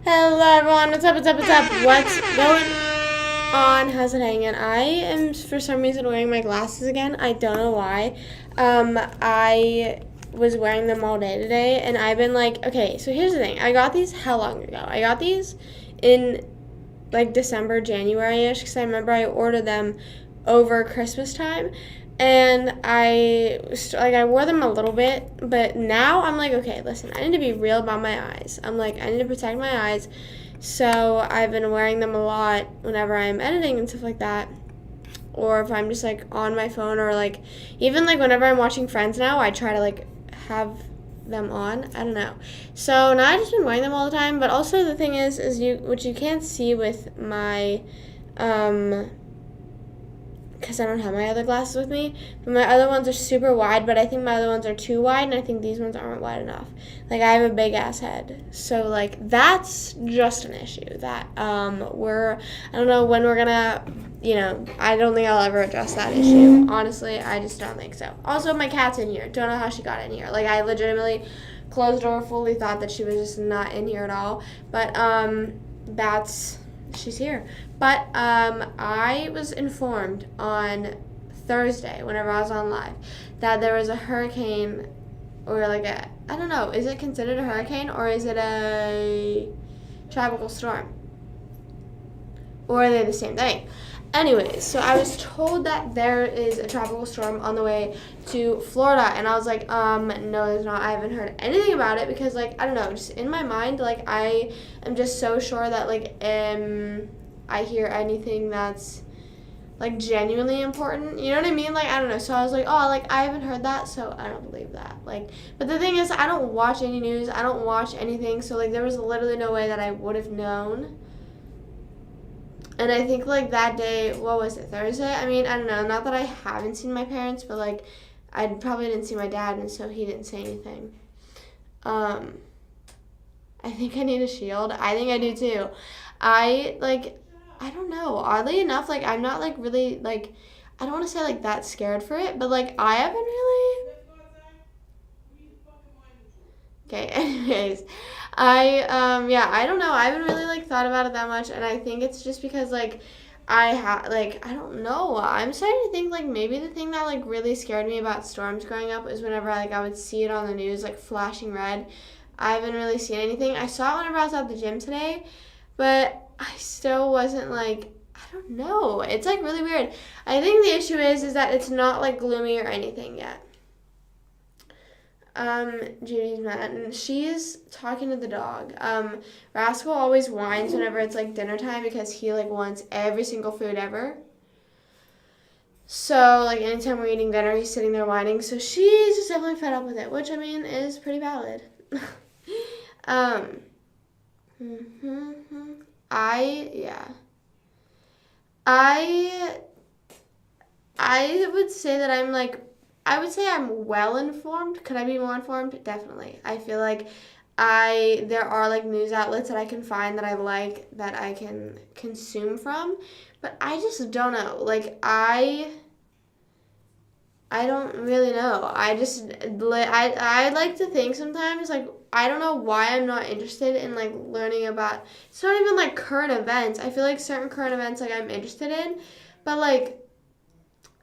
Hello everyone, what's up, what's up, what's up? What's going on? How's it hanging? I am for some reason wearing my glasses again. I don't know why. I was wearing them all day today and I've been like, okay, so here's the thing. I got these how long ago? I got these in like December, January-ish because I remember I ordered them over Christmas time. And I wore them a little bit, but now I'm like, okay, listen, I need to be real about my eyes. I'm like, I need to protect my eyes. So I've been wearing them a lot whenever I'm editing and stuff like that. Or if I'm just like on my phone or like even like whenever I'm watching Friends now, I try to like have them on. I don't know. So now I've just been wearing them all the time. But also the thing is you what you can't see with my because I don't have my other glasses with me. But my other ones are super wide, but I think my other ones are too wide, and I think these ones aren't wide enough. Like, I have a big-ass head. So, like, that's just an issue that I don't know when we're gonna, I don't think I'll ever address that issue. Honestly, I just don't think so. Also, my cat's in here. Don't know how she got in here. Like, I legitimately closed the door, fully thought that she was just not in here at all. But, she's here. But I was informed on Thursday, whenever I was on live, that there was a hurricane, or like I don't know, is it considered a hurricane or is it a tropical storm? Or are they the same thing? Anyways, so I was told that there is a tropical storm on the way to Florida, and I was like, no, there's not. I haven't heard anything about it because, like, I don't know, just in my mind, like, I am just so sure that, like, I hear anything that's, like, genuinely important. You know what I mean? Like, I don't know. So I was like, oh, like, I haven't heard that, so I don't believe that. Like, but the thing is, I don't watch any news. I don't watch anything, so, like, there was literally no way that I would have known. And I think, like, that day, what was it, Thursday? I mean, I don't know. Not that I haven't seen my parents, but, like, I probably didn't see my dad, and so he didn't say anything. I think I need a shield. I think I do, too. I don't know. Oddly enough, like, I'm not, like, really, like, I don't want to say, like, that scared for it, but, like, I haven't really. Okay, anyways. I don't know. I haven't really, like, thought about it that much, and I think it's just because, like, I don't know. I'm starting to think, like, maybe the thing that, like, really scared me about storms growing up was whenever, like, I would see it on the news, like, flashing red. I haven't really seen anything. I saw it whenever I was at the gym today, but I still wasn't, like, I don't know. It's, like, really weird. I think the issue is that it's not, like, gloomy or anything yet. Judy's mad, and she's talking to the dog. Rascal always whines whenever it's, like, dinner time because he, like, wants every single food ever. So, like, anytime we're eating dinner, he's sitting there whining. So she's just definitely fed up with it, which, I mean, is pretty valid. um, mm-hmm. Yeah. I, I would say that I would say I'm well informed. Could I be more informed? Definitely. I feel like there are like news outlets that I can find that I like that I can consume from, but I just don't know. Like I don't really know. I like to think sometimes like I don't know why I'm not interested in like learning about. It's not even like current events. I feel like certain current events like I'm interested in, but like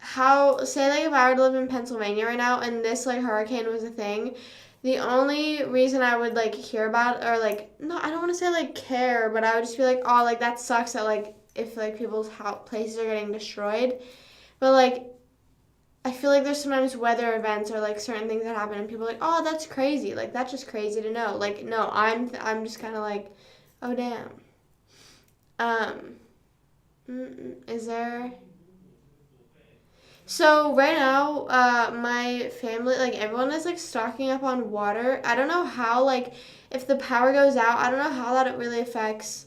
how say like if I were to live in Pennsylvania right now and this like hurricane was a thing, the only reason I would like hear about or like no, I don't want to say like care, but I would just be like, oh, like that sucks that like if like people's places are getting destroyed, but like I feel like there's sometimes weather events or like certain things that happen and people are like, oh, that's crazy, like that's just crazy to know. Like no, I'm just kind of like, oh damn. Um, is there? So right now, my family, like everyone is like stocking up on water. I don't know how, like, if the power goes out, I don't know how that it really affects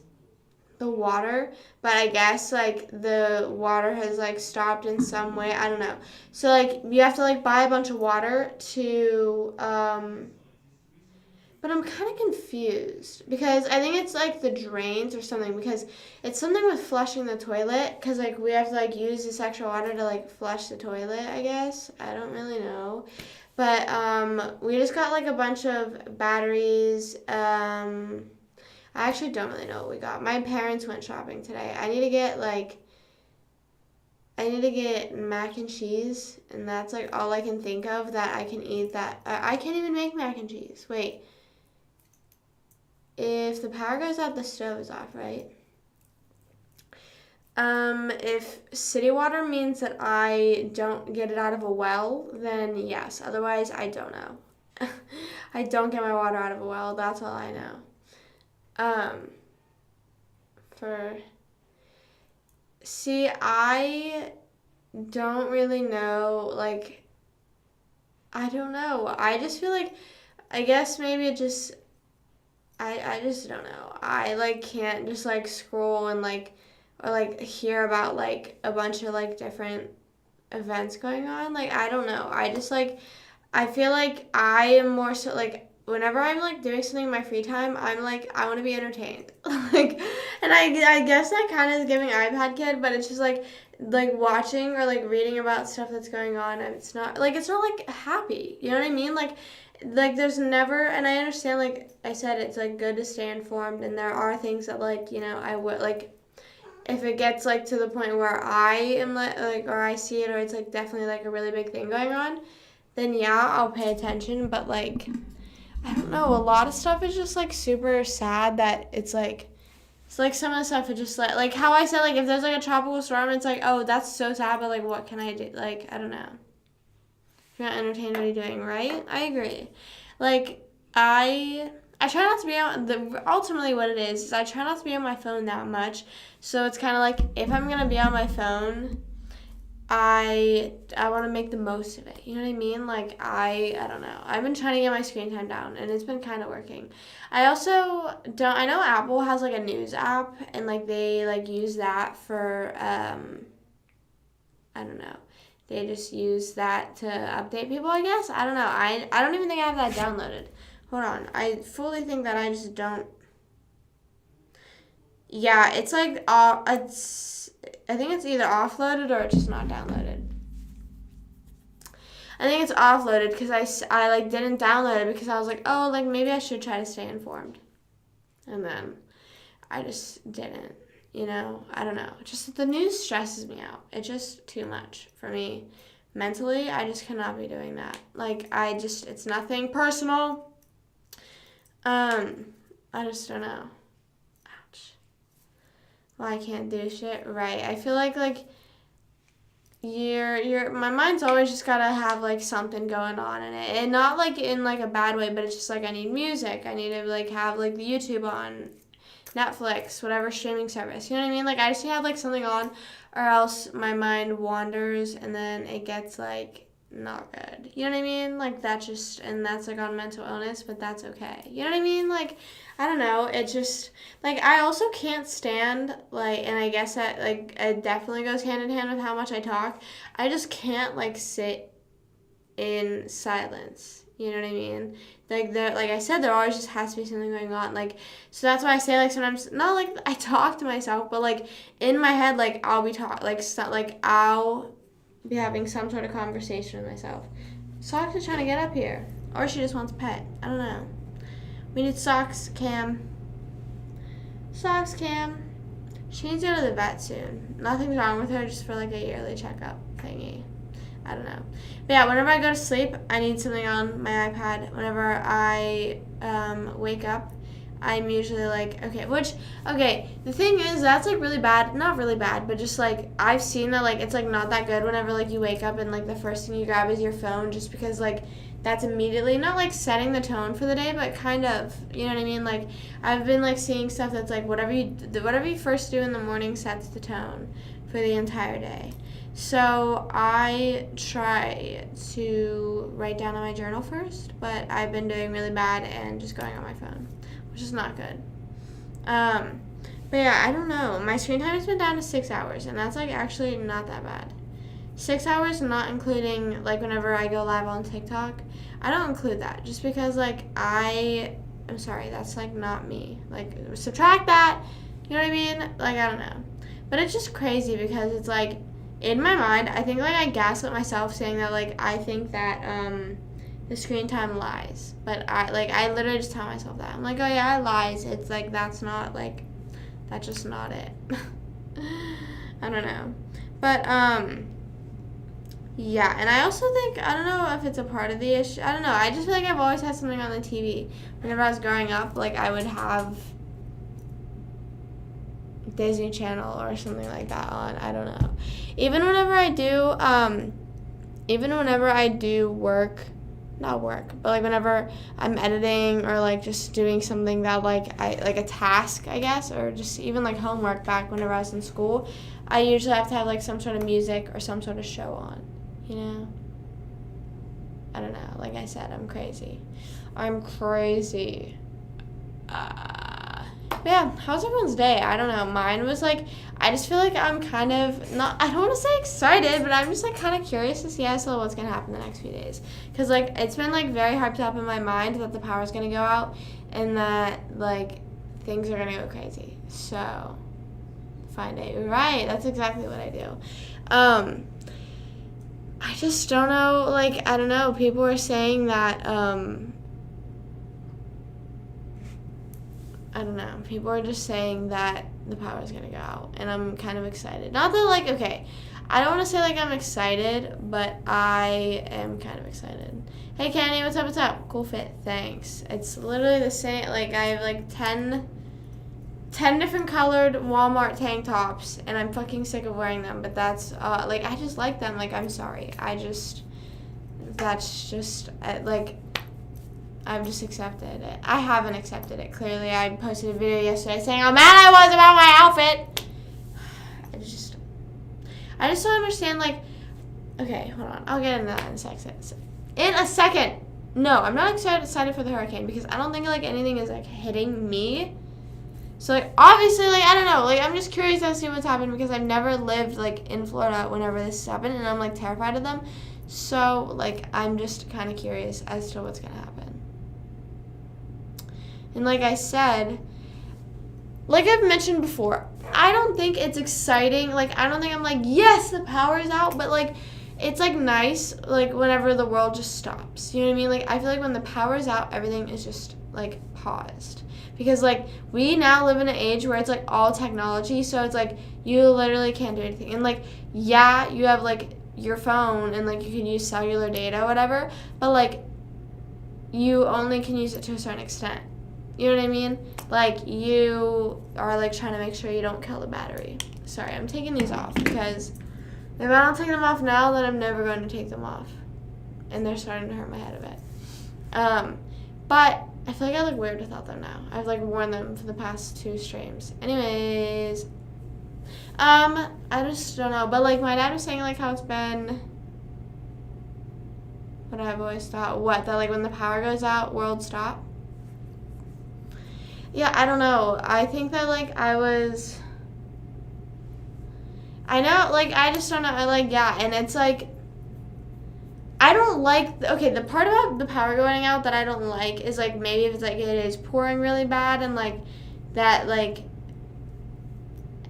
the water, but I guess like the water has like stopped in some way. I don't know. So like you have to like buy a bunch of water to but I'm kind of confused because I think it's like the drains or something because it's something with flushing the toilet because like we have to like use this extra water to like flush the toilet, I guess. I don't really know. But we just got like a bunch of batteries. I actually don't really know what we got. My parents went shopping today. I need to get mac and cheese, and that's like all I can think of that I can eat. That I can't even make mac and cheese. Wait, if the power goes out, the stove is off, right? If city water means that I don't get it out of a well, then yes. Otherwise, I don't know. I don't get my water out of a well. That's all I know. For See, I don't really know, like, I don't know. I just feel like, I guess maybe it just, I just don't know. I, like, can't just, like, scroll and, like, or, like, hear about, like, a bunch of, like, different events going on. Like, I don't know. I just, like, I feel like I am more so, like, whenever I'm, like, doing something in my free time, I'm, like, I want to be entertained. Like, and I guess that kind of is giving iPad kid, but it's just, like, watching or, like, reading about stuff that's going on, and it's not, like, happy. You know what I mean? Like, there's never, and I understand, like I said, it's, like, good to stay informed, and there are things that, like, you know, I would, like, if it gets, like, to the point where I am, like, or I see it, or it's, like, definitely, like, a really big thing going on, then, yeah, I'll pay attention, but, like, I don't know, a lot of stuff is just, like, super sad that it's, like, some of the stuff is just, like how I said, like, if there's, like, a tropical storm, it's, like, oh, that's so sad, but, like, what can I do? Like, I don't know. If you're not entertained, what are you doing, right? I agree. Like, I try not to be on, ultimately what it is I try not to be on my phone that much, so it's kind of like, if I'm going to be on my phone, I want to make the most of it. You know what I mean? Like, I don't know. I've been trying to get my screen time down, and it's been kind of working. I also don't, I know Apple has, like, a news app, and, like, they, like, use that for, I don't know. They just use that to update people, I guess. I don't know. I don't even think I have that downloaded. Hold on. I fully think that I just don't. Yeah, it's, like, I think it's either offloaded or it's just not downloaded. I think it's offloaded because I like, didn't download it because I was like, oh, like, maybe I should try to stay informed. And then I just didn't, you know? I don't know. Just the news stresses me out. It's just too much for me. Mentally, I just cannot be doing that. Like, it's nothing personal. I just don't know. Well, I can't do shit right. I feel like my mind's always just gotta have, like, something going on in it, and not, like, in, like, a bad way, but it's just, like, I need music. I need to, like, have, like, the YouTube on, Netflix, whatever streaming service. You know what I mean? Like, I just need to have, like, something on, or else my mind wanders, and then it gets, like, not good. You know what I mean? Like, and that's, like, on mental illness, but that's okay. You know what I mean? Like, I don't know. It just, like, I also can't stand, like, and I guess that, like, it definitely goes hand in hand with how much I talk. I just can't, like, sit in silence. You know what I mean? Like, like I said, there always just has to be something going on. Like, so that's why I say, like, sometimes, not like I talk to myself, but, like, in my head, like, I'll be I'll be having some sort of conversation with myself. Socks is trying to get up here. Or she just wants a pet. I don't know. We need Socks Cam. Socks Cam. She needs to go to the vet soon. Nothing's wrong with her, just for, like, a yearly checkup thingy. I don't know. But yeah, whenever I go to sleep, I need something on my iPad. Whenever I wake up, I'm usually like, okay, the thing is, that's, like, really bad. Not really bad, but just, like, I've seen that, like, it's, like, not that good whenever, like, you wake up and, like, the first thing you grab is your phone, just because, like, that's immediately, not, like, setting the tone for the day, but kind of, you know what I mean? Like, I've been, like, seeing stuff that's, like, whatever you first do in the morning sets the tone for the entire day. So I try to write down on my journal first, but I've been doing really bad and just going on my phone, which is not good. But yeah, I don't know. My screen time has been down to 6 hours, and that's, like, actually not that bad. 6 hours, not including, like, whenever I go live on TikTok. I don't include that, just because, like, I'm sorry, that's, like, not me. Like, subtract that, you know what I mean? Like, I don't know. But it's just crazy because it's, like, in my mind, I think, like, I gaslit myself saying that, like, I think that, the screen time lies. But I literally just tell myself that. I'm like, oh yeah, it lies. It's like, that's just not it. I don't know. But, yeah, and I also think, I don't know if it's a part of the issue. I don't know. I just feel like I've always had something on the TV. Whenever I was growing up, like, I would have Disney Channel or something like that on. I don't know. Even whenever I do work, not work, but like whenever I'm editing or like just doing something that like a task, I guess, or just even like homework back whenever I was in school, I usually have to have like some sort of music or some sort of show on, you know? I don't know. Like I said, I'm crazy. But yeah, how's everyone's day? I don't know. Mine was like, I just feel like I'm kind of not, I don't want to say excited, but I'm just like kind of curious to see what's going to happen the next few days. Because like, it's been like very hyped up in my mind that the power's going to go out and that like things are going to go crazy. So, fine day. Right, that's exactly what I do. I just don't know, like, I don't know. People are saying that, I don't know. People are just saying that the power is going to go out, and I'm kind of excited. Not that, like, okay, I don't want to say, like, I'm excited, but I am kind of excited. Hey, Kenny, what's up? Cool fit, thanks. It's literally the same, like, I have, like, 10 different colored Walmart tank tops, and I'm fucking sick of wearing them, but that's, like, I just like them. Like, I'm sorry. That's just, like, I've just accepted it. I haven't accepted it. Clearly, I posted a video yesterday saying how mad I was about my outfit. I just don't understand, like, okay, hold on. I'll get into that in a second. No, I'm not excited for the hurricane because I don't think, like, anything is, like, hitting me. So, like, obviously, like, I don't know. Like, I'm just curious to see what's happened because I've never lived, like, in Florida whenever this happened, and I'm, like, terrified of them. So, like, I'm just kind of curious as to what's going to happen. And like I said, like I've mentioned before, I don't think it's exciting. Like, I don't think I'm like, yes, the power is out. But, like, it's, like, nice, like, whenever the world just stops. You know what I mean? Like, I feel like when the power is out, everything is just, like, paused. Because, like, we now live in an age where it's, like, all technology. So it's, like, you literally can't do anything. And, like, yeah, you have, like, your phone and, like, you can use cellular data or whatever. But, like, you only can use it to a certain extent. You know what I mean? Like, you are, like, trying to make sure you don't kill the battery. Sorry, I'm taking these off because if I don't take them off now, then I'm never going to take them off. And they're starting to hurt my head a bit. But I feel like I look weird without them now. I've, like, worn them for the past 2 streams. Anyways, I just don't know. But, like, my dad was saying, like, how it's been, what I've always thought, that, like, when the power goes out, world stop. Yeah, I don't know. I think that, like, I know, like, I just don't know. Yeah, and it's, like, I don't like, okay, the part about the power going out that I don't like is, like, maybe if it's, like, it is pouring really bad and, like, that, like,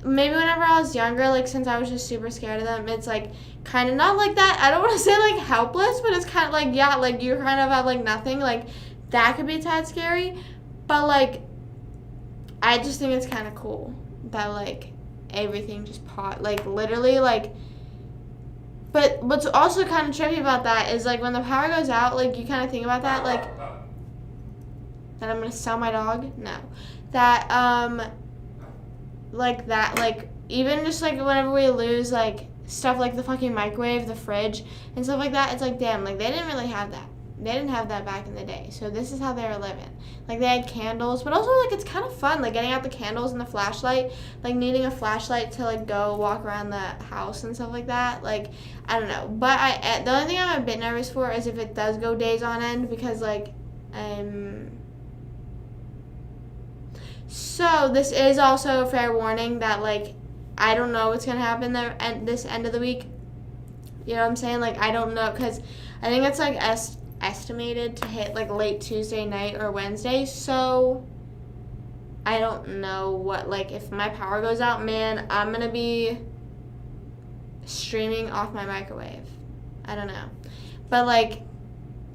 maybe whenever I was younger, like, since I was just super scared of them, it's, like, kind of not like that. I don't want to say, like, helpless, but it's kind of, like, yeah, like, you kind of have, like, nothing. Like, that could be a tad scary. But, like, I just think it's kind of cool that, like, everything just like, literally, like, but what's also kind of trippy about that is, like, when the power goes out, like, you kind of think about that, like, that I'm going to sell my dog? No. That, like, even just, like, whenever we lose, like, stuff like the fucking microwave, the fridge, and stuff like that, it's like, damn, like, they didn't really have that. They didn't have that back in the day. So this is how they were living. Like, they had candles. But also, like, it's kind of fun. Like, getting out the candles and the flashlight. Like, needing a flashlight to, like, go walk around the house and stuff like that. Like, I don't know. But the only thing I'm a bit nervous for is if it does go days on end. Because, like, So, this is also a fair warning that, like, I don't know what's going to happen there at this end of the week. You know what I'm saying? Like, I don't know. Because I think it's, like, estimated to hit, like, late Tuesday night or Wednesday, so I don't know what, like, if my power goes out, man, I'm gonna be streaming off my microwave. I don't know. But, like,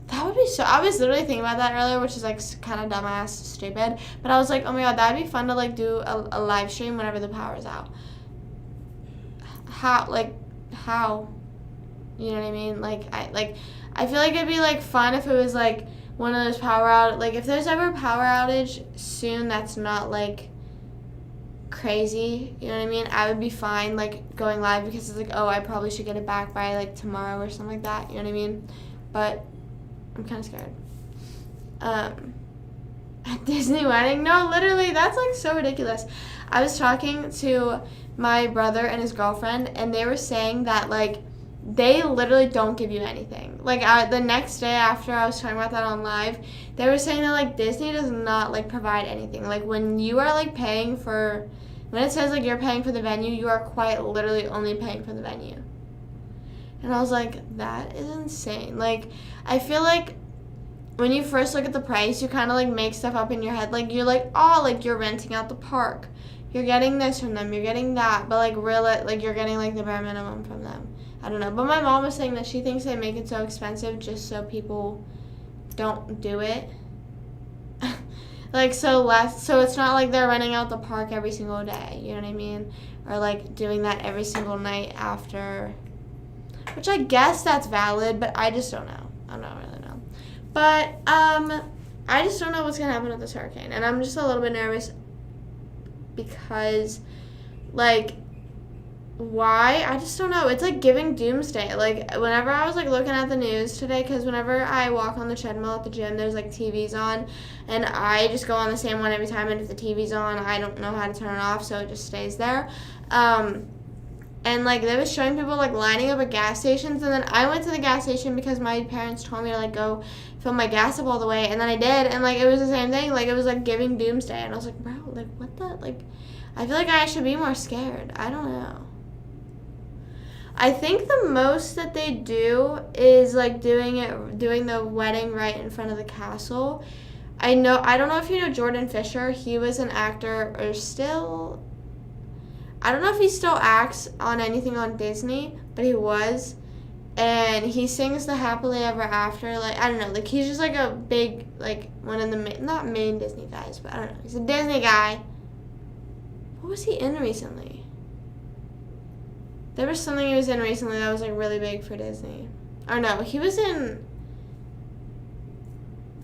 That would be so. I was literally thinking about that earlier, which is like kind of dumbass, stupid. But I was like, oh my god, that'd be fun to like do a live stream whenever the power's out. How? You know what I mean? I feel like it'd be like fun if it was like one of those power out. Like if there's ever a power outage soon, that's not like crazy. You know what I mean? I would be fine like going live because it's like, oh, I probably should get it back by like tomorrow or something like that. You know what I mean? But I'm kind of scared. At Disney wedding? No, literally, that's like so ridiculous. I was talking to my brother and his girlfriend, and they were saying that like they literally don't give you anything. Like the next day after I was talking about that on live, they were saying that like Disney does not like provide anything. Like when you are like paying for, when it says like you're paying for the venue, you are quite literally only paying for the venue. And I was like, that is insane. Like, I feel like when you first look at the price, you kind of, like, make stuff up in your head. Like, you're like, oh, like, you're renting out the park. You're getting this from them. You're getting that. But, like, really, like, you're getting, like, the bare minimum from them. I don't know. But my mom was saying that she thinks they make it so expensive just so people don't do it. Like, so it's not like they're renting out the park every single day. You know what I mean? Or, like, doing that every single night after... Which I guess that's valid, but I just don't know. I don't really know. But I just don't know what's going to happen with this hurricane. And I'm just a little bit nervous because, like, why? I just don't know. It's, like, giving doomsday. Like, whenever I was, like, looking at the news today, because whenever I walk on the treadmill at the gym, there's, like, TVs on. And I just go on the same one every time. And if the TV's on, I don't know how to turn it off, so it just stays there. And, like, they was showing people, like, lining up at gas stations. And then I went to the gas station because my parents told me to, like, go fill my gas up all the way. And then I did. And, like, it was the same thing. Like, it was, like, giving doomsday. And I was like, bro, like, what the? Like, I feel like I should be more scared. I don't know. I think the most that they do is, like, doing the wedding right in front of the castle. I don't know if you know Jordan Fisher. He was an actor or still... I don't know if he still acts on anything on Disney, but he was. And he sings the Happily Ever After. Like, I don't know. Like, he's just, like, a big, like, one of the, not main Disney guys, but I don't know. He's a Disney guy. What was he in recently? There was something he was in recently that was, like, really big for Disney. Or no, he was in...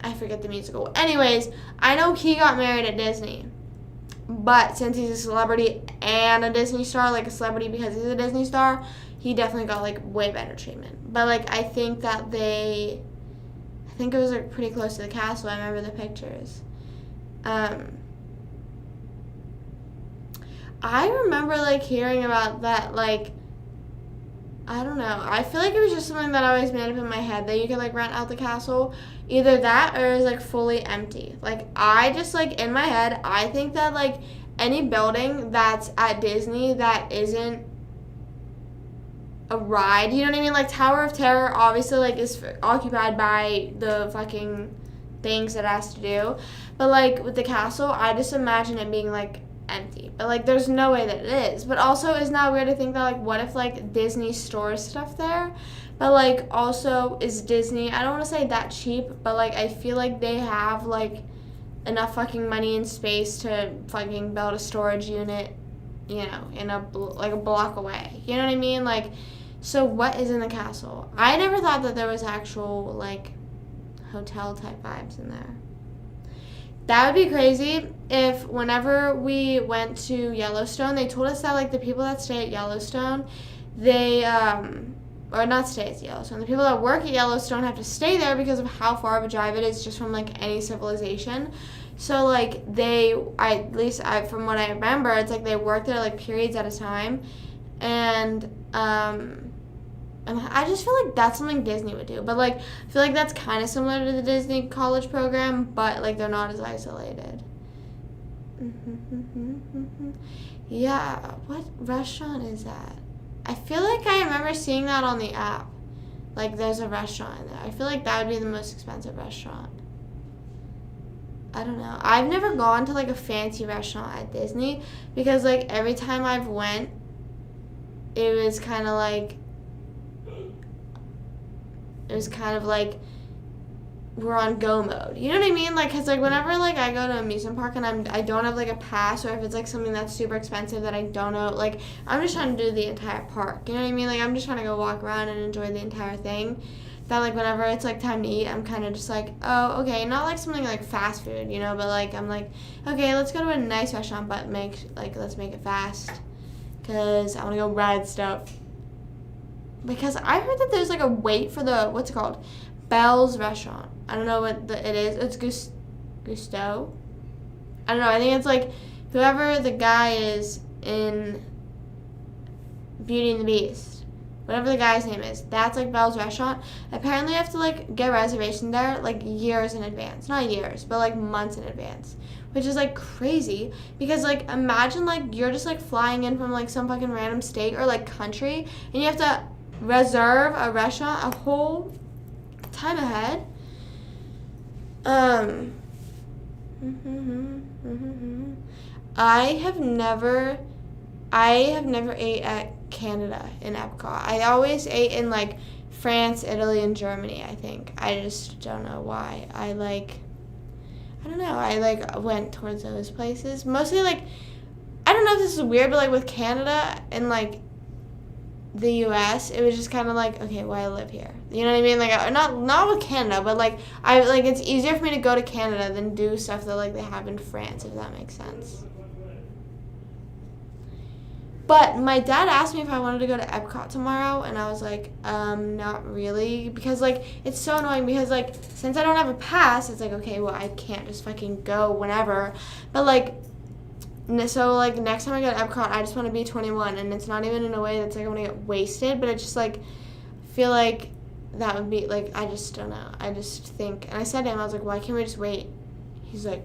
I forget the musical. Anyways, I know he got married at Disney. But since he's a celebrity and a Disney star, like a celebrity because he's a Disney star, he definitely got, like, way better treatment. But, like, I think it was, like, pretty close to the castle. I remember the pictures. I remember, like, hearing about that, like, I don't know. I feel like it was just something that I always made up in my head that you could, like, rent out the castle. Either that or it was, like, fully empty. Like, I just, like, in my head, I think that, like, any building that's at Disney that isn't a ride, you know what I mean? Like, Tower of Terror, obviously, like, is occupied by the fucking things that it has to do. But, like, with the castle, I just imagine it being, like, empty. But, like, there's no way that it is. But also, isn't that weird to think that, like, what if, like, Disney stores stuff there? But, like, also, is Disney, I don't want to say that cheap, but, like, I feel like they have, like, enough fucking money and space to fucking build a storage unit, you know, in a block away. You know what I mean? Like, so what is in the castle? I never thought that there was actual, like, hotel-type vibes in there. That would be crazy if whenever we went to Yellowstone, they told us that, like, the people that stay at Yellowstone, they, or not stay at Yellowstone, the people that work at Yellowstone have to stay there because of how far of a drive it is just from, like, any civilization. So, like, at least from what I remember, it's like they work there, like, periods at a time. And I just feel like that's something Disney would do. But, like, I feel like that's kind of similar to the Disney college program, but, like, they're not as isolated. Yeah, what restaurant is that? I feel like I remember seeing that on the app. Like, there's a restaurant in there. I feel like that would be the most expensive restaurant. I don't know. I've never gone to, like, a fancy restaurant at Disney because, like, every time I've went, it was kind of like we're on go mode. You know what I mean? Like, cause like whenever like I go to an amusement park and I don't have like a pass, or if it's like something that's super expensive that I don't know, like I'm just trying to do the entire park. You know what I mean? Like I'm just trying to go walk around and enjoy the entire thing. That like whenever it's like time to eat, I'm kind of just like, oh, okay, not like something like fast food, you know, but like I'm like, okay, let's go to a nice restaurant, but let's make it fast, cause I want to go ride stuff. Because I heard that there's like a wait for the what's it called, Bell's restaurant. I don't know what it is. It's Gusto. I don't know. I think it's like whoever the guy is in Beauty and the Beast, whatever the guy's name is. That's like Bell's restaurant. Apparently, you have to like get a reservation there like years in advance. Not years, but like months in advance. Which is like crazy because like imagine like you're just like flying in from like some fucking random state or like country and you have to reserve a restaurant a whole time ahead. I have never ate at Canada in Epcot. I always ate in like France, Italy, and Germany, I think. I just don't know why. I don't know. I like went towards those places. Mostly like I don't know if this is weird, but like with Canada and like the U.S., it was just kind of like, okay, well, I live here. You know what I mean? Like, not with Canada, but like, it's easier for me to go to Canada than do stuff that like they have in France, if that makes sense. But my dad asked me if I wanted to go to Epcot tomorrow, and I was like, not really, because like it's so annoying because like since I don't have a pass, it's like, okay, well, I can't just fucking go whenever, but like. So, like, next time I go to Epcot, I just want to be 21, and it's not even in a way that's, like, I want to get wasted, but it's just, like, feel like that would be, like, I just don't know. I just think, and I said to him, I was like, why can't we just wait? He's like,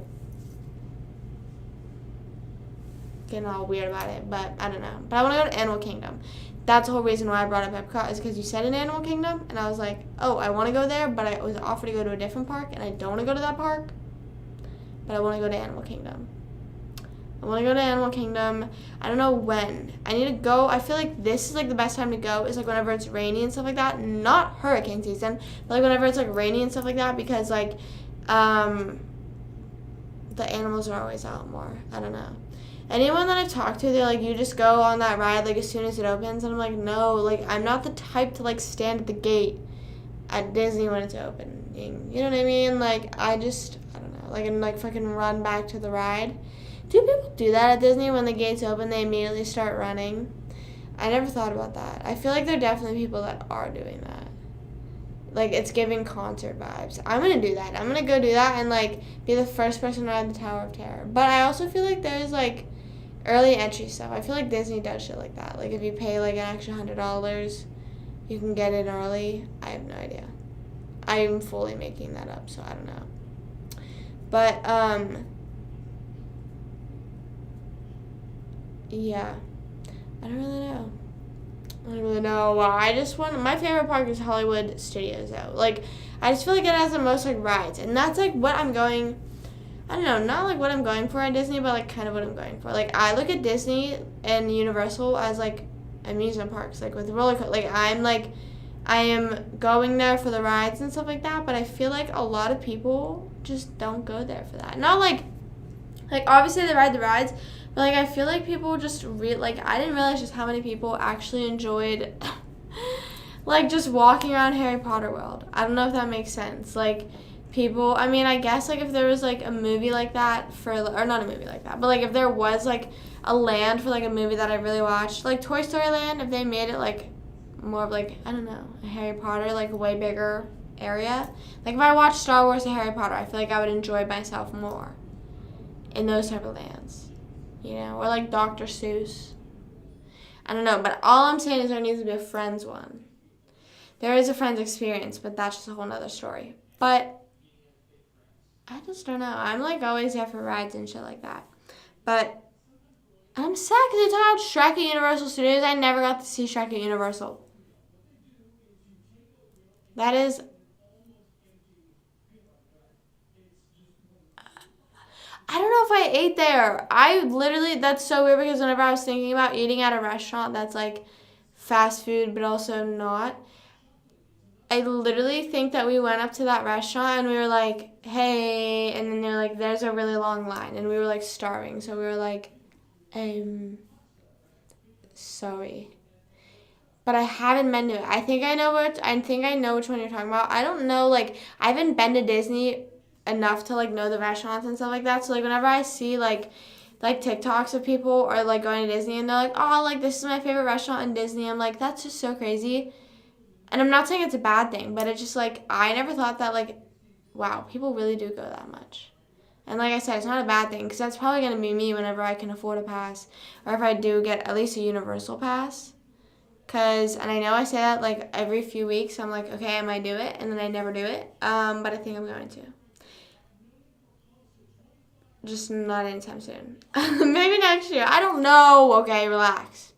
getting all weird about it, but I don't know. But I want to go to Animal Kingdom. That's the whole reason why I brought up Epcot is because you said in Animal Kingdom, and I was like, oh, I want to go there, but I was offered to go to a different park, and I don't want to go to that park, but I want to go to Animal Kingdom. I want to go to Animal Kingdom. I don't know when. I need to go. I feel like this is, like, the best time to go is, like, whenever it's rainy and stuff like that. Not hurricane season, but, like, whenever it's, like, rainy and stuff like that because, like, the animals are always out more. I don't know. Anyone that I've talked to, they're like, you just go on that ride, like, as soon as it opens. And I'm like, no. Like, I'm not the type to, like, stand at the gate at Disney when it's opening. You know what I mean? Like, I don't know. Like, and, like, fucking run back to the ride. Do people do that at Disney when the gates open, they immediately start running? I never thought about that. I feel like there are definitely people that are doing that. Like, it's giving concert vibes. I'm going to do that. I'm going to go do that and, like, be the first person to ride the Tower of Terror. But I also feel like there's, like, early entry stuff. I feel like Disney does shit like that. Like, if you pay, like, an extra $100, you can get in early. I have no idea. I'm fully making that up, so I don't know. But, yeah, I don't really know. I just want, my favorite park is Hollywood Studios, though. Like, I just feel like it has the most, like, rides. And that's, like, what I'm going, I don't know, not, like, what I'm going for at Disney, but, like, kind of what I'm going for. Like, I look at Disney and Universal as, like, amusement parks, like, with roller coasters. Like, I am going there for the rides and stuff like that, but I feel like a lot of people just don't go there for that. Not, like, obviously they ride the rides, but, like, I feel like people just, I didn't realize just how many people actually enjoyed, like, just walking around Harry Potter World. I don't know if that makes sense. Like, people, I mean, I guess, like, if there was, like, a movie like that or not a movie like that, but, like, if there was, like, a land for, like, a movie that I really watched, like, Toy Story Land, if they made it, like, more of, like, I don't know, a Harry Potter, like, a way bigger area. Like, if I watched Star Wars or Harry Potter, I feel like I would enjoy myself more in those type of lands. You know, or like Dr. Seuss. I don't know, but all I'm saying is there needs to be a Friends one. There is a Friends experience, but that's just a whole nother story. But I just don't know. I'm like always there for rides and shit like that. But I'm sad because they talk about Shrek at Universal Studios. I never got to see Shrek at Universal. That is... I don't know if I ate there. That's so weird because whenever I was thinking about eating at a restaurant that's like fast food but also not, I literally think that we went up to that restaurant and we were like, hey, and then they're like, there's a really long line, and we were like starving, so we were like, sorry. But I haven't been to it. I think I know which one you're talking about. I don't know, like, I haven't been to Disney enough to like know the restaurants and stuff like that. So like whenever I see like TikToks of people or like going to Disney and they're like, oh, like this is my favorite restaurant in Disney, I'm like, that's just so crazy. And I'm not saying it's a bad thing, but it's just like I never thought that like, wow, people really do go that much. And like I said, it's not a bad thing because that's probably gonna be me whenever I can afford a pass, or if I do get at least a Universal pass. And I know I say that like every few weeks. I'm like, okay, I might do it, and then I never do it. But I think I'm going to. Just not anytime soon. Maybe next year. I don't know. Okay, relax.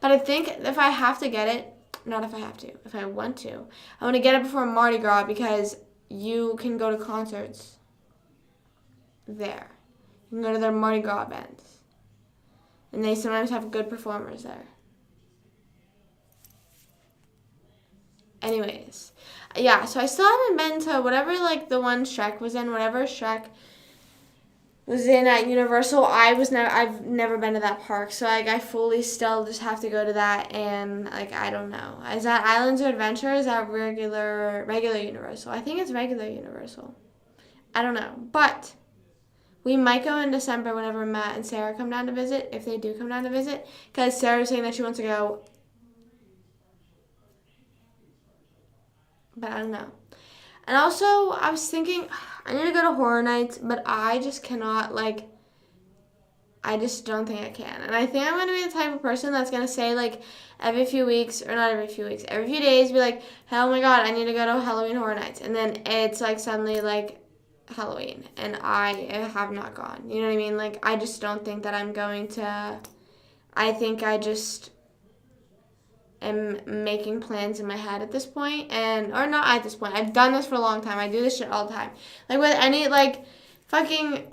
But I think if I have to get it, not if I have to, if I want to, I want to get it before Mardi Gras because you can go to concerts there. You can go to their Mardi Gras events. And they sometimes have good performers there. Anyways, yeah, so I still haven't been to whatever, like, the one Shrek was in, whatever Shrek was in at Universal. I've never been to that park, so, like, I fully still just have to go to that, and, like, I don't know. Is that Islands of Adventure, or is that regular Universal? I think it's regular Universal. I don't know, but we might go in December whenever Matt and Sarah come down to visit, if they do come down to visit, because Sarah's saying that she wants to go. But I don't know. And also, I was thinking, I need to go to Horror Nights, but I just cannot, like, I just don't think I can. And I think I'm going to be the type of person that's going to say, like, every few weeks, or not every few weeks, every few days, be like, oh my god, I need to go to Halloween Horror Nights. And then it's, like, suddenly, like, Halloween, and I have not gone. You know what I mean? Like, I just don't think that I'm going to, I think I just am making plans in my head at this point, or not at this point. I've done this for a long time. I do this shit all the time. Like with any like fucking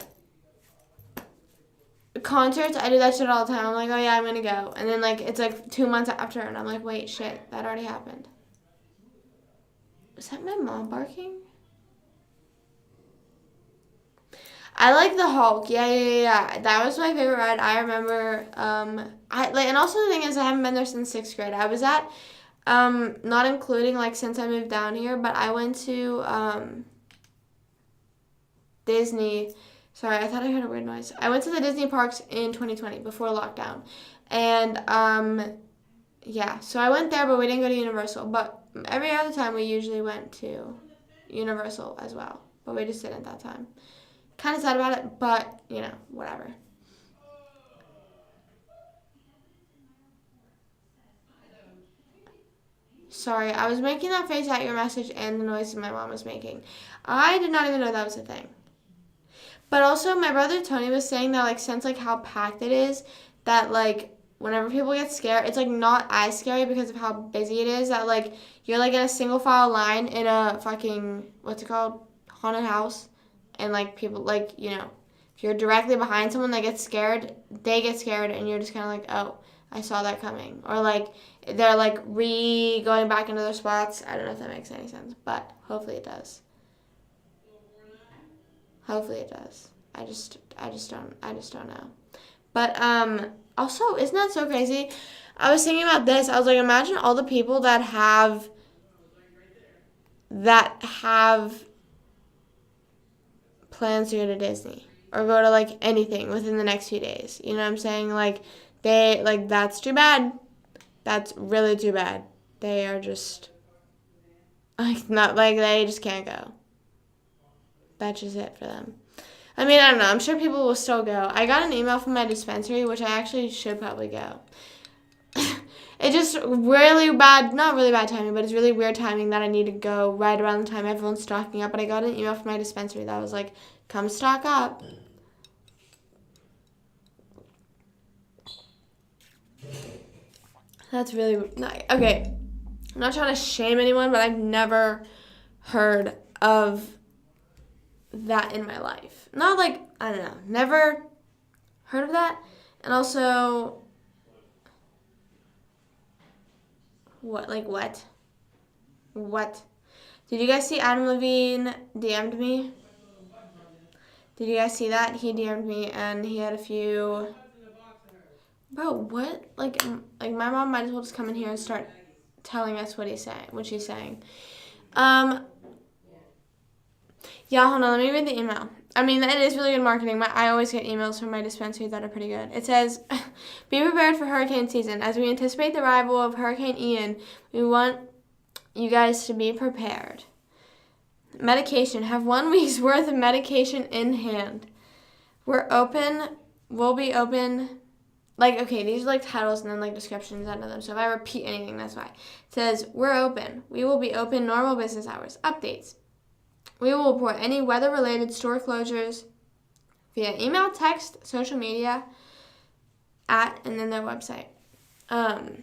concerts, I do that shit all the time. I'm like, oh yeah, I'm gonna go, and then like it's like 2 months after, and I'm like, wait, shit, that already happened. Is that my mom barking? I like the Hulk. Yeah. That was my favorite ride. I remember. And also the thing is, I haven't been there since 6th grade. I was at, not including like since I moved down here, but I went to Disney. Sorry, I thought I heard a weird noise. I went to the Disney parks in 2020 before lockdown, and yeah. So I went there, but we didn't go to Universal. But every other time, we usually went to Universal as well, but we just didn't that time. Kind of sad about it, but, you know, whatever. Sorry, I was making that face at your message and the noises my mom was making. I did not even know that was a thing. But also, my brother Tony was saying that, like, since, like, how packed it is, that, like, whenever people get scared, it's, like, not as scary because of how busy it is, that, like, you're, like, in a single file line in a fucking, what's it called, haunted house, and, like, people, like, you know, if you're directly behind someone that gets scared, they get scared, and you're just kind of like, oh, I saw that coming. Or, like, they're, like, going back into their spots. I don't know if that makes any sense, but hopefully it does. Hopefully it does. I just don't know. But, also, isn't that so crazy? I was thinking about this. I was like, imagine all the people that have plans to go to Disney or go to like anything within the next few days. You know what I'm saying? Like that's too bad. That's really too bad. They are just like not like they just can't go. That's just it for them. I mean, I don't know. I'm sure people will still go. I got an email from my dispensary, which I actually should probably go. It's just really bad, not really bad timing, but it's really weird timing that I need to go right around the time everyone's stocking up. But I got an email from my dispensary that was like, come stock up. That's really nice. Okay, I'm not trying to shame anyone, but I've never heard of that in my life. Not like, I don't know, never heard of that. And also, what? What? Did you guys see Adam Levine DM'd me? Did you guys see that? He DM'd me and he had a few... Bro, what? Like my mom might as well just come in here and start telling us what she's saying. Yeah, hold on. Let me read the email. I mean, it is really good marketing. I always get emails from my dispensary that are pretty good. It says, be prepared for hurricane season. As we anticipate the arrival of Hurricane Ian, we want you guys to be prepared. Medication. Have 1 week's worth of medication in hand. We'll be open. Like, okay, these are like titles and then like descriptions under them. So if I repeat anything, that's why. It says, we're open. We will be open normal business hours. Updates. We will report any weather-related store closures via email, text, social media, and then their website. I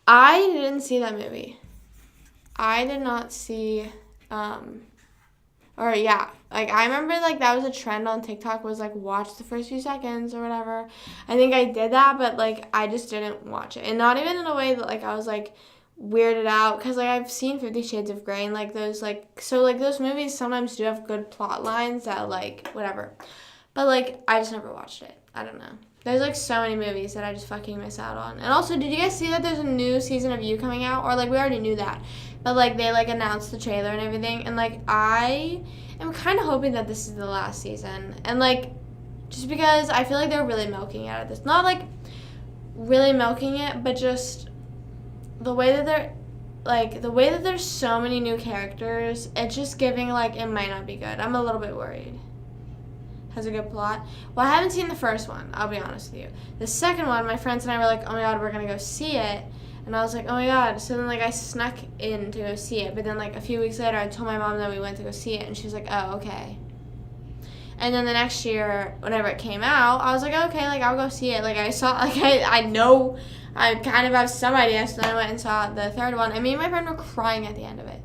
didn't see that movie. I did not see, like I remember like that was a trend on TikTok was like watch the first few seconds or whatever. I think I did that, but like I just didn't watch it, and not even in a way that like I was like weirded out, because like I've seen 50 Shades of Grey and like those like so like those movies sometimes do have good plot lines that like whatever, but like I just never watched it. I don't know. There's like so many movies that I just fucking miss out on. And also, did you guys see that there's a new season of You coming out? Or like we already knew that, but like they like announced the trailer and everything, and like I am kind of hoping that this is the last season, and like just because I feel like they're really milking out of this, not like really milking it, but just the way that there's so many new characters, it's just giving like it might not be good. I'm a little bit worried. Has a good plot. Well, I haven't seen the first one, I'll be honest with you. The second one, my friends and I were like, oh my god, we're gonna go see it. And I was like, oh my god. So then like I snuck in to go see it, but then like a few weeks later I told my mom that we went to go see it, and she was like, oh, okay. And then the next year, whenever it came out, I was like, okay, like I'll go see it. Like I saw, like I know I kind of have some idea, so then I went and saw the third one, and me and my friend were crying at the end of it.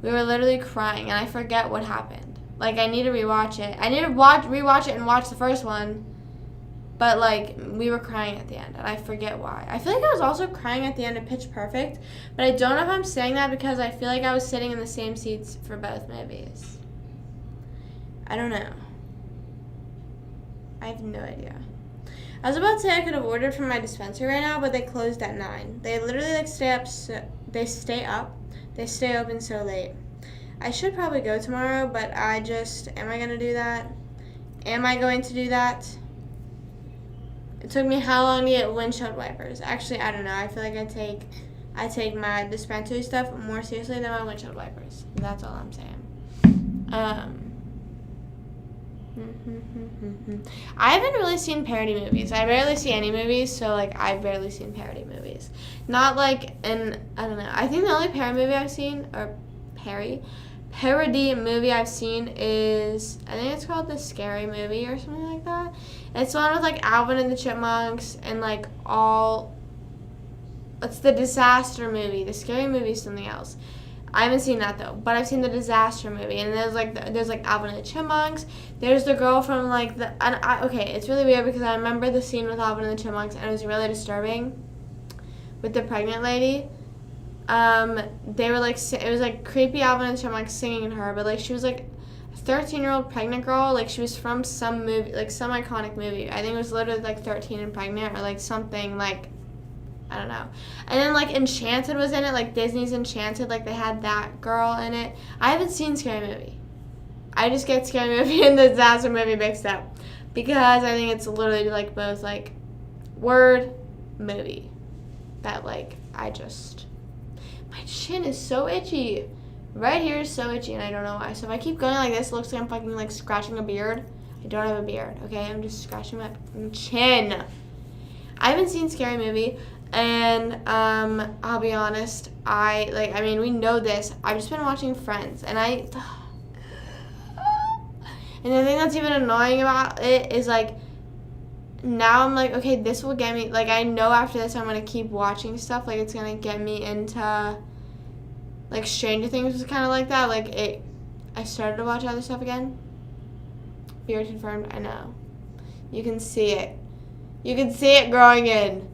We were literally crying, and I forget what happened. Like, I need to rewatch it. I need to rewatch it and watch the first one, but, like, we were crying at the end, and I forget why. I feel like I was also crying at the end of Pitch Perfect, but I don't know if I'm saying that because I feel like I was sitting in the same seats for both movies. I don't know. I have no idea. I was about to say I could have ordered from my dispensary right now, but they closed at 9. They literally like stay open so late. I should probably go tomorrow, but am I going to do that? Am I going to do that? It took me how long to get windshield wipers? Actually, I don't know. I feel like I take my dispensary stuff more seriously than my windshield wipers. That's all I'm saying. I haven't really seen parody movies. I barely see any movies, so like I've barely seen parody movies. Not like I don't know. I think the only parody movie I've seen is, I think it's called The Scary Movie or something like that. It's the one with like Alvin and the Chipmunks and like it's the disaster movie. The Scary Movie is something else. I haven't seen that though, but I've seen the disaster movie, and there's like Alvin and the Chipmunks. There's the girl from like okay, it's really weird because I remember the scene with Alvin and the Chipmunks, and it was really disturbing with the pregnant lady. They were like, it was like creepy Alvin and the Chipmunks singing in her, but like she was like a 13-year-old pregnant girl, like she was from some movie, like some iconic movie. I think it was literally like 13 and pregnant or like something like. I don't know. And then, like, Enchanted was in it. Like, Disney's Enchanted. Like, they had that girl in it. I haven't seen Scary Movie. I just get Scary Movie and the disaster movie mixed up. Because I think it's literally, like, both, like, word, movie. That, like, my chin is so itchy. Right here is so itchy, and I don't know why. So if I keep going like this, it looks like I'm fucking, like, scratching a beard. I don't have a beard, okay? I'm just scratching my chin. I haven't seen Scary Movie. And I'll be honest, we know this. I've just been watching Friends, and the thing that's even annoying about it is like now I'm like, okay, this will get me, like I know after this I'm gonna keep watching stuff, like it's gonna get me into like Stranger Things was kind of like that, I started to watch other stuff again. Beard confirmed. I know, you can see it growing in.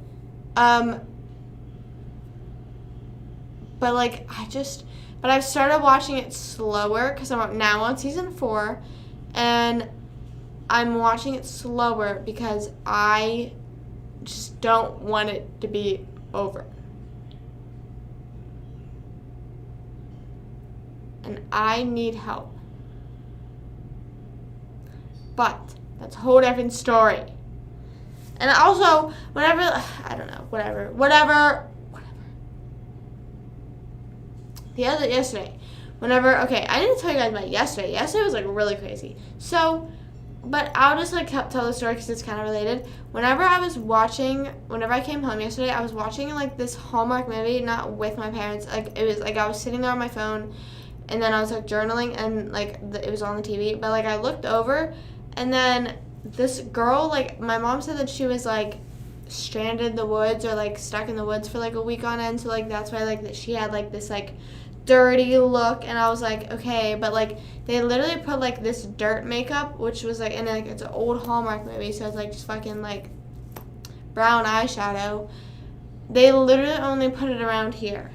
But, like, but I've started watching it slower because I'm now on season 4. And I'm watching it slower because I just don't want it to be over. And I need help. But that's a whole different story. And also, whatever. Yesterday, okay, I didn't tell you guys about yesterday. Yesterday was, like, really crazy. So, but I'll just, like, tell the story because it's kind of related. Whenever I came home yesterday, I was watching, like, this Hallmark movie, not with my parents. Like, it was, like, I was sitting there on my phone, and then I was, like, journaling, and, like, it was on the TV. But, like, I looked over, and then this girl, like, my mom said that she was, like, stranded in the woods or, like, stuck in the woods for, like, a week on end. So, like, that's why, like, that she had, like, this, like, dirty look. And I was like, okay. But, like, they literally put, like, this dirt makeup, which was, like, and, like, it's an old Hallmark movie. So it's, like, just fucking, like, brown eyeshadow. They literally only put it around here.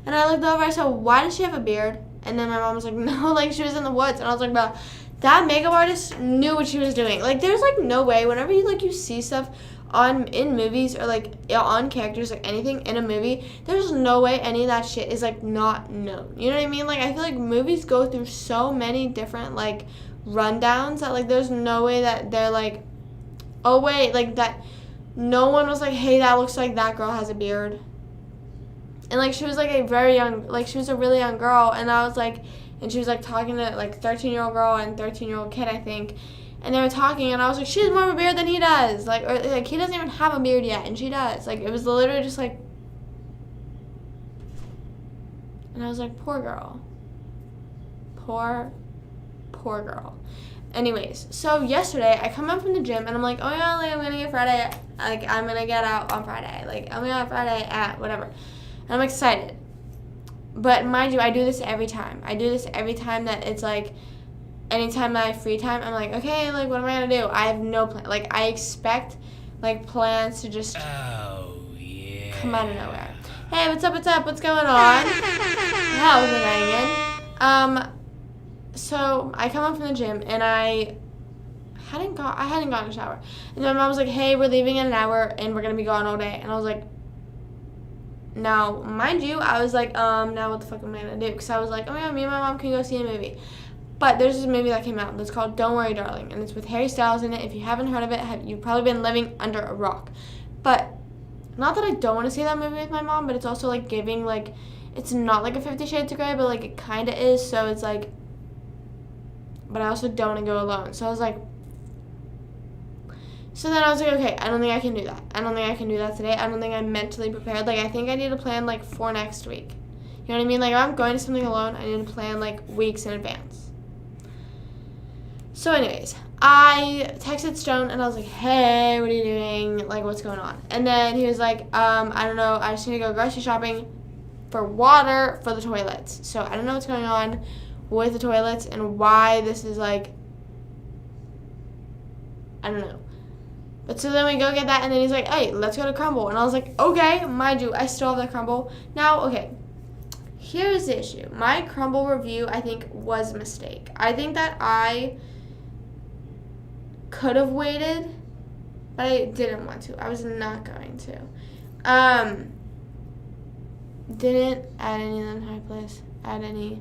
And I looked over, I said, why does she have a beard? And then my mom was like, no, like, she was in the woods. And I was like, bro, that makeup artist knew what she was doing. Like, there's, like, no way. Whenever you see stuff in movies or, like, on characters, like, anything in a movie, there's no way any of that shit is, like, not known. You know what I mean? Like, I feel like movies go through so many different, like, rundowns that, like, there's no way that they're, like, oh, wait, like, that no one was like, hey, that looks like that girl has a beard. And, like, she was, like, she was a really young girl, and I was, like, and she was, like, talking to, like, 13-year-old girl and 13-year-old kid, I think. And they were talking, and I was like, she has more of a beard than he does. Like, or, like, he doesn't even have a beard yet, and she does. Like, it was literally just, like, and I was like, poor girl. Poor girl. Anyways, so yesterday, I come up from the gym, and I'm like, oh, yeah, like, I'm going to get Friday. Like, I'm going to get out on Friday. Like, I'm going to get Friday at whatever. And I'm excited. But mind you, I do this every time. I do this every time that it's, like, anytime that I have free time, I'm like, okay, like, what am I going to do? I have no plan. Like, I expect, like, plans to just come out of nowhere. Hey, what's up? What's going on? How's it hanging? So I come up from the gym, and I hadn't gotten a shower. And my mom was like, hey, we're leaving in an hour, and we're going to be gone all day. And I was like, now, mind you, I was like, now what the fuck am I going to do? Because I was like, oh, yeah, me and my mom can go see a movie. But there's this movie that came out that's called Don't Worry, Darling. And it's with Harry Styles in it. If you haven't heard of it, you've probably been living under a rock. But not that I don't want to see that movie with my mom, but it's also, like, giving, like, it's not like a 50 Shades of Grey, but, like, it kind of is. So it's, like, but I also don't want to go alone. So I was like, so then I was like, okay, I don't think I can do that. I don't think I can do that today. I don't think I'm mentally prepared. Like, I think I need to plan, like, for next week. You know what I mean? Like, if I'm going to something alone, I need to plan, like, weeks in advance. So anyways, I texted Stone, and I was like, hey, what are you doing? Like, what's going on? And then he was like, I don't know. I just need to go grocery shopping for water for the toilets. So I don't know what's going on with the toilets and why this is, like, I don't know. But so then we go get that, and then he's like, hey, let's go to Crumble. And I was like, okay, mind you, I still have the Crumble. Now, okay, here's the issue. My Crumble review, I think, was a mistake. I think that I could have waited, but I didn't want to. I was not going to. Didn't add any in high place. Add any.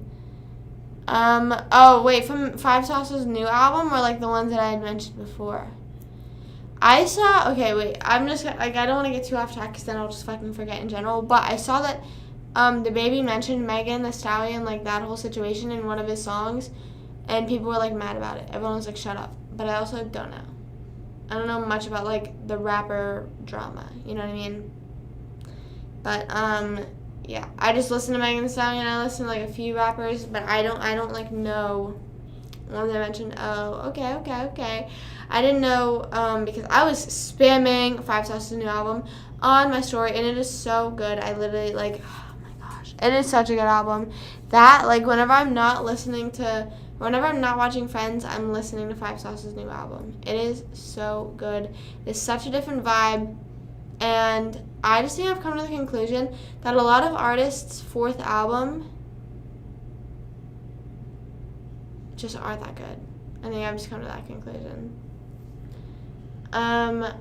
Oh, wait, from Five Sauce's new album or, like, the ones that I had mentioned before? I saw, okay, wait, I'm just, like, I don't want to get too off track because then I'll just fucking forget in general, but I saw that the baby mentioned Megan Thee Stallion, like, that whole situation in one of his songs, and people were, like, mad about it. Everyone was like, shut up. But I also don't know. I don't know much about, like, the rapper drama, you know what I mean? But, yeah, I just listen to Megan Thee Stallion, I listen to, like, a few rappers, but I don't, like, know ones I mentioned. Oh, okay. I didn't know, because I was spamming Five Sauce's new album on my story, and it is so good. I literally, like, oh my gosh, it is such a good album. That, like, whenever I'm not watching Friends, I'm listening to Five Sauce's new album. It is so good. It's such a different vibe. And I just think I've come to the conclusion that a lot of artists' fourth album just aren't that good. I think I've just come to that conclusion. I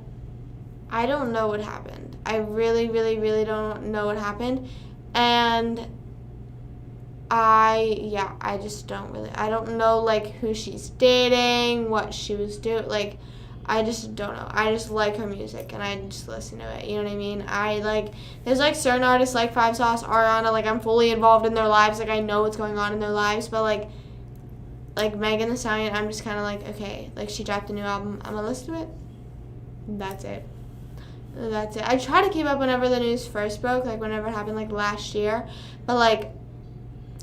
don't know what happened. I really, really, really don't know what happened. And I just don't really, I don't know, like, who she's dating, what she was doing, like, I just don't know. I just like her music, and I just listen to it, you know what I mean? There's, like, certain artists, like Five Sauce, Ariana, like, I'm fully involved in their lives, like, I know what's going on in their lives, but, like Megan Thee Stallion, I'm just kind of like, okay, like, she dropped a new album, I'm gonna listen to it, that's it. I try to keep up whenever the news first broke, like, whenever it happened, like, last year, but, like,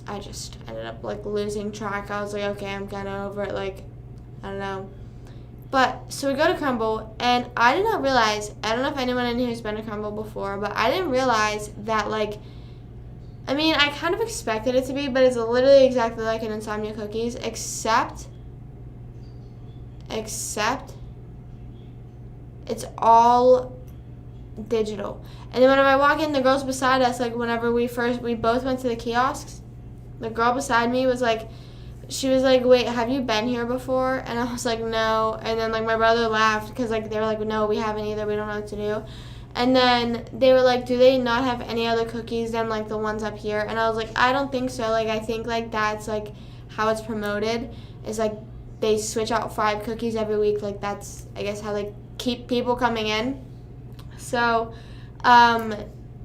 I just ended up, like, losing track. I was like, okay, I'm kind of over it, like, I don't know. But, so we go to Crumble, and I did not realize, I don't know if anyone in here has been to Crumble before, but I didn't realize that, like, I mean, I kind of expected it to be, but it's literally exactly like an Insomnia Cookies, except, it's all digital. And then whenever I walk in, the girls beside us, like, whenever we both went to the kiosks, the girl beside me was like, she was like, wait, have you been here before? And I was like, no. And then, like, my brother laughed because, like, they were like, no, we haven't either. We don't know what to do. And then they were like, do they not have any other cookies than, like, the ones up here? And I was like, I don't think so. Like, I think, like, that's, like, how it's promoted is, like, they switch out 5 cookies every week. Like, that's, I guess, how they keep people coming in. So,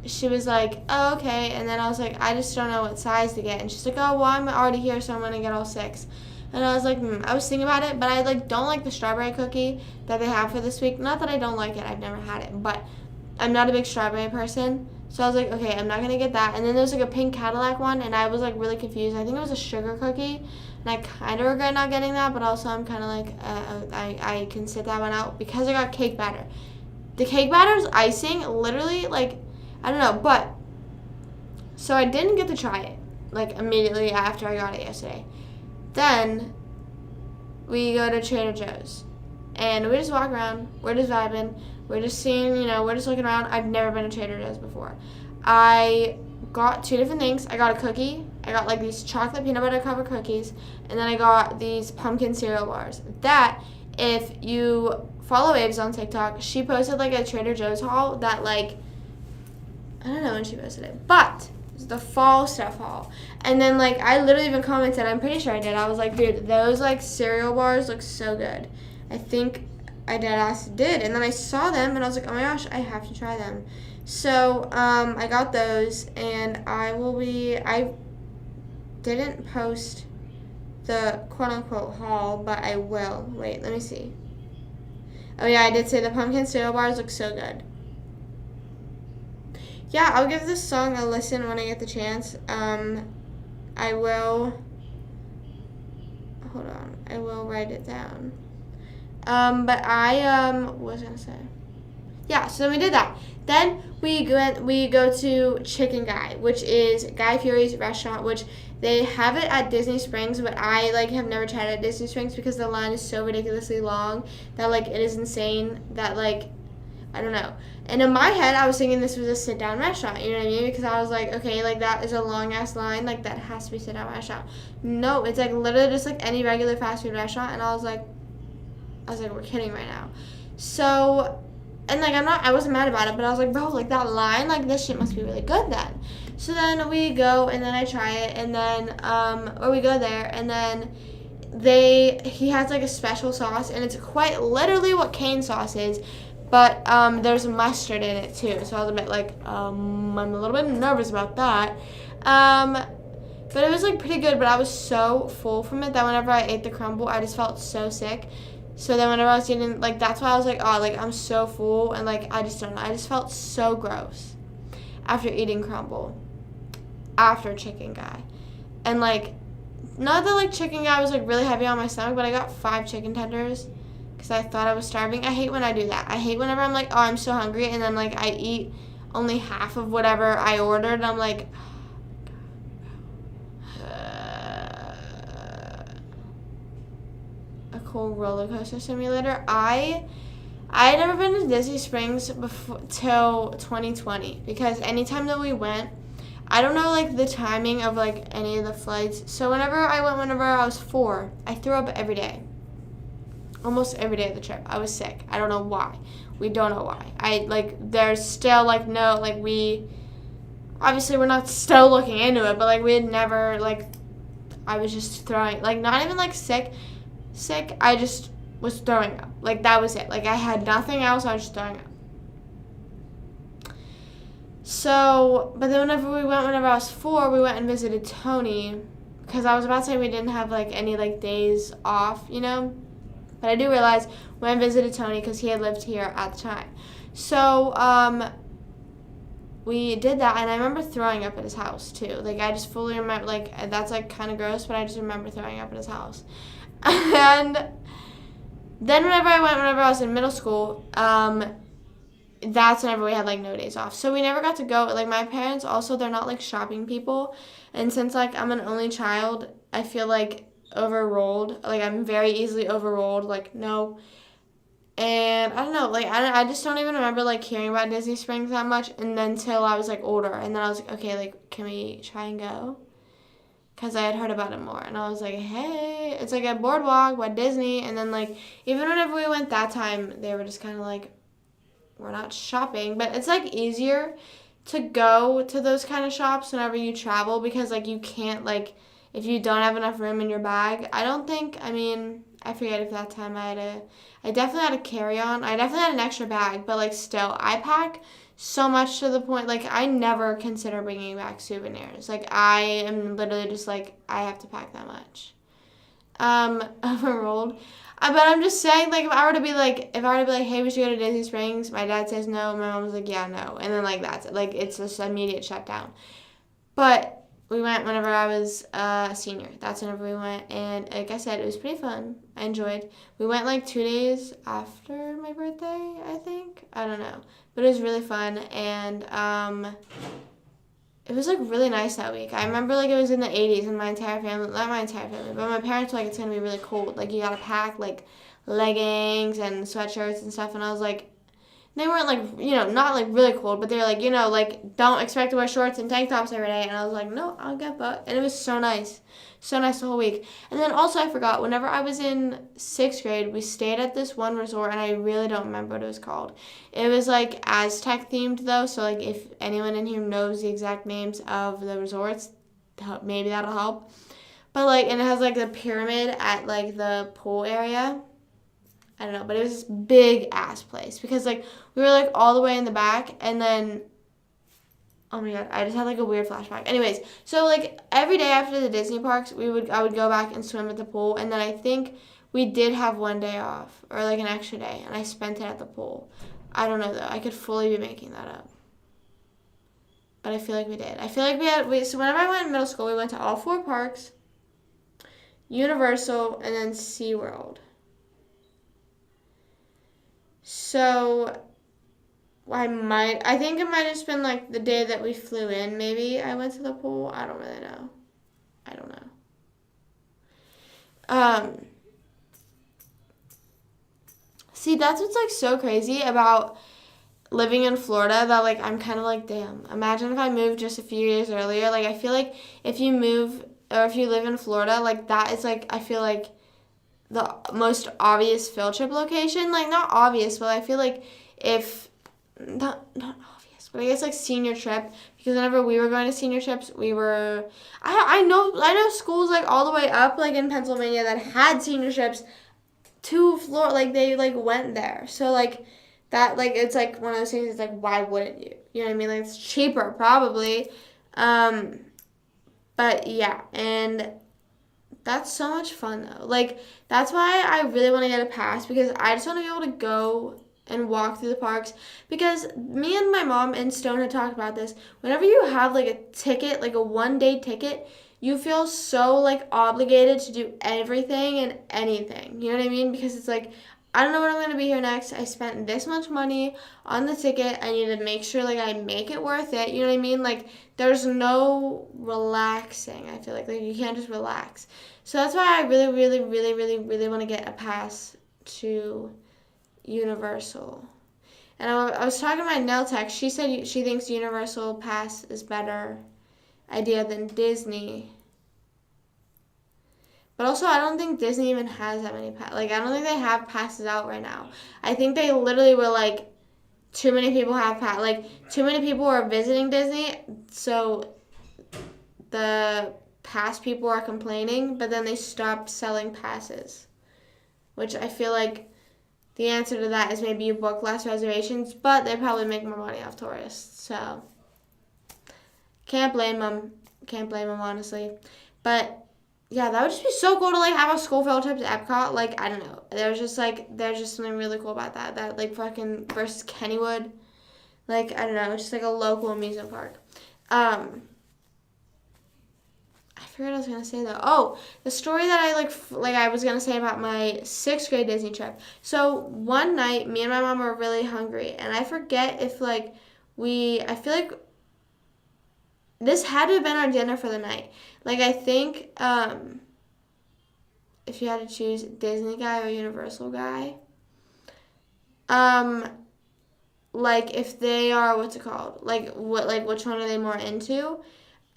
she was like, oh, okay. And then I was like, I just don't know what size to get. And she's like, oh, well, I'm already here, so I'm going to get all 6. And I was like, I was thinking about it, but I, like, don't like the strawberry cookie that they have for this week. Not that I don't like it. I've never had it. But I'm not a big strawberry person. So I was like, okay, I'm not going to get that. And then there's, like, a pink Cadillac one, and I was, like, really confused. I think it was a sugar cookie. And I kind of regret not getting that, but also I'm kind of like, I can sit that one out because I got cake batter. The cake batter's icing, literally, like, I don't know, but, so I didn't get to try it, like, immediately after I got it yesterday. Then, we go to Trader Joe's, and we just walk around, we're just vibing, we're just seeing, you know, we're just looking around. I've never been to Trader Joe's before. I got 2 different things. I got a cookie, I got, like, these chocolate peanut butter covered cookies, and then I got these pumpkin cereal bars. That, if you follow Abe's on TikTok, she posted, like, a Trader Joe's haul that, like, I don't know when she posted it, but it's the fall stuff haul. And then, like, I literally even commented, I'm pretty sure I did. I was like, dude, those, like, cereal bars look so good. I think I did. And then I saw them, and I was like, oh my gosh, I have to try them. So, I got those, and I didn't post the quote-unquote haul, but I will. Wait, let me see. Oh, yeah, I did say the pumpkin cereal bars look so good. Yeah, I'll give this song a listen when I get the chance. I will write it down. But what was I going to say? Yeah, so then we did that. Then we go to Chicken Guy, which is Guy Fieri's restaurant, which they have it at Disney Springs, but I, like, have never tried it at Disney Springs because the line is so ridiculously long that, like, it is insane that, like, I don't know. And in my head, I was thinking this was a sit-down restaurant, you know what I mean? Because I was like, okay, like, that is a long-ass line. Like, that has to be a sit-down restaurant. No, it's, like, literally just, like, any regular fast food restaurant. And I was like, we're kidding right now. So, and, like, I wasn't mad about it, but I was like, bro, like, that line, like, this shit must be really good then. So then we go, and then I try it, and then, or we go there, and then he has, like, a special sauce, and it's quite literally what cane sauce is. But there's mustard in it, too. So I was a bit like, I'm a little bit nervous about that. But it was, like, pretty good. But I was so full from it that whenever I ate the crumble, I just felt so sick. So then whenever I was eating, like, that's why I was like, oh, like, I'm so full. And, like, I just don't know. I just felt so gross after eating crumble. After Chicken Guy. And, like, not that, like, Chicken Guy was, like, really heavy on my stomach, but I got 5 chicken tenders. Because I thought I was starving. I hate when I do that. I hate whenever I'm like, oh, I'm so hungry, and then, like, I eat only half of whatever I ordered, and I'm like, a cool roller coaster simulator. I I had never been to Disney Springs before till 2020 because anytime that we went, I don't know like the timing of like any of the flights. So whenever I was 4, I threw up every day. Almost every day of the trip. I was sick. I don't know why. We don't know why. There's still like no like we obviously we're not still looking into it, but like we had never like I was just throwing like not even like sick. I just was throwing up. Like that was it. Like I had nothing else. I was just throwing up. So, but then whenever I was 4, we went and visited Tony because I was about to say we didn't have like any like days off, you know. But I do realize when I visited Tony because he had lived here at the time. So, we did that, and I remember throwing up at his house, too. Like, I just fully remember, like, that's, like, kind of gross, but I just remember throwing up at his house. And then whenever I was in middle school, that's whenever we had, like, no days off. So we never got to go. Like, my parents also, they're not, like, shopping people. And since, like, I'm an only child, I feel, like, overruled. Like, I'm very easily overruled. Like, no. And I don't know, like, I just don't even remember, like, hearing about Disney Springs that much and then until I was, like, older. And then I was like, okay, like, can we try and go? Because I had heard about it more. And I was like, hey, it's, like, a boardwalk by Disney. And then, like, even whenever we went that time, they were just kind of like, we're not shopping. But it's, like, easier to go to those kind of shops whenever you travel because, like, you can't, like, if you don't have enough room in your bag. I forget if that time I definitely had a carry-on. I definitely had an extra bag, but, like, still, I pack so much to the point, like, I never consider bringing back souvenirs. Like, I am literally just, like, I have to pack that much. Overruled. But I'm just saying, like, if I were to be like, hey, we should go to Disney Springs, my dad says no, my mom was like, yeah, no. And then, like, that's it. Like, it's just immediate shutdown. But we went whenever I was a senior. That's whenever we went. And like I said, it was pretty fun. I enjoyed. We went like 2 days after my birthday, I think. I don't know. But it was really fun. And it was like really nice that week. I remember like it was in the 80s and my entire family, not my entire family, but my parents were like, it's going to be really cold. Like you got to pack like leggings and sweatshirts and stuff. And I was like, they weren't, like, you know, not, like, really cold, but they were, like, you know, like, don't expect to wear shorts and tank tops every day. And I was like, no, I'll get butt. And it was so nice. So nice the whole week. And then also I forgot, whenever I was in 6th grade, we stayed at this one resort, and I really don't remember what it was called. It was, like, Aztec-themed, though, so, like, if anyone in here knows the exact names of the resorts, maybe that'll help. But, like, and it has, like, the pyramid at, like, the pool area. I don't know, but it was this big-ass place because, like, we were, like, all the way in the back, and then, oh, my God, I just had, like, a weird flashback. Anyways, so, like, every day after the Disney parks, I would go back and swim at the pool, and then I think we did have one day off, or, like, an extra day, and I spent it at the pool. I don't know, though. I could fully be making that up. But I feel like we did. I feel like so whenever I went in middle school, we went to all 4 parks, Universal, and then SeaWorld. So, I think it might have just been, like, the day that we flew in, maybe I went to the pool. I don't really know. I don't know. See, that's what's, like, so crazy about living in Florida that, like, I'm kind of like, damn, imagine if I moved just a few years earlier. Like, I feel like if you move, or if you live in Florida, like, that is, like, I feel like the most obvious field trip location. Like, not obvious, but I feel like if, not obvious, but I guess, like, senior trip, because whenever we were going to senior trips, we were, I know schools, like, all the way up, like, in Pennsylvania that had senior trips to Florida, like, they, like, went there. So, like, that, like, it's, like, one of those things, it's, like, why wouldn't you? You know what I mean? Like, it's cheaper, probably. But, yeah, and that's so much fun, though. Like, that's why I really want to get a pass, because I just want to be able to go and walk through the parks. Because me and my mom and Stone had talked about this. Whenever you have, like, a ticket, like a one-day ticket, you feel so, like, obligated to do everything and anything. You know what I mean? Because it's like, I don't know when I'm going to be here next. I spent this much money on the ticket. I need to make sure, like, I make it worth it. You know what I mean? Like, there's no relaxing, I feel like. Like, you can't just relax. So that's why I really, really, really, really, really want to get a pass to Universal. And I was talking to my nail tech. She said she thinks Universal Pass is better idea than Disney. But also, I don't think Disney even has that many passes. Like, I don't think they have passes out right now. I think they literally were like, too many people have passes. Like, too many people are visiting Disney, so the pass people are complaining, but then they stopped selling passes. Which I feel like the answer to that is maybe you book less reservations, but they probably make more money off tourists. So, can't blame them. Can't blame them, honestly. But yeah, that would just be so cool to like have a school field trip to Epcot. Like, I don't know. There's just something really cool about that. That like fucking versus Kennywood. Like, I don't know, just like a local amusement park. I forgot what I was gonna say though. Oh, the story that I was gonna say about my 6th grade Disney trip. So one night, me and my mom were really hungry, and I forget if I feel like this had to have been our dinner for the night. Like, I think if you had to choose Disney guy or Universal guy, like if they are, what's it called? Like which one are they more into?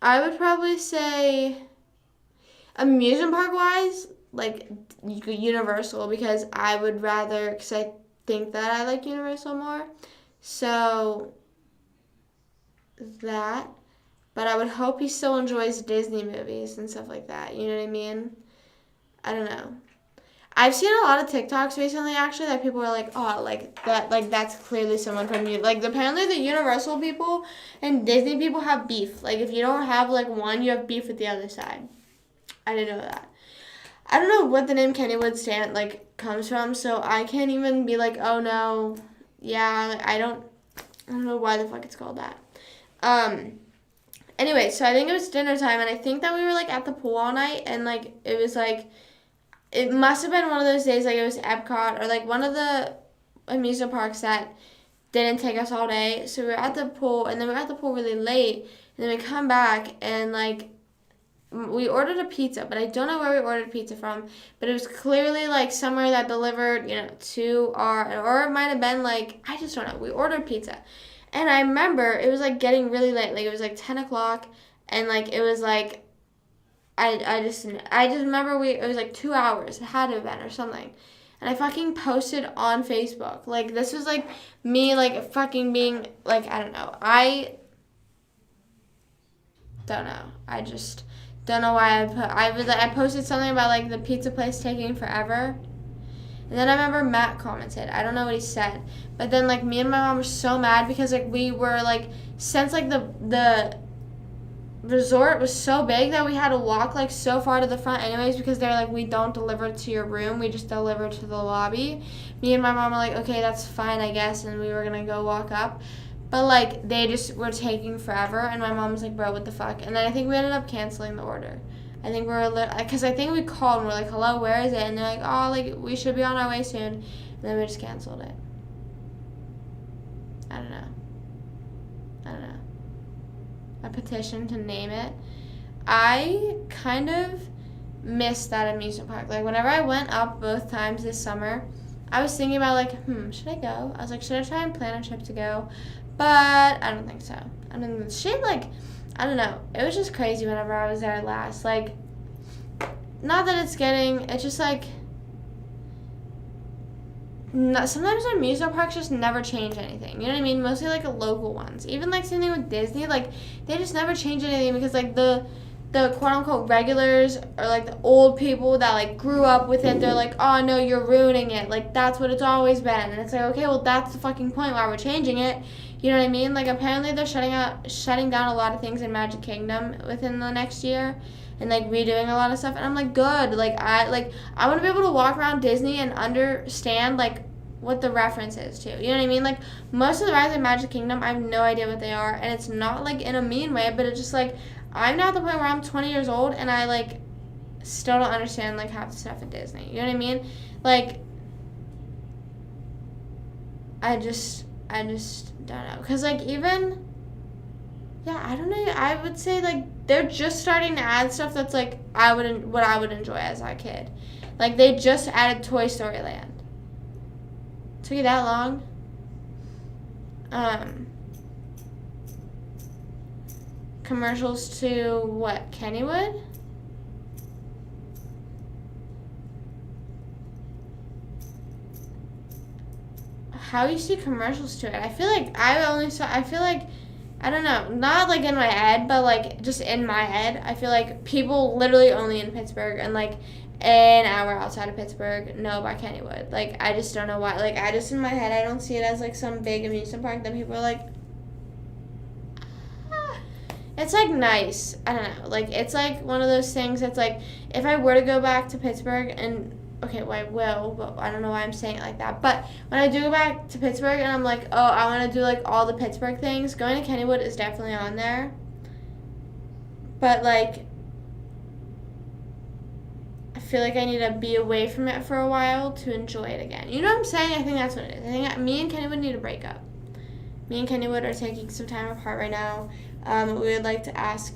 I would probably say amusement park wise, like Universal, because I would rather, because I think that I like Universal more. So that. But I would hope he still enjoys Disney movies and stuff like that. You know what I mean? I don't know. I've seen a lot of TikToks recently, actually, that people are like, oh, like that, like that's clearly someone from you. Like, apparently the Universal people and Disney people have beef. Like, if you don't have like one, you have beef with the other side. I didn't know that. I don't know what the name Kennywood comes from, so I can't even be like, oh no, yeah, like, I don't know why the fuck it's called that. Anyway, so I think it was dinner time, and I think that we were, like, at the pool all night, and, like, it was, like, it must have been one of those days, like, it was Epcot, or, like, one of the amusement parks that didn't take us all day, so we were at the pool, and then we were at the pool really late, and then we come back, and, like, we ordered a pizza, but I don't know where we ordered pizza from, but it was clearly, like, somewhere that delivered, to or it might have been, like, I just don't know, we ordered pizza. And I remember it was, like, getting really late. Like, it was, like, 10 o'clock. And, like, it was, like, I just remember it was, like, 2 hours. It had to have been or something. And I fucking posted on Facebook. Like, this was, like, me, like, fucking being, like, I don't know. I don't know. I just don't know why I posted something about, like, the pizza place taking forever. And then I remember Matt commented. I don't know what he said. But then, like, me and my mom were so mad because, like, we were, like, since, like, the resort was so big that we had to walk, like, so far to the front anyways because they're like, we don't deliver to your room. We just deliver to the lobby. Me and my mom were like, okay, that's fine, I guess. And we were going to go walk up. But, like, they just were taking forever. And my mom was like, bro, what the fuck? And then I think we ended up canceling the order. I think because I think we called and we're like, hello, where is it? And they're like, oh, like, we should be on our way soon. And then we just canceled it. I don't know. A petition to name it. I kind of miss that amusement park. Like, whenever I went up both times this summer, I was thinking about, like, should I go? I was like, should I try and plan a trip to go? But I don't think so. I mean, I don't know. It was just crazy whenever I was there last. Like, not that it's just like, sometimes amusement parks just never change anything. You know what I mean? Mostly, like, local ones. Even, like, same thing with Disney. Like, they just never change anything because, like, the quote-unquote regulars or, like, the old people that, like, grew up with it, they're like, oh, no, you're ruining it. Like, that's what it's always been. And it's like, okay, well, that's the fucking point why we're changing it. You know what I mean? Like, apparently they're shutting down a lot of things in Magic Kingdom within the next year and, like, redoing a lot of stuff. And I'm like, good. I want to be able to walk around Disney and understand, like, what the reference is to. You know what I mean? Like, most of the rides in Magic Kingdom, I have no idea what they are. And it's not, like, in a mean way, but it's just, like, I'm now at the point where I'm 20 years old and I, like, still don't understand, like, half the stuff at Disney. You know what I mean? Like, I just don't know. Because, like, even, yeah, I don't know. I would say, like, they're just starting to add stuff that's, like, what I would enjoy as a kid. Like, they just added Toy Story Land Took you that long? Commercials to what? Kennywood? How you see commercials to it? I feel like I don't know, not like in my head, but like just in my head, I feel like people literally only in Pittsburgh and like an hour outside of Pittsburgh know about Kennywood. Like, I just don't know why. Like, I just in my head, I don't see it as like some big amusement park that people are like, ah. It's like nice. I don't know. Like, it's like one of those things that's like, if I were to go back to Pittsburgh and okay, well, I will, but I don't know why I'm saying it like that. But when I do go back to Pittsburgh and I'm like, oh, I want to do, like, all the Pittsburgh things, going to Kennywood is definitely on there. But, like, I feel like I need to be away from it for a while to enjoy it again. You know what I'm saying? I think that's what it is. I think me and Kennywood need to break up. Me and Kennywood are taking some time apart right now. We would like to ask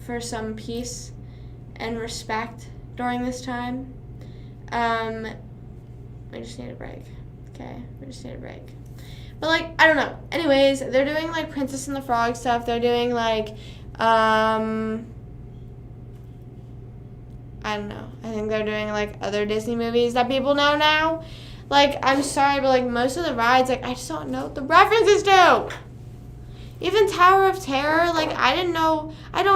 for some peace and respect during this time. We just need a break. Okay, we just need a break. But, like, I don't know. Anyways, they're doing, like, Princess and the Frog stuff. They're doing, like, I don't know. I think they're doing, like, other Disney movies that people know now. Like, I'm sorry, but, like, most of the rides, like, I just don't know what the references to. Even Tower of Terror, like, I don't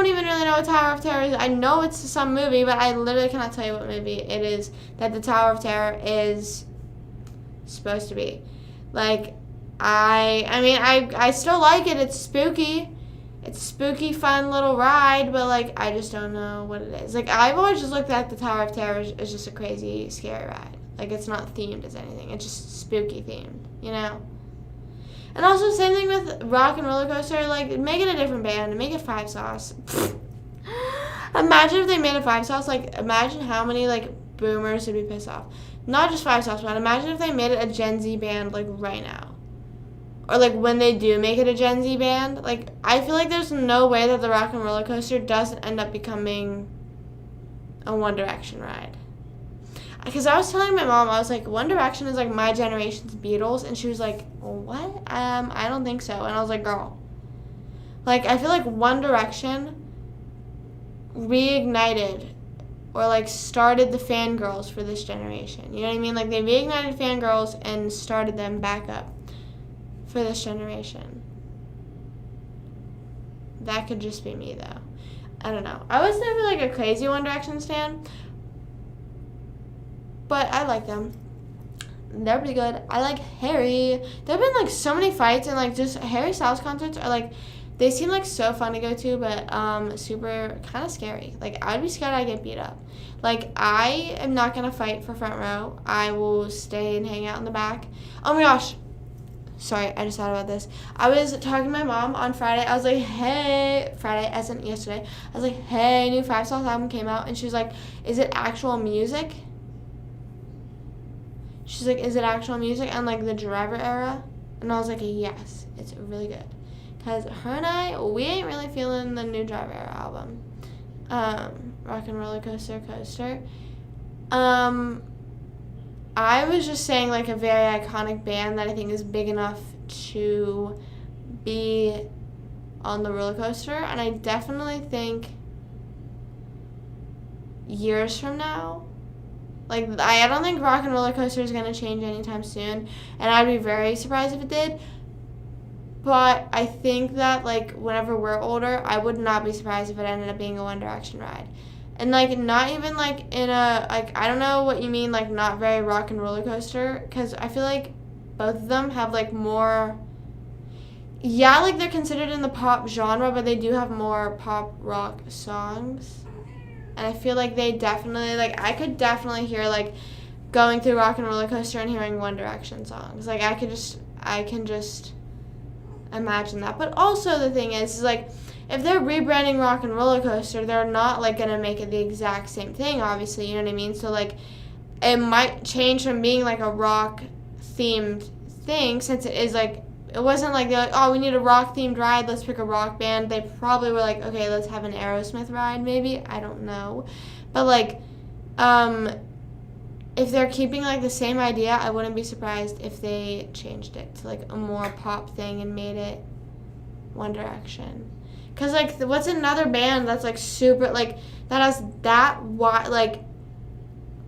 even really know what Tower of Terror is. I know it's some movie, but I literally cannot tell you what movie it is that the Tower of Terror is supposed to be. Like, I still like it. It's spooky. It's a spooky, fun little ride, but, like, I just don't know what it is. Like, I've always just looked at the Tower of Terror as just a crazy, scary ride. Like, it's not themed as anything. It's just spooky themed, you know? And also, same thing with Rock and Roller Coaster. Like, make it a different band. Make it 5 Sauce. Imagine if they made a 5 Sauce. Like, imagine how many, like, boomers would be pissed off. Not just 5 Sauce, but imagine if they made it a Gen Z band, like, right now. Or, like, when they do make it a Gen Z band. Like, I feel like there's no way that the Rock and Roller Coaster doesn't end up becoming a One Direction ride. Because I was telling my mom, I was like, One Direction is, like, my generation's Beatles. And she was like, what? I don't think so. And I was like, girl. Like, I feel like One Direction reignited or, like, started the fangirls for this generation. You know what I mean? Like, they reignited fangirls and started them back up for this generation. That could just be me, though. I don't know. I was never, like, a crazy One Direction stan. But I like them. They're pretty good. I like Harry. There have been, like, so many fights, and, like, just Harry Styles concerts are, like, they seem, like, so fun to go to, but super kind of scary. Like, I'd be scared I'd get beat up. Like, I am not going to fight for front row. I will stay and hang out in the back. Oh, my gosh. Sorry, I just thought about this. I was talking to my mom on Friday. I was like, hey, Friday, as in yesterday. I was like, hey, new 5 Sauce album came out. And she was like, is it actual music? She's like, is it actual music and, like, the Driver era? And I was like, yes, it's really good. Because her and I, we ain't really feeling the new Driver era album. Rock and Roller Coaster Coaster. I was just saying, like, a very iconic band that I think is big enough to be on the roller coaster. And I definitely think years from now, like, I don't think Rock and Roller Coaster is going to change anytime soon, and I'd be very surprised if it did. But I think that, like, whenever we're older, I would not be surprised if it ended up being a One Direction ride. And, like, not even, like, in a, like, I don't know what you mean, like, not very Rock and Roller Coaster, because I feel like both of them have, like, more, yeah, like, they're considered in the pop genre, but they do have more pop rock songs. And I feel like they definitely, like, I could definitely hear, like, going through Rock and Roller Coaster and hearing One Direction songs. Like, I can just imagine that. But also the thing is like, if they're rebranding Rock and Roller Coaster, they're not, like, going to make it the exact same thing, obviously, you know what I mean? So, like, it might change from being, like, a rock-themed thing, since it is, like, it wasn't like they're like, oh, we need a rock-themed ride, let's pick a rock band. They probably were like, okay, let's have an Aerosmith ride, maybe. I don't know. But, like, if they're keeping like the same idea, I wouldn't be surprised if they changed it to like a more pop thing and made it One Direction. Cause like what's another band that's like super like that has that wide like,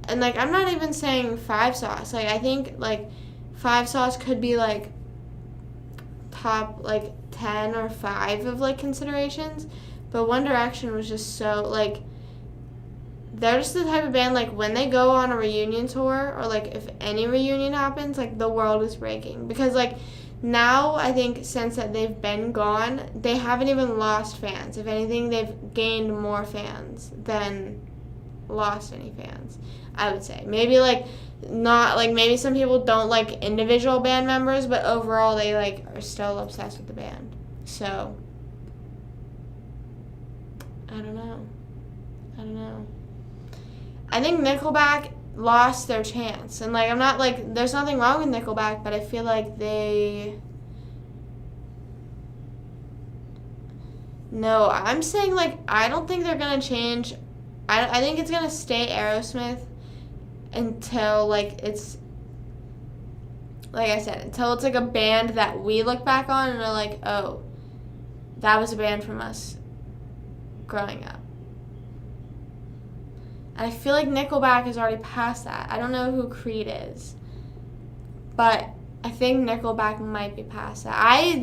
and like I'm not even saying Five Sauce. Like I think like Five Sauce could be like top like 10 or 5 of like considerations, but One Direction was just so like, they're just the type of band like when they go on a reunion tour or like if any reunion happens, like the world is breaking, because like now I think since that they've been gone, they haven't even lost fans. If anything, they've gained more fans than lost any fans, I would say. Maybe like not like maybe some people don't like individual band members, but overall they like are still obsessed with the band. So I don't know. I think Nickelback lost their chance, and like I'm not like there's nothing wrong with Nickelback, but I feel like I'm saying like I don't think they're gonna change. I think it's gonna stay Aerosmith until like it's like I said, until it's like a band that we look back on and are like, oh, that was a band from us growing up. And I feel like Nickelback is already past that. I don't know who Creed is, but I think Nickelback might be past that. I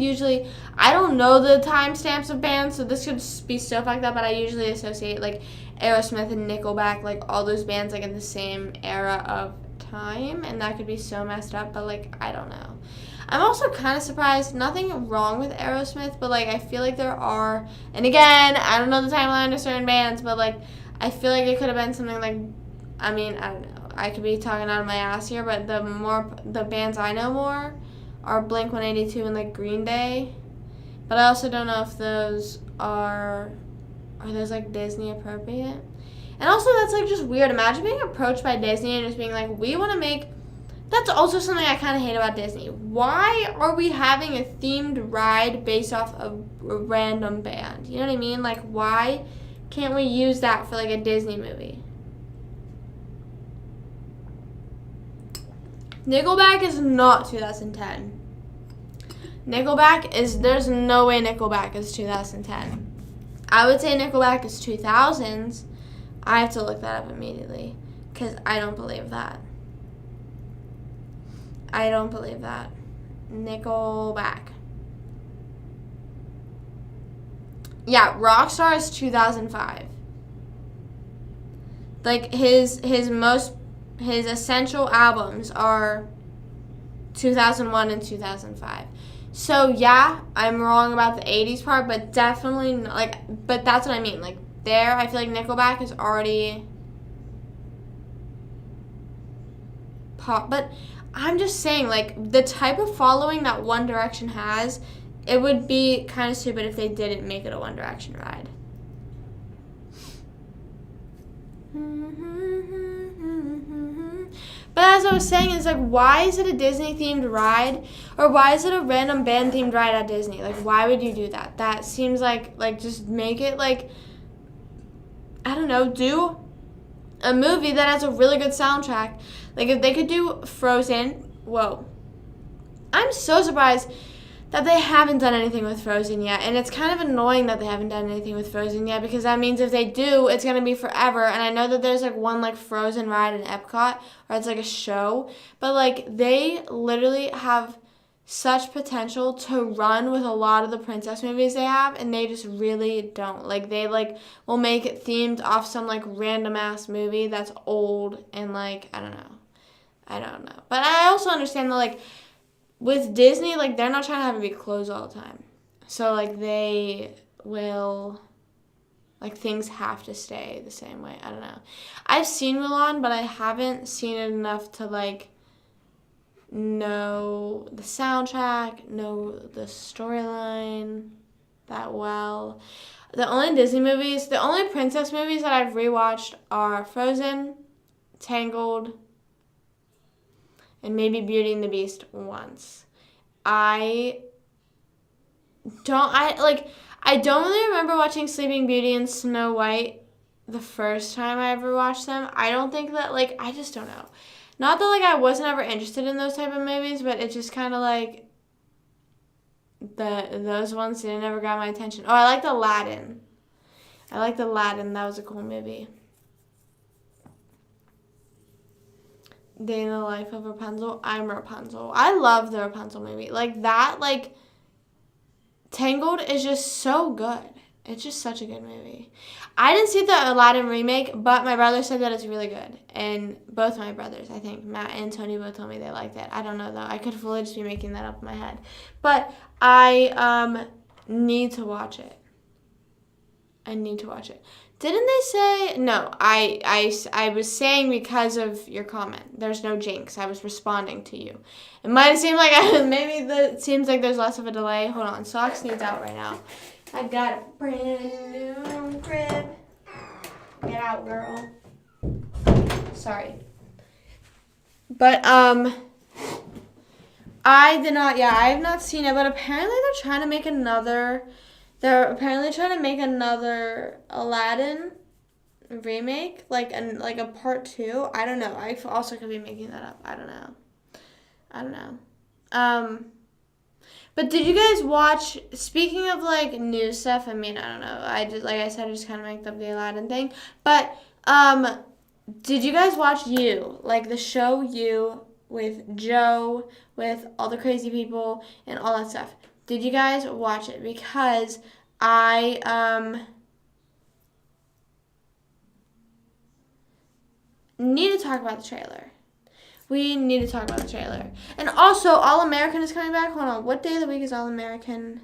don't know the timestamps of bands, so this could be so fucked up, but I usually associate like Aerosmith and Nickelback, like all those bands like in the same era of time, and that could be so messed up, but like I don't know. I'm also kind of surprised, nothing wrong with Aerosmith, but like I feel like there are, and again, I don't know the timeline of certain bands, but like I feel like it could have been something like, I mean, I don't know. I could be talking out of my ass here, but the bands I know more are Blink-182 and like Green Day. But I also don't know if those are those like Disney appropriate. And also that's like just weird. Imagine being approached by Disney and just being like, we want to make, that's also something I kind of hate about Disney. Why are we having a themed ride based off of a random band? You know what I mean? Like why can't we use that for like a Disney movie? Nickelback is not 2010. There's no way Nickelback is 2010. I would say Nickelback is 2000s. I have to look that up immediately because I don't believe that. Nickelback. Yeah, Rockstar is 2005. Like his essential albums are 2001 and 2005. So yeah, I'm wrong about the 80s part, but definitely but that's what I mean. Like there, I feel like Nickelback is already pop, but I'm just saying like the type of following that One Direction has, it would be kind of stupid if they didn't make it a One Direction ride. But as I was saying, it's like, why is it a Disney-themed ride? Or why is it a random band-themed ride at Disney? Like, why would you do that? That seems like just make it, like, I don't know, do a movie that has a really good soundtrack. Like, if they could do Frozen, whoa. I'm so surprised that they haven't done anything with Frozen yet. And it's kind of annoying that they haven't done anything with Frozen yet, because that means if they do, it's going to be forever. And I know that there's like one like Frozen ride in Epcot, or it's like a show, but like they literally have such potential to run with a lot of the princess movies they have, and they just really don't. Like they like will make it themed off some like random ass movie that's old, and like I don't know. But I also understand that like with Disney, like, they're not trying to have it be closed all the time. So, like, they will, like, things have to stay the same way. I don't know. I've seen Mulan, but I haven't seen it enough to, like, know the soundtrack, know the storyline that well. The only princess movies that I've rewatched are Frozen, Tangled, and maybe Beauty and the Beast once. I don't really remember watching Sleeping Beauty and Snow White the first time I ever watched them. I don't think that, like, I just don't know. Not that, like, I wasn't ever interested in those type of movies, but it just kind of, like, those ones didn't ever got my attention. Oh, I liked Aladdin. That was a cool movie. Day in the Life of Rapunzel. I'm Rapunzel. I love the Rapunzel movie. Like, that, like, Tangled is just so good. It's just such a good movie. I didn't see the Aladdin remake, but my brother said that it's really good. And both my brothers, I think, Matt and Tony, both told me they liked it. I don't know, though. I could fully just be making that up in my head. But I need to watch it. Didn't they say... No, I was saying because of your comment. There's no jinx. I was responding to you. It might have seemed like it seems like there's less of a delay. Hold on. Socks needs out right now. I got a brand new crib. Get out, girl. Sorry. But, I have not seen it, but apparently they're trying to make another Aladdin remake, like a part 2. I don't know. I also could be making that up. I don't know. But did you guys watch, speaking of, like, new stuff, I mean, I don't know. I just kind of made up the Aladdin thing. But, did you guys watch You? Like, the show You with Joe, with all the crazy people and all that stuff. Did you guys watch it? Because I, need to talk about the trailer. We need to talk about the trailer. And also, All American is coming back. Hold on. What day of the week is All American?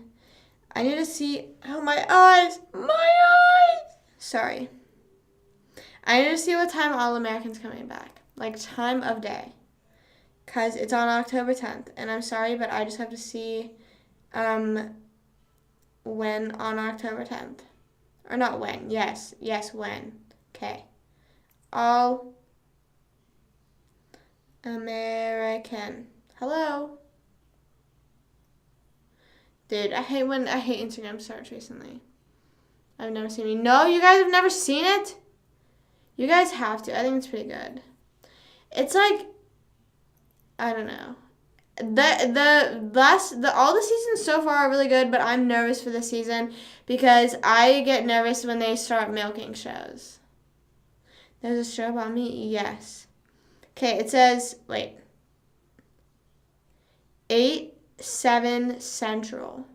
I need to see... Oh, my eyes. Sorry. I need to see what time All American's coming back. Like, time of day. Because it's on October 10th. And I'm sorry, but I just have to see when on October 10th. Or not when. Yes, when. Okay. All American. Hello. Dude, I hate Instagram search recently. I've never seen it. No, you guys have never seen it? You guys have to. I think it's pretty good. It's like, I don't know. All the seasons so far are really good, but I'm nervous for this season because I get nervous when they start milking shows. There's a show about me? Yes. Okay, it says, wait. 8/7 Central.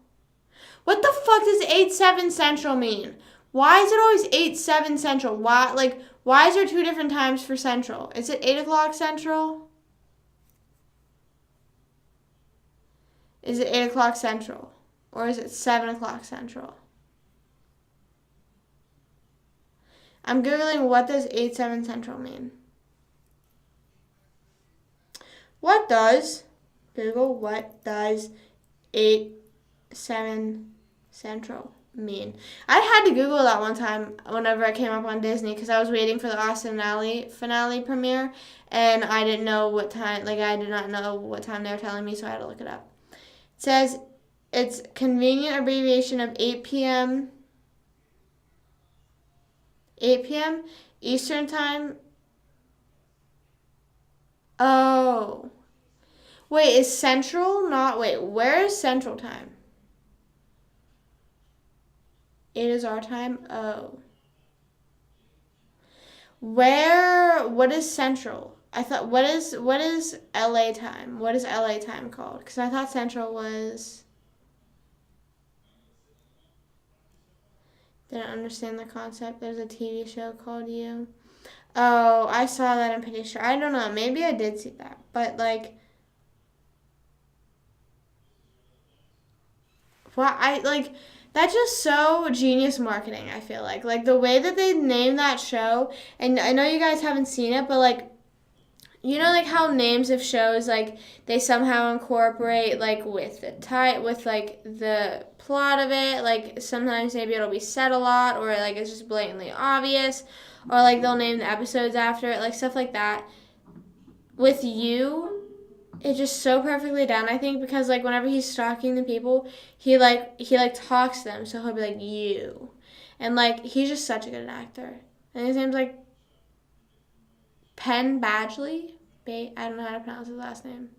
What the fuck does 8/7 Central mean? Why is it always 8/7 Central? Why is there 2 different times for Central? Is it 8 o'clock Central? Is it 8 o'clock Central? Or is it 7 o'clock Central? I'm Googling what does 8/7 Central mean. What does 8/7 Central mean? I had to Google that one time whenever it came up on Disney because I was waiting for the Austin finale premiere and I didn't know what time, I did not know what time they were telling me, so I had to look it up. It says it's convenient abbreviation of 8 p.m. Eastern Time. Oh. Wait, is Central not... Wait, where is Central Time? It is our time? Oh. What is Central? I thought, what is LA time? What is LA time called? Because I thought Central was... Didn't understand the concept. There's a TV show called You. Oh, I saw that, I'm pretty sure. I don't know. Maybe I did see that. But, that's just so genius marketing, I feel like. Like, the way that they named that show, and I know you guys haven't seen it, but, you know, how names of shows, they somehow incorporate, with the the plot of it, sometimes maybe it'll be said a lot, or, it's just blatantly obvious, or, they'll name the episodes after it, stuff like that. With You, it's just so perfectly done, I think, because, whenever he's stalking the people, he talks to them, so he'll be like, you. And, he's just such a good actor. think his name's like Penn Badgley. I don't know how to pronounce his last name.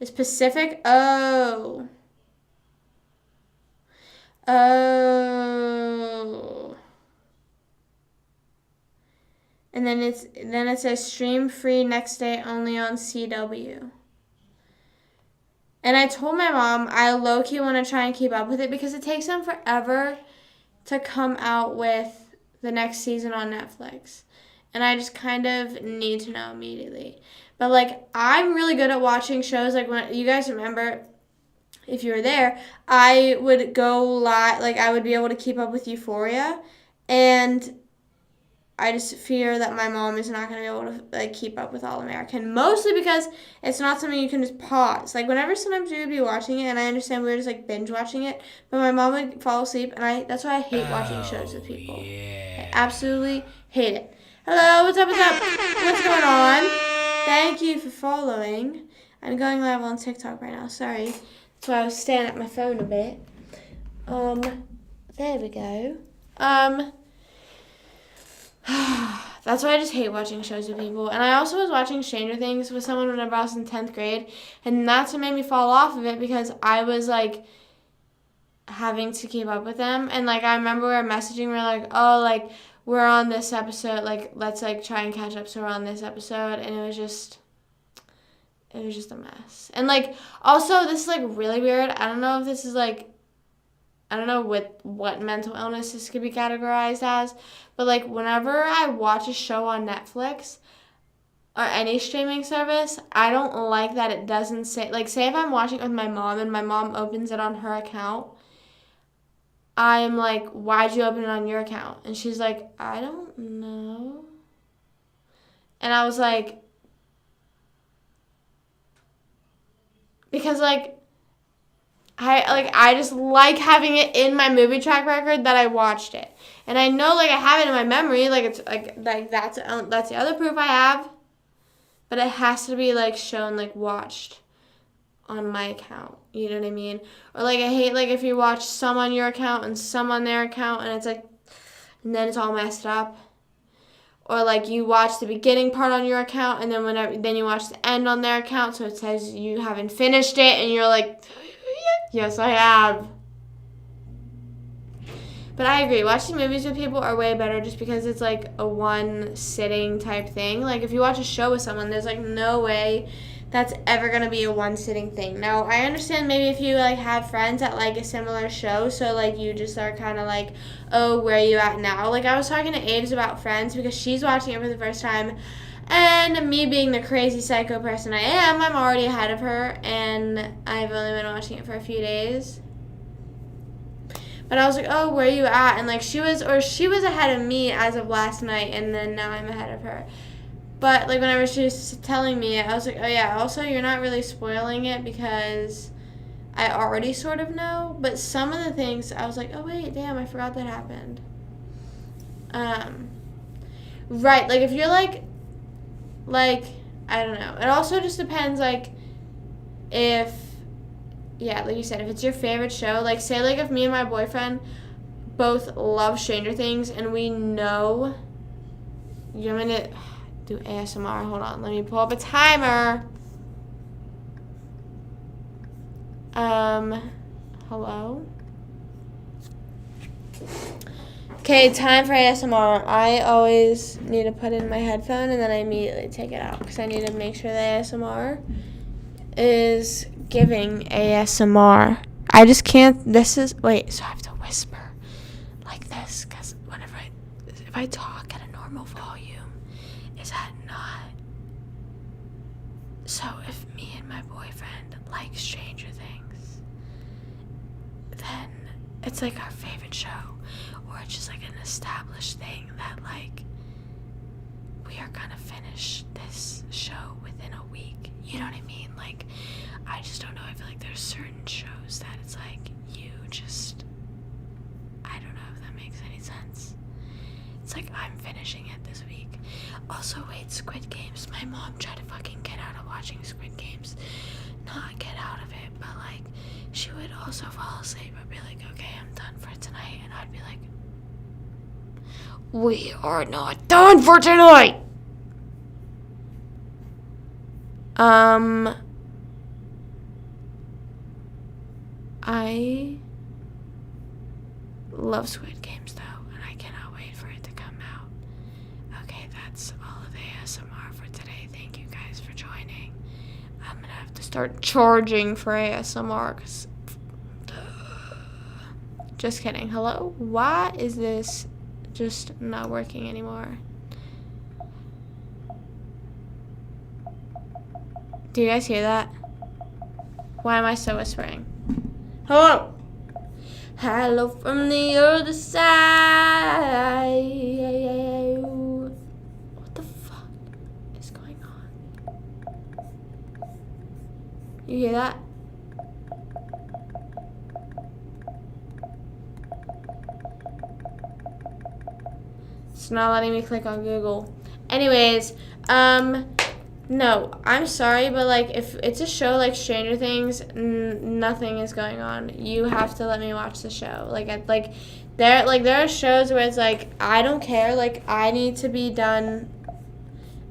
It's Pacific. Oh. And then it says stream free next day only on CW. And I told my mom I low-key want to try and keep up with it because it takes them forever to come out with the next season on Netflix. And I just kind of need to know immediately. But, like, I'm really good at watching shows. Like, when you guys remember, if you were there, I would go live. Like, I would be able to keep up with Euphoria. And I just fear that my mom is not going to be able to, like, keep up with All American. Mostly because it's not something you can just pause. Like, whenever sometimes we would be watching it, and I understand we were just, like, binge watching it, but my mom would fall asleep, and that's why I hate watching shows with people. Yeah. I absolutely hate it. Hello, what's up, What's going on? Thank you for following. I'm going live on TikTok right now, sorry. That's why I was staring at my phone a bit. There we go. That's why I just hate watching shows with people. And I also was watching Stranger Things with someone whenever I was in 10th grade. And that's what made me fall off of it because I was, like, having to keep up with them. And, like, I remember we were messaging. We were like, oh, like, we're on this episode. Like, let's, like, try and catch up. So we're on this episode. And it was just a mess. And, like, also, this is, like, really weird. I don't know if this is, like, I don't know what mental illness this could be categorized as, but, like, whenever I watch a show on Netflix or any streaming service, I don't like that it doesn't say, like, say if I'm watching it with my mom and my mom opens it on her account, I'm like, why'd you open it on your account? And she's like, I don't know. And I was like, because, like, I just like having it in my movie track record that I watched it. And I know, like, I have it in my memory, like, it's, like that's the other proof I have. But it has to be, like, shown, like, watched on my account. You know what I mean? Or, like, I hate, like, if you watch some on your account and some on their account, and it's, like, and then it's all messed up. Or, like, you watch the beginning part on your account, and then you watch the end on their account, so it says you haven't finished it, and you're like, yes, I have. But I agree. Watching movies with people are way better just because it's, like, a one-sitting type thing. Like, if you watch a show with someone, there's, like, no way that's ever going to be a one-sitting thing. Now, I understand maybe if you, like, have friends that like a similar show, so, like, you just are kind of like, oh, where are you at now? Like, I was talking to Aves about Friends because she's watching it for the first time. And me being the crazy psycho person I am, I'm already ahead of her, and I've only been watching it for a few days. But I was like, oh, where are you at? And, like, she was ahead of me as of last night, and then now I'm ahead of her. But, like, whenever she was telling me it, I was like, oh, yeah, also you're not really spoiling it because I already sort of know. But some of the things, I was like, oh, wait, damn, I forgot that happened. Right, like, if you're, like, I don't know. It also just depends, like, if, yeah, like you said, if it's your favorite show, like, say, like, if me and my boyfriend both love Stranger Things and we know, you're going to do ASMR. Hold on, let me pull up a timer. Hello? Okay, time for ASMR. I always need to put in my headphone and then I immediately take it out because I need to make sure the ASMR is giving ASMR. I just can't, so I have to whisper like this because if I talk at a normal volume, is that not? So if me and my boyfriend like Stranger Things, then it's like our favorite show. Or it's just like an established thing that, like, we are gonna finish this show within a week. You know what I mean? Like, I just don't know. I feel like there's certain shows that it's like I don't know if that makes any sense. It's like I'm finishing it this week. Also, wait, Squid Games. My mom tried to fucking get out of watching Squid Games. Not get out of it, but, like, she would also fall asleep. I'd be like, okay, I'm done for tonight. And I'd be like, We are not done for tonight. I love Squid Games though, and I cannot wait for it to come out. Okay, that's all of the ASMR for today. Thank you guys for joining. I'm gonna have to start charging for ASMR, 'cause just kidding. Hello? Why is this just not working anymore? Do you guys hear that? Why am I so whispering? Hello? Hello from the other side. What the fuck is going on? You hear that? It's not letting me click on Google. Anyways, no, I'm sorry, but like if it's a show like Stranger Things, nothing is going on. You have to let me watch the show. There are shows where it's like I don't care. Like I need to be done.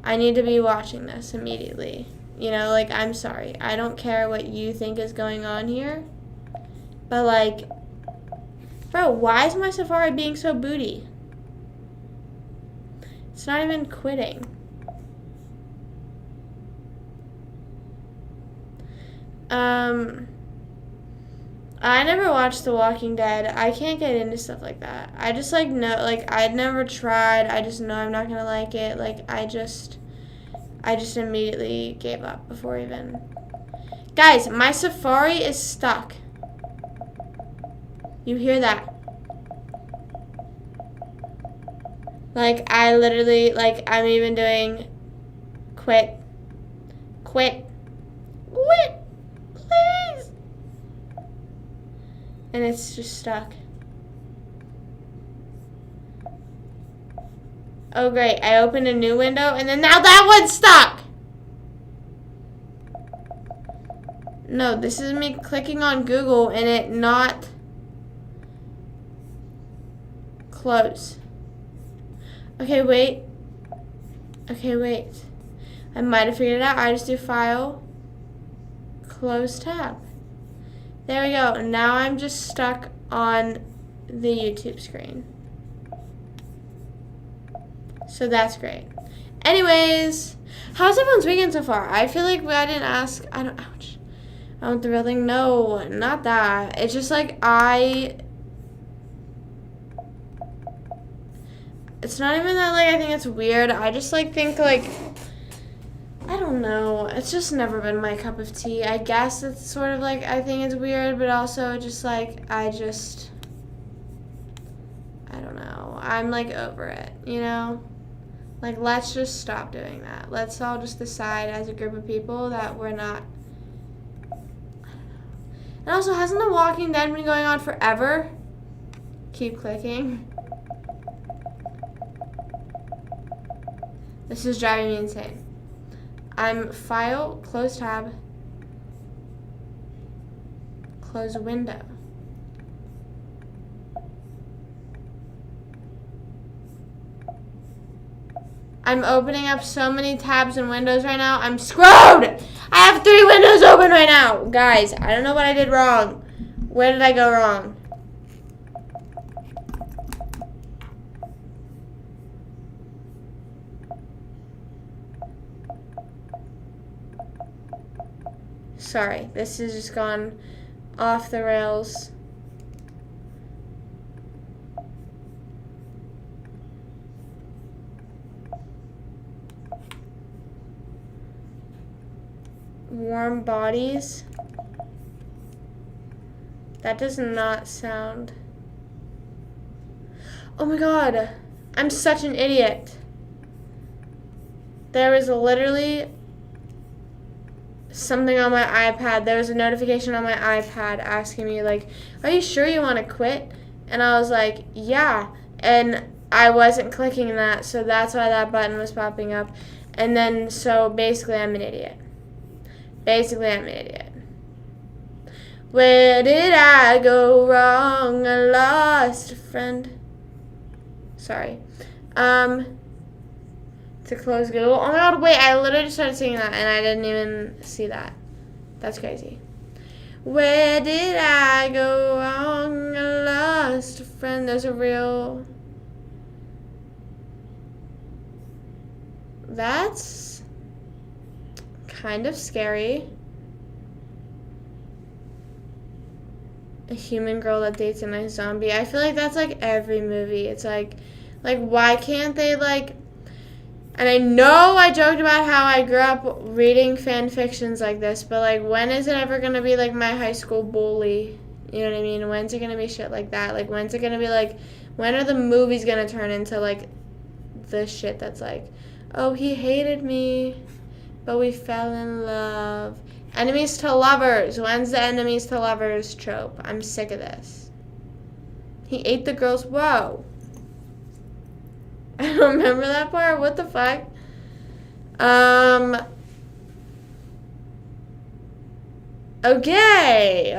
I need to be watching this immediately. You know, like I'm sorry. I don't care what you think is going on here, but like, bro, why is my Safari being so booty? It's not even quitting. I never watched The Walking Dead. I can't get into stuff like that. I just like know, like I'd never tried. I just know I'm not gonna like it. Like I just immediately gave up before even. Guys, my Safari is stuck. You hear that? Like I literally, like I'm even doing quit, please. And it's just stuck. Oh great, I opened a new window and then now that one's stuck! No, this is me clicking on Google and it not close. Okay, wait. I might have figured it out. I just do File, Close tab. There we go. Now I'm just stuck on the YouTube screen. So that's great. Anyways, how's everyone's weekend so far? I feel like I didn't ask. Ouch. I want the real thing. No, not that. It's just like it's not even that like I think it's weird. I just like think like I don't know. It's just never been my cup of tea. I guess it's sort of like I think it's weird, but also just like I don't know. I'm like over it, you know? Like let's just stop doing that. Let's all just decide as a group of people that we're not. And also, hasn't The Walking Dead been going on forever? Keep clicking. This is driving me insane. I'm File, Close tab, Close window. I'm opening up so many tabs and windows right now. I'm screwed! I have 3 windows open right now. Guys, I don't know what I did wrong. Where did I go wrong? Sorry, this has just gone off the rails. Warm bodies. That does not sound. Oh my god, I'm such an idiot. There was literally something on my iPad. There was a notification on my iPad asking me like, are you sure you want to quit? And I was like, yeah. And I wasn't clicking that, so that's why that button was popping up. And then, so basically I'm an idiot. Where did I go wrong? I lost a friend. Sorry. To close Google. Oh my god, wait, I literally just started seeing that and I didn't even see that. That's crazy. Where did I go wrong? I lost a friend. There's a real... That's kind of scary. A human girl that dates a nice zombie. I feel like that's like every movie. It's like why can't they like... And I know I joked about how I grew up reading fan fictions like this, but like when is it ever gonna be like My High School Bully? You know what I mean? When's it gonna be shit like that? Like when's it gonna be like, when are the movies gonna turn into like the shit that's like, oh, he hated me, but we fell in love. Enemies to lovers. When's the enemies to lovers trope? I'm sick of this. He ate the girls. Whoa. I don't remember that part. What the fuck? Okay.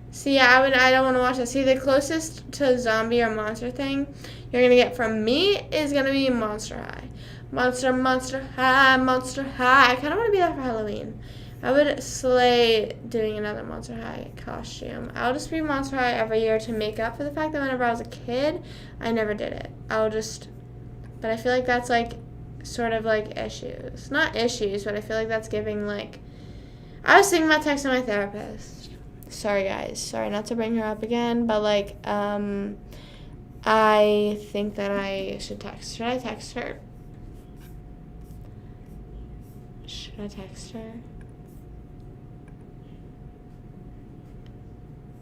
See, yeah, I don't want to watch that. See, the closest to zombie or monster thing you're gonna get from me is gonna be Monster High. Monster High. I kind of want to be there for Halloween. I would slay doing another Monster High costume. I'll just be Monster High every year to make up for the fact that whenever I was a kid, I never did it. But I feel like that's like sort of like issues. Not issues, but I feel like that's giving like, I was thinking about texting my therapist. Sorry guys, sorry not to bring her up again, but like, I think that I should text. Should I text her? Should I text her?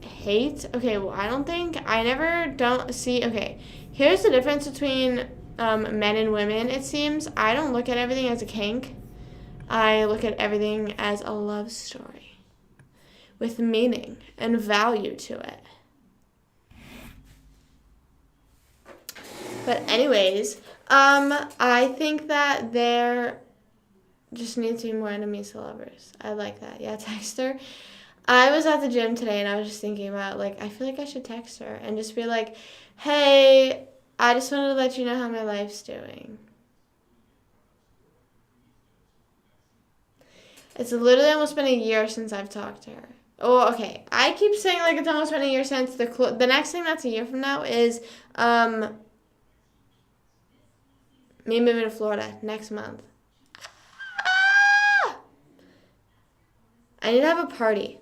Hate? Okay, well, don't see, okay, here's the difference between men and women, it seems. I don't look at everything as a kink. I look at everything as a love story with meaning and value to it. But anyways, I think that there just needs to be more enemies to lovers. I like that. Yeah, text her. I was at the gym today and I was just thinking about, like, I feel like I should text her and just be like, hey, I just wanted to let you know how my life's doing. It's literally almost been a year since I've talked to her. Oh, okay. I keep saying, like, it's almost been a year since. The next thing that's a year from now is me moving to Florida next month. I need to have a party.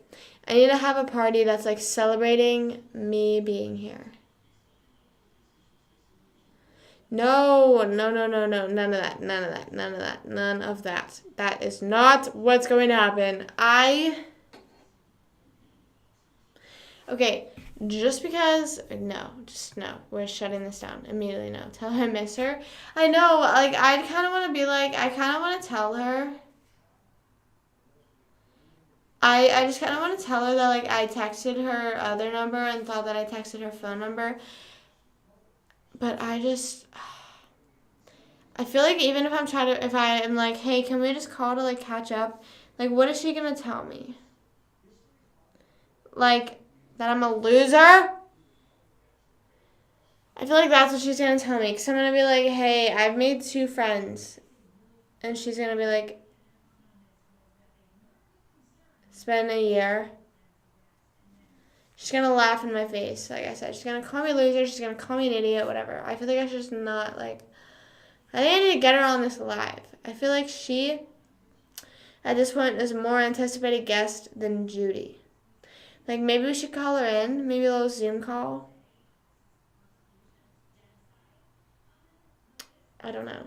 I need to have a party that's like celebrating me being here. No, none of that. That is not what's going to happen. Okay, no. We're shutting this down immediately. No, tell her I miss her. I know, like, I kind of want to tell her. I just kind of want to tell her that, like, I texted her other number and thought that I texted her phone number. But I feel like even if I am like, hey, can we just call to, like, catch up? Like, what is she going to tell me? Like, that I'm a loser? I feel like that's what she's going to tell me. Because I'm going to be like, hey, I've made 2 friends. And she's going to be like, it's been a year. She's going to laugh in my face, like I said. She's going to call me a loser. She's going to call me an idiot, whatever. I feel like I should just not, like... I think I need to get her on this live. I feel like she, at this point, is a more anticipated guest than Judy. Like, maybe we should call her in. Maybe a little Zoom call. I don't know.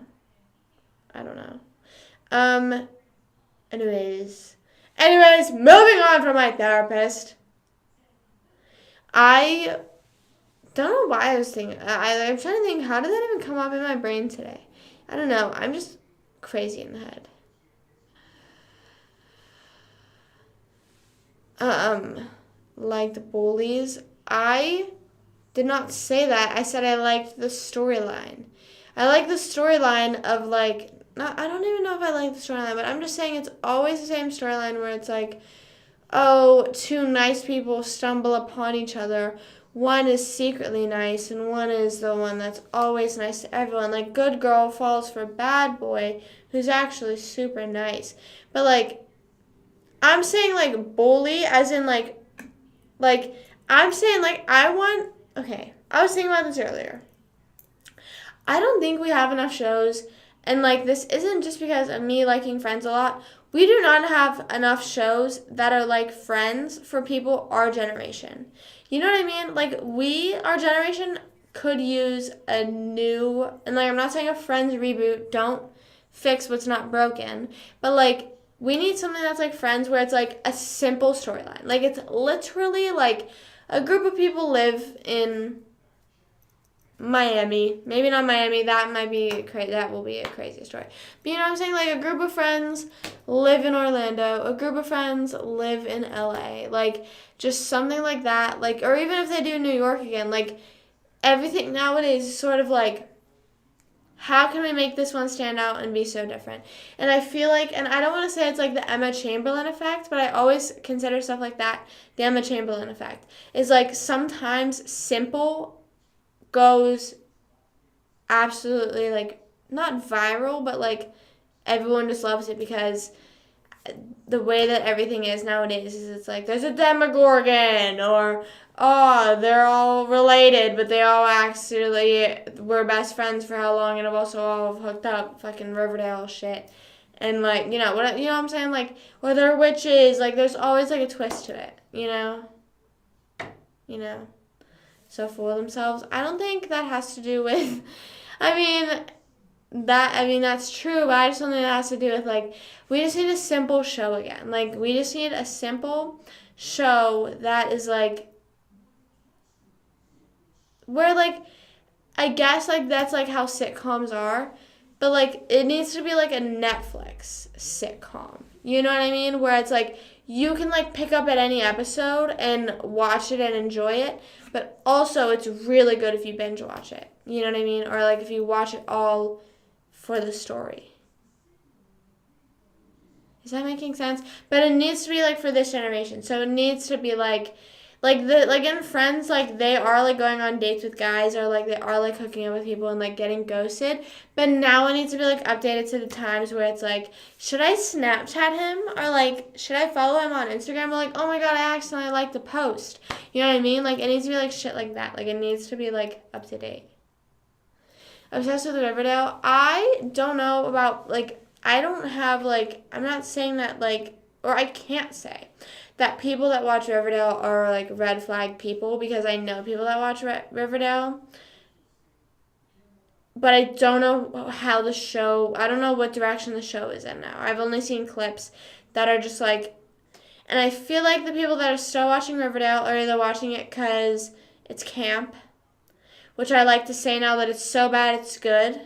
Anyways, moving on from my therapist. I don't know why I was thinking. I'm trying to think, how did that even come up in my brain today? I don't know. I'm just crazy in the head. Liked bullies. I did not say that. I said I liked the storyline. I like the storyline of, like, I don't even know if I like the storyline, but I'm just saying it's always the same storyline where it's like, oh, two nice people stumble upon each other. One is secretly nice, and one is the one that's always nice to everyone. Like, good girl falls for bad boy, who's actually super nice. But, like, I'm saying, like, bully, as in, like, I'm saying, like, okay, I was thinking about this earlier. I don't think we have enough shows, and like this isn't just because of me liking Friends a lot. We do not have enough shows that are like Friends for people our generation. You know what I mean? Like our generation could use a new, and like I'm not saying a Friends reboot, don't fix what's not broken, but like we need something that's like Friends where it's like a simple storyline. Like it's literally like a group of people live in Miami. Maybe not Miami. That might be that will be a crazy story. But you know what I'm saying? Like a group of friends live in Orlando. A group of friends live in LA. Like just something like that. Like or even if they do New York again. Like everything nowadays is sort of like how can we make this one stand out and be so different? And I feel like, and I don't want to say it's like the Emma Chamberlain effect, but I always consider stuff like that the Emma Chamberlain effect. Is like sometimes simple goes absolutely like not viral, but like everyone just loves it because the way that everything is nowadays is it's like there's a Demogorgon or oh they're all related but they all actually were best friends for how long and have also all hooked up fucking Riverdale shit and like you know what I'm saying like or they're witches like there's always like a twist to it you know so fool themselves. I don't think that has to do with. I mean that's true, but I just don't think that has to do with like we just need a simple show again. Like we just need a simple show that is like where like I guess like that's like how sitcoms are, but like it needs to be like a Netflix sitcom. You know what I mean? Where it's like you can like pick up at any episode and watch it and enjoy it, but also it's really good if you binge watch it. You know what I mean? Or like if you watch it all for the story. Is that making sense? But it needs to be like for this generation. So it needs to be like in Friends, like they are like going on dates with guys or like they are like hooking up with people and like getting ghosted. But now it needs to be like updated to the times where it's like, should I Snapchat him or like should I follow him on Instagram or like, oh my god, I accidentally liked the post. You know what I mean? Like it needs to be like shit like that. Like it needs to be like up to date. Obsessed with Riverdale. I don't know about like I don't have like I'm not saying that like or I can't say that people that watch Riverdale are like red flag people because I know people that watch Riverdale. But I don't know how the show, I don't know what direction the show is in now. I've only seen clips that are just like, and I feel like the people that are still watching Riverdale are either watching it because it's camp, which I like to say now that it's so bad it's good,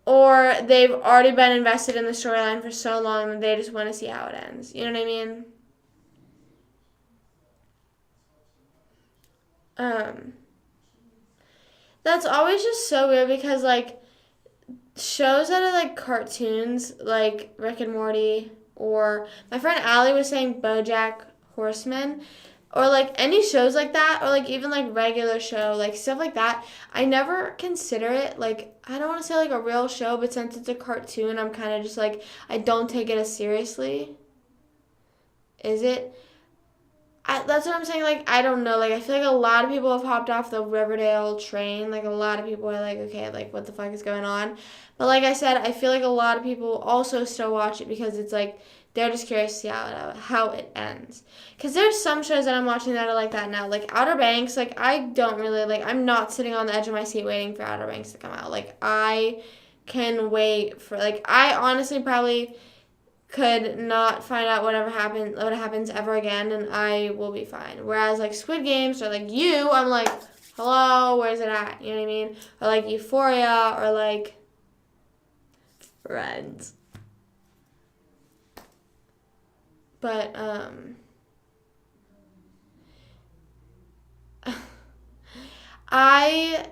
or they've already been invested in the storyline for so long that they just want to see how it ends. You know what I mean? That's always just so weird because like shows that are like cartoons, like Rick and Morty, or my friend Allie was saying BoJack Horseman, or like any shows like that, or like even like regular show, like stuff like that. I never consider it like I don't want to say like a real show, but since it's a cartoon, I'm kind of just like I don't take it as seriously. Is it? That's what I'm saying. Like, I don't know. Like, I feel like a lot of people have hopped off the Riverdale train. Like, a lot of people are like, okay, like, what the fuck is going on? But like I said, I feel like a lot of people also still watch it because it's like, they're just curious to see how it ends. Because there's some shows that I'm watching that are like that now. Like, Outer Banks, like, I don't really, like, I'm not sitting on the edge of my seat waiting for Outer Banks to come out. Like, I can wait for, like, I honestly probably could not find out what happens ever again and I will be fine. Whereas like Squid Games or like You, I'm like, hello, where's it at? You know what I mean? Or like Euphoria or like Friends. But I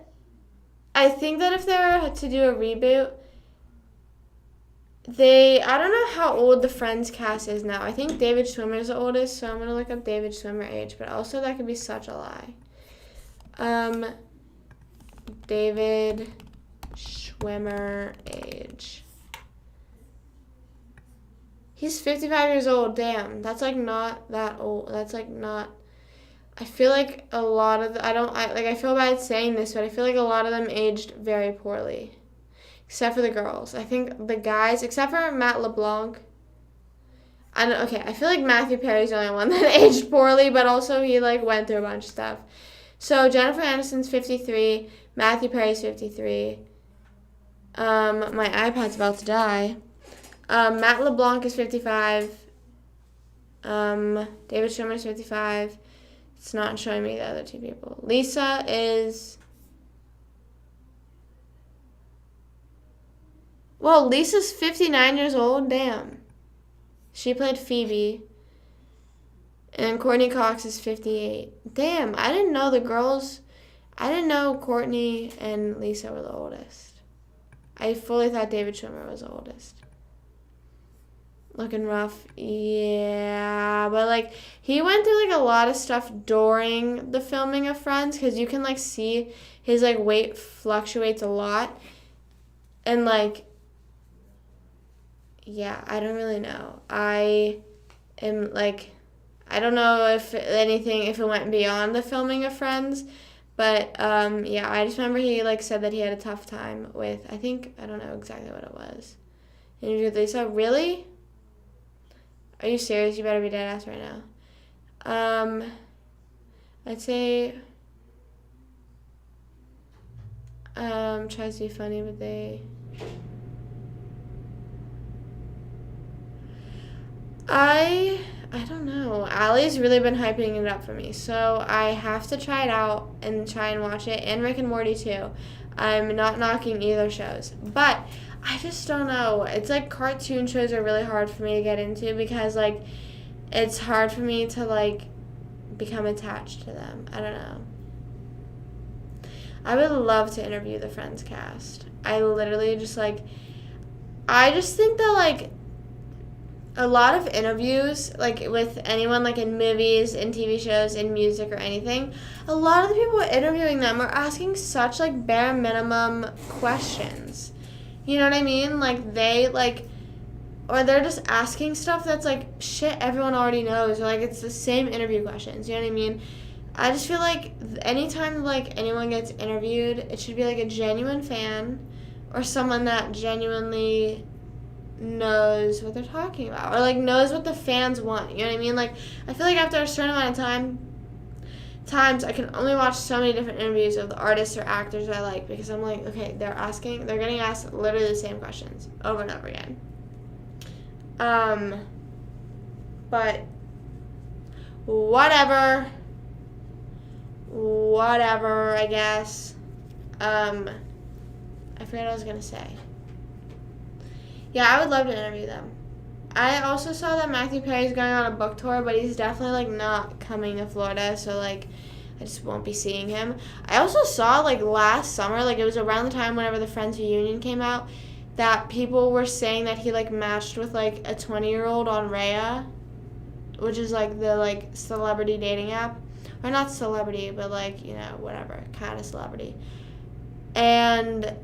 think that if they were to do a reboot, I don't know how old the Friends cast is now. I think David Schwimmer's the oldest, so I'm going to look up David Schwimmer age, but also that could be such a lie. David Schwimmer age. He's 55 years old. Damn, that's like not that old. That's like not. I feel like a lot of I feel bad saying this, but I feel like a lot of them aged very poorly, except for the girls. I think the guys, except for Matt LeBlanc. I feel like Matthew Perry's the only one that aged poorly, but also he like went through a bunch of stuff. So Jennifer Aniston's 53, Matthew Perry's 53. My iPad's about to die. Matt LeBlanc is 55. David Schwimmer's 55. It's not showing me the other two people. Lisa is... Well, Lisa's 59 years old. Damn. She played Phoebe. And Courtney Cox is 58. Damn, I didn't know the girls... I didn't know Courtney and Lisa were the oldest. I fully thought David Schwimmer was the oldest. Looking rough. Yeah, but like he went through like a lot of stuff during the filming of Friends, because you can like see his like weight fluctuates a lot. And like, yeah, I don't really know. I am like, I don't know if it went beyond the filming of Friends, but yeah, I just remember he like said that he had a tough time with, I don't know exactly what it was. Interview with Lisa. Really? Are you serious? You better be dead ass right now. I'd say tries to be funny, but I don't know. Allie's really been hyping it up for me, so I have to try it out and try and watch it, and Rick and Morty too. I'm not knocking either shows, but I just don't know. It's like cartoon shows are really hard for me to get into, because like it's hard for me to like become attached to them. I don't know. I would love to interview the Friends cast. I just think that like a lot of interviews, like with anyone like in movies, in TV shows, in music or anything, a lot of the people interviewing them are asking such like bare minimum questions. You know what I mean? Like or they're just asking stuff that's like shit everyone already knows, or like it's the same interview questions. You know what I mean? I just feel like anytime like anyone gets interviewed, it should be like a genuine fan or someone that genuinely knows what they're talking about, or like knows what the fans want. You know what I mean? Like I feel like after a certain amount of times I can only watch so many different interviews of the artists or actors that I like, because I'm like, okay, they're getting asked literally the same questions over and over again. But whatever, I guess. I forgot what I was gonna say. Yeah, I would love to interview them. I also saw that Matthew Perry's going on a book tour, but he's definitely like not coming to Florida, so like I just won't be seeing him. I also saw like last summer, like it was around the time whenever the Friends reunion came out, that people were saying that he like matched with like a 20-year-old on Raya, which is like the like celebrity dating app. Or not celebrity, but like, you know, whatever, kind of celebrity. And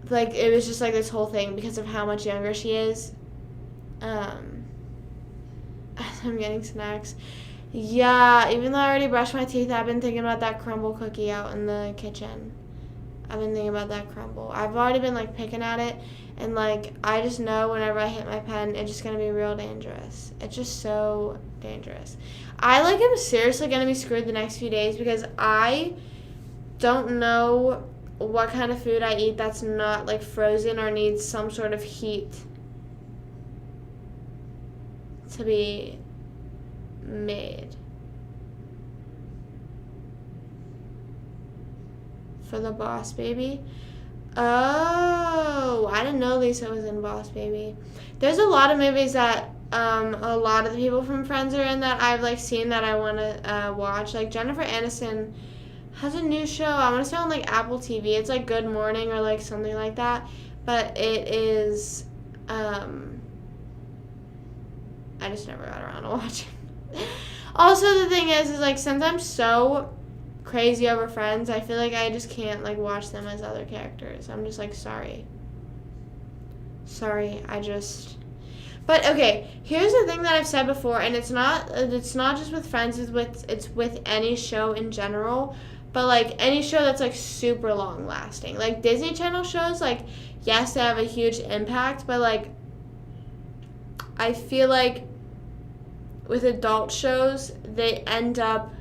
like it was just like this whole thing because of how much younger she is. I'm getting snacks. Yeah, even though I already brushed my teeth, I've been thinking about that crumble cookie out in the kitchen. I've been thinking about that crumble. I've already been like picking at it, and like I just know whenever I hit my pen, it's just gonna be real dangerous. It's just so dangerous. I like am seriously gonna be screwed the next few days, because I don't know what kind of food I eat that's not like frozen or needs some sort of heat to be made. For the Boss Baby? Oh, I didn't know Lisa was in Boss Baby. There's a lot of movies that a lot of the people from Friends are in that I've like seen that I want to watch. Like Jennifer Aniston has a new show. I want to say on like Apple TV. It's like Good Morning or like something like that. but it is, I just never got around to watching. Also, the thing is like, since I'm so crazy over Friends, I feel like I just can't, like, watch them as other characters. I'm just like, sorry, but okay, here's the thing that I've said before, and it's not just with Friends, it's with any show in general, but like any show that's like super long lasting. Like Disney Channel shows, like, yes, they have a huge impact, but like I feel like with adult shows, they end up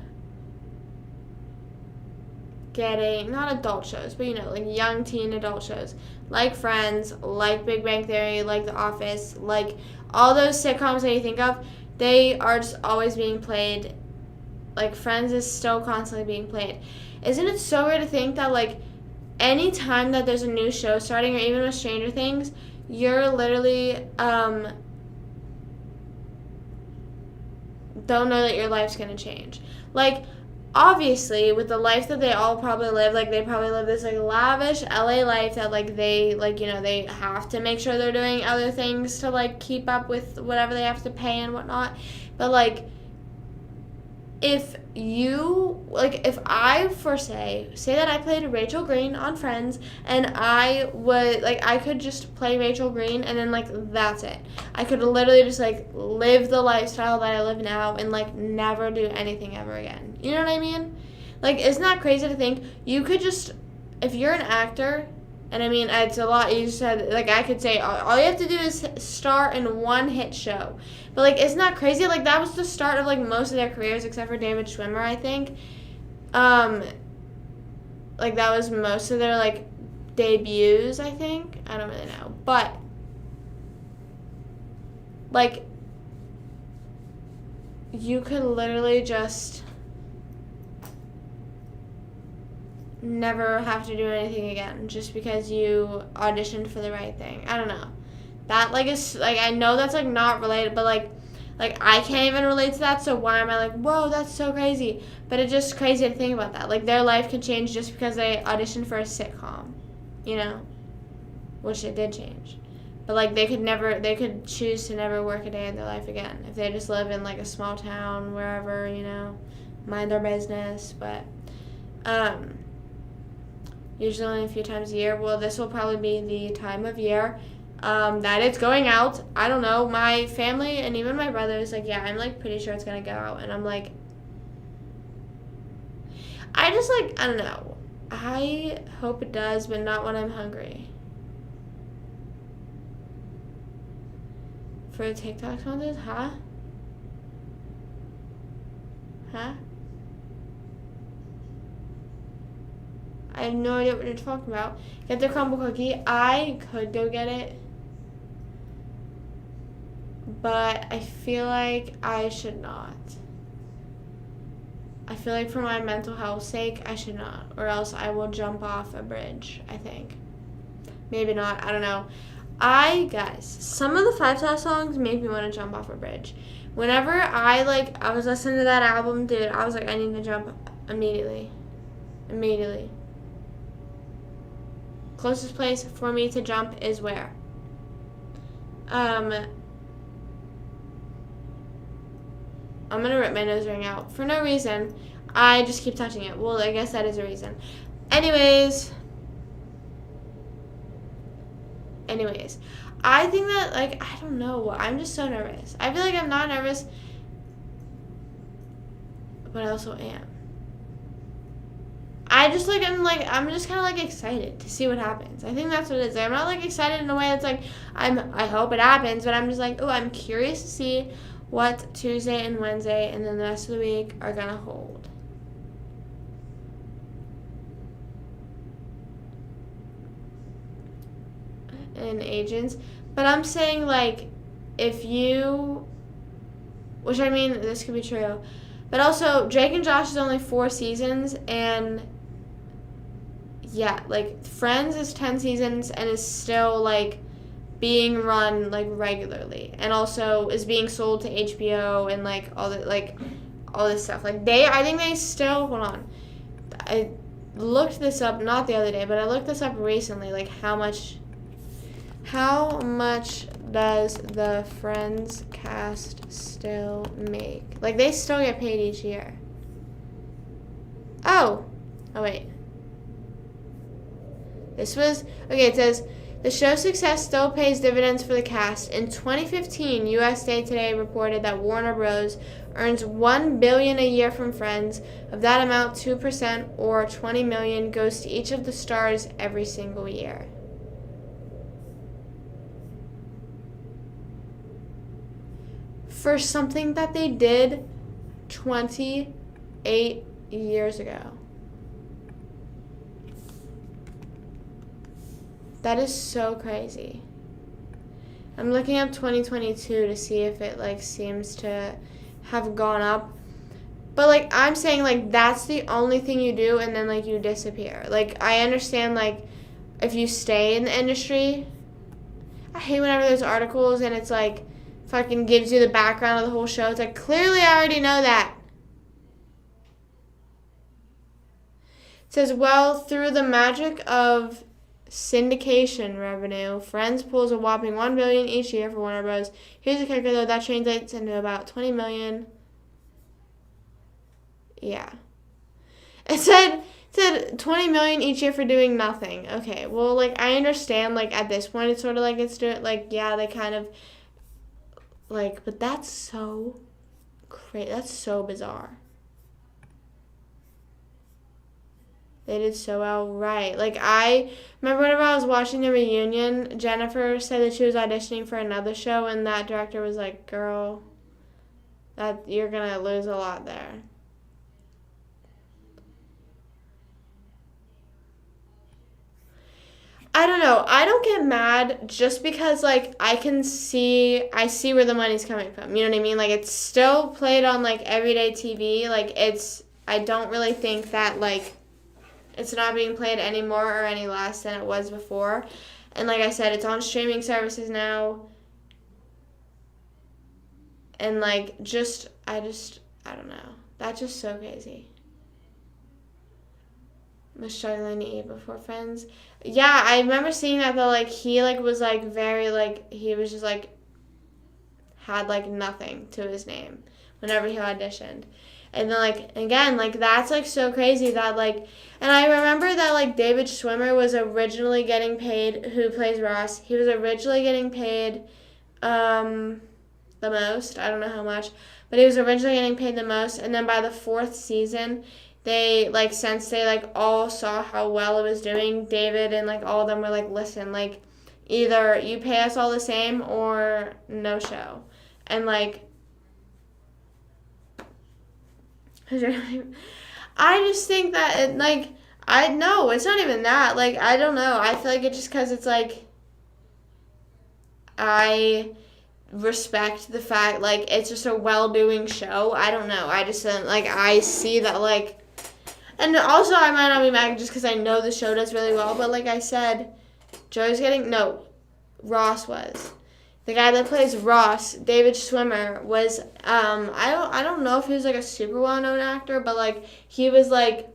getting, not adult shows, but like young teen adult shows, like Friends, like Big Bang Theory, like The Office, like all those sitcoms that you think of, they are just always being played. Like Friends is still constantly being played. Isn't it so weird to think that like any time that there's a new show starting, or even with Stranger Things, you're literally don't know that your life's gonna change. Like, obviously, with the life that they all probably live, like, they probably live this, like, lavish LA life that, like, they, like, they have to make sure they're doing other things to, like, keep up with whatever they have to pay and whatnot. But, like, if I, say that I played Rachel Green on Friends, and I could just play Rachel Green, and then, like, that's it. I could literally just, like, live the lifestyle that I live now and, like, never do anything ever again. You know what I mean? Like, isn't that crazy to think? You could just, if you're an actor, and I mean, it's a lot, you said, like, I could say, all you have to do is star in one hit show. But, like, isn't that crazy? Like, that was the start of, like, most of their careers, except for David Schwimmer, I think. Like, that was most of their, like, debuts, I think. I don't really know. But, like, you could literally just never have to do anything again just because you auditioned for the right thing. I don't know. That, like, is, like, I know that's, like, not related, but, like, I can't even relate to that, so why am I like, whoa, that's so crazy? But it's just crazy to think about that. Like, their life can change just because they auditioned for a sitcom, which it did change. But, like, they could choose to never work a day in their life again if they just live in, like, a small town, wherever, mind their business. But, usually only a few times a year. Well, this will probably be the time of year that it's going out. I don't know. My family and even my brother is like, yeah, I'm, like, pretty sure it's going to go out. And I'm like, I don't know. I hope it does, but not when I'm hungry. For TikTok sponsors? Huh? I have no idea what you're talking about. Get the crumble cookie. I could go get it, but I feel like I should not. I feel like for my mental health's sake, I should not, or else I will jump off a bridge, I think. Maybe not, I don't know. Guys, some of the 5 Star songs make me want to jump off a bridge. Whenever I was listening to that album, dude, I was like, I need to jump immediately. Closest place for me to jump is where? I'm gonna rip my nose ring out for no reason. I just keep touching it. Well, I guess that is a reason. Anyways, I think that, like, I don't know. I'm just so nervous. I feel like I'm not nervous, but I also am. I'm just kind of, like, excited to see what happens. I think that's what it is. I'm not, like, excited in a way that's, like, I hope it happens, but I'm just, like, oh, I'm curious to see what Tuesday and Wednesday and then the rest of the week are going to hold. And agents. But I'm saying, like, if you, which, I mean, this could be true, but also Drake and Josh is only 4 seasons, and yeah, like, Friends is 10 seasons and is still, like, being run, like, regularly, and also is being sold to HBO and, like, all this stuff. Like, I think they still, hold on, I looked this up, not the other day, but I looked this up recently, like, how much How much does the Friends cast still make? Like, they still get paid each year. Oh, wait. Okay, it says, the show's success still pays dividends for the cast. In 2015, USA Today reported that Warner Bros. Earns $1 billion a year from Friends. Of that amount, 2% or $20 million goes to each of the stars every single year. For something that they did 28 years ago. That is so crazy. I'm looking up 2022 to see if it, like, seems to have gone up. But, like, I'm saying, like, that's the only thing you do and then, like, you disappear. Like, I understand, like, if you stay in the industry, I hate whenever there's articles and it's, like, fucking gives you the background of the whole show. It's like, clearly I already know that. It says, well, through the magic of syndication revenue, Friends pulls a whopping $1 billion each year for Warner Bros. Here's a kicker, though. That translates into about $20 million. Yeah. It said $20 million each year for doing nothing. Okay, well, like, I understand, like, at this point, it's sort of like it's doing, like, yeah, they kind of, like, but that's so crazy. That's so bizarre. They did so well, right. Like, I remember whenever I was watching the reunion, Jennifer said that she was auditioning for another show, and that director was like, girl, that you're going to lose a lot there. I don't know. I don't get mad just because, like, I see where the money's coming from. You know what I mean? Like, it's still played on, like, everyday TV. Like, I don't really think that, like, it's not being played any more or any less than it was before. And like I said, it's on streaming services now. And, like, I don't know. That's just so crazy. Was struggling to eat before Friends. Yeah, I remember seeing that, though, like, he, like, was, like, very, like, he was just, like, had, like, nothing to his name whenever he auditioned. And then, like, again, like, that's, like, so crazy that, like, and I remember that, like, David Schwimmer was originally getting paid, who plays Ross, he was originally getting paid, the most, I don't know how much, but he was originally getting paid the most, and then by the 4th season, they, like, since they, like, all saw how well it was doing, David and, like, all of them were like, listen, like, either you pay us all the same or no show. And, like, I just think that, it, like, no, it's not even that. Like, I don't know. I feel like it's just because it's, like, I respect the fact, like, it's just a well-doing show. I don't know. I just, like, I see that, like, and also I might not be mad just because I know the show does really well, but like I said, Ross was. The guy that plays Ross, David Schwimmer, was, I don't know if he was, like, a super well-known actor, but, like, he was, like,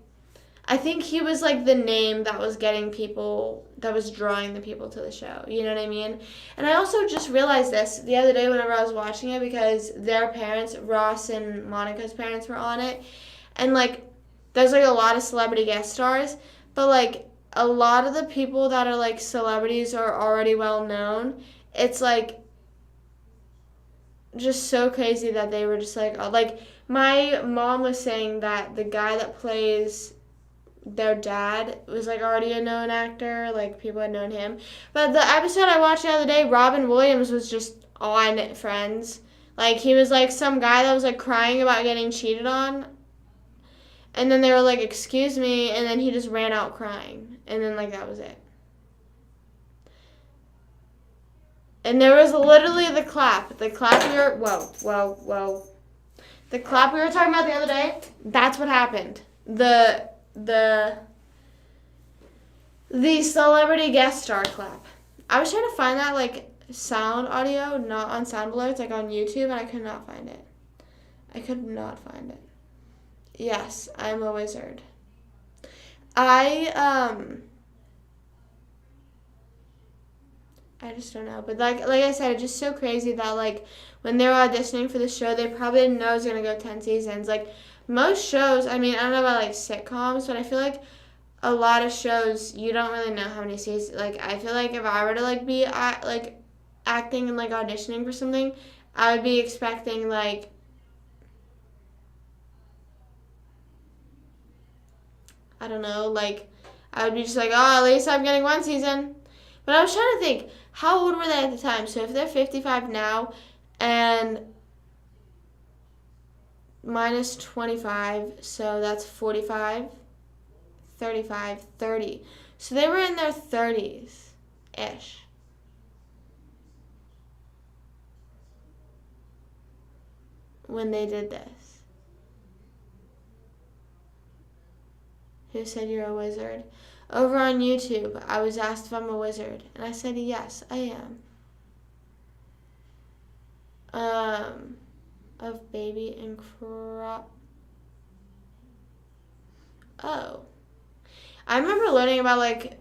I think he was, like, the name that was getting people, that was drawing the people to the show. You know what I mean? And I also just realized this the other day whenever I was watching it because their parents, Ross and Monica's parents, were on it. And, like, there's, like, a lot of celebrity guest stars, but, like, a lot of the people that are, like, celebrities are already well-known. It's, like, just so crazy that they were just, like, my mom was saying that the guy that plays their dad was, like, already a known actor, like, people had known him. But the episode I watched the other day, Robin Williams was just on Friends. Like, he was, like, some guy that was, like, crying about getting cheated on. And then they were like, excuse me, and then he just ran out crying. And then, like, that was it. And there was literally the clap. The clap we were, whoa. The clap we were talking about the other day, that's what happened. The celebrity guest star clap. I was trying to find that, like, sound audio, not on Sound Alerts, like, on YouTube, and I could not find it. Yes, I'm a wizard. I I just don't know. But like I said, it's just so crazy that like when they were auditioning for the show, they probably didn't know it was gonna go 10 seasons. Like most shows, I mean, I don't know about like sitcoms, but I feel like a lot of shows you don't really know how many seasons. Like I feel like if I were to like be like acting and like auditioning for something, I would be expecting like I don't know, like I would be just like, oh, at least I'm getting one season. But I was trying to think, how old were they at the time? So if they're 55 now and minus 25, so that's 45, 35, 30. So they were in their 30s-ish. When they did this. Who said you're a wizard? Over on YouTube, I was asked if I'm a wizard, and I said yes, I am. Of baby and crop. Oh. I remember learning about like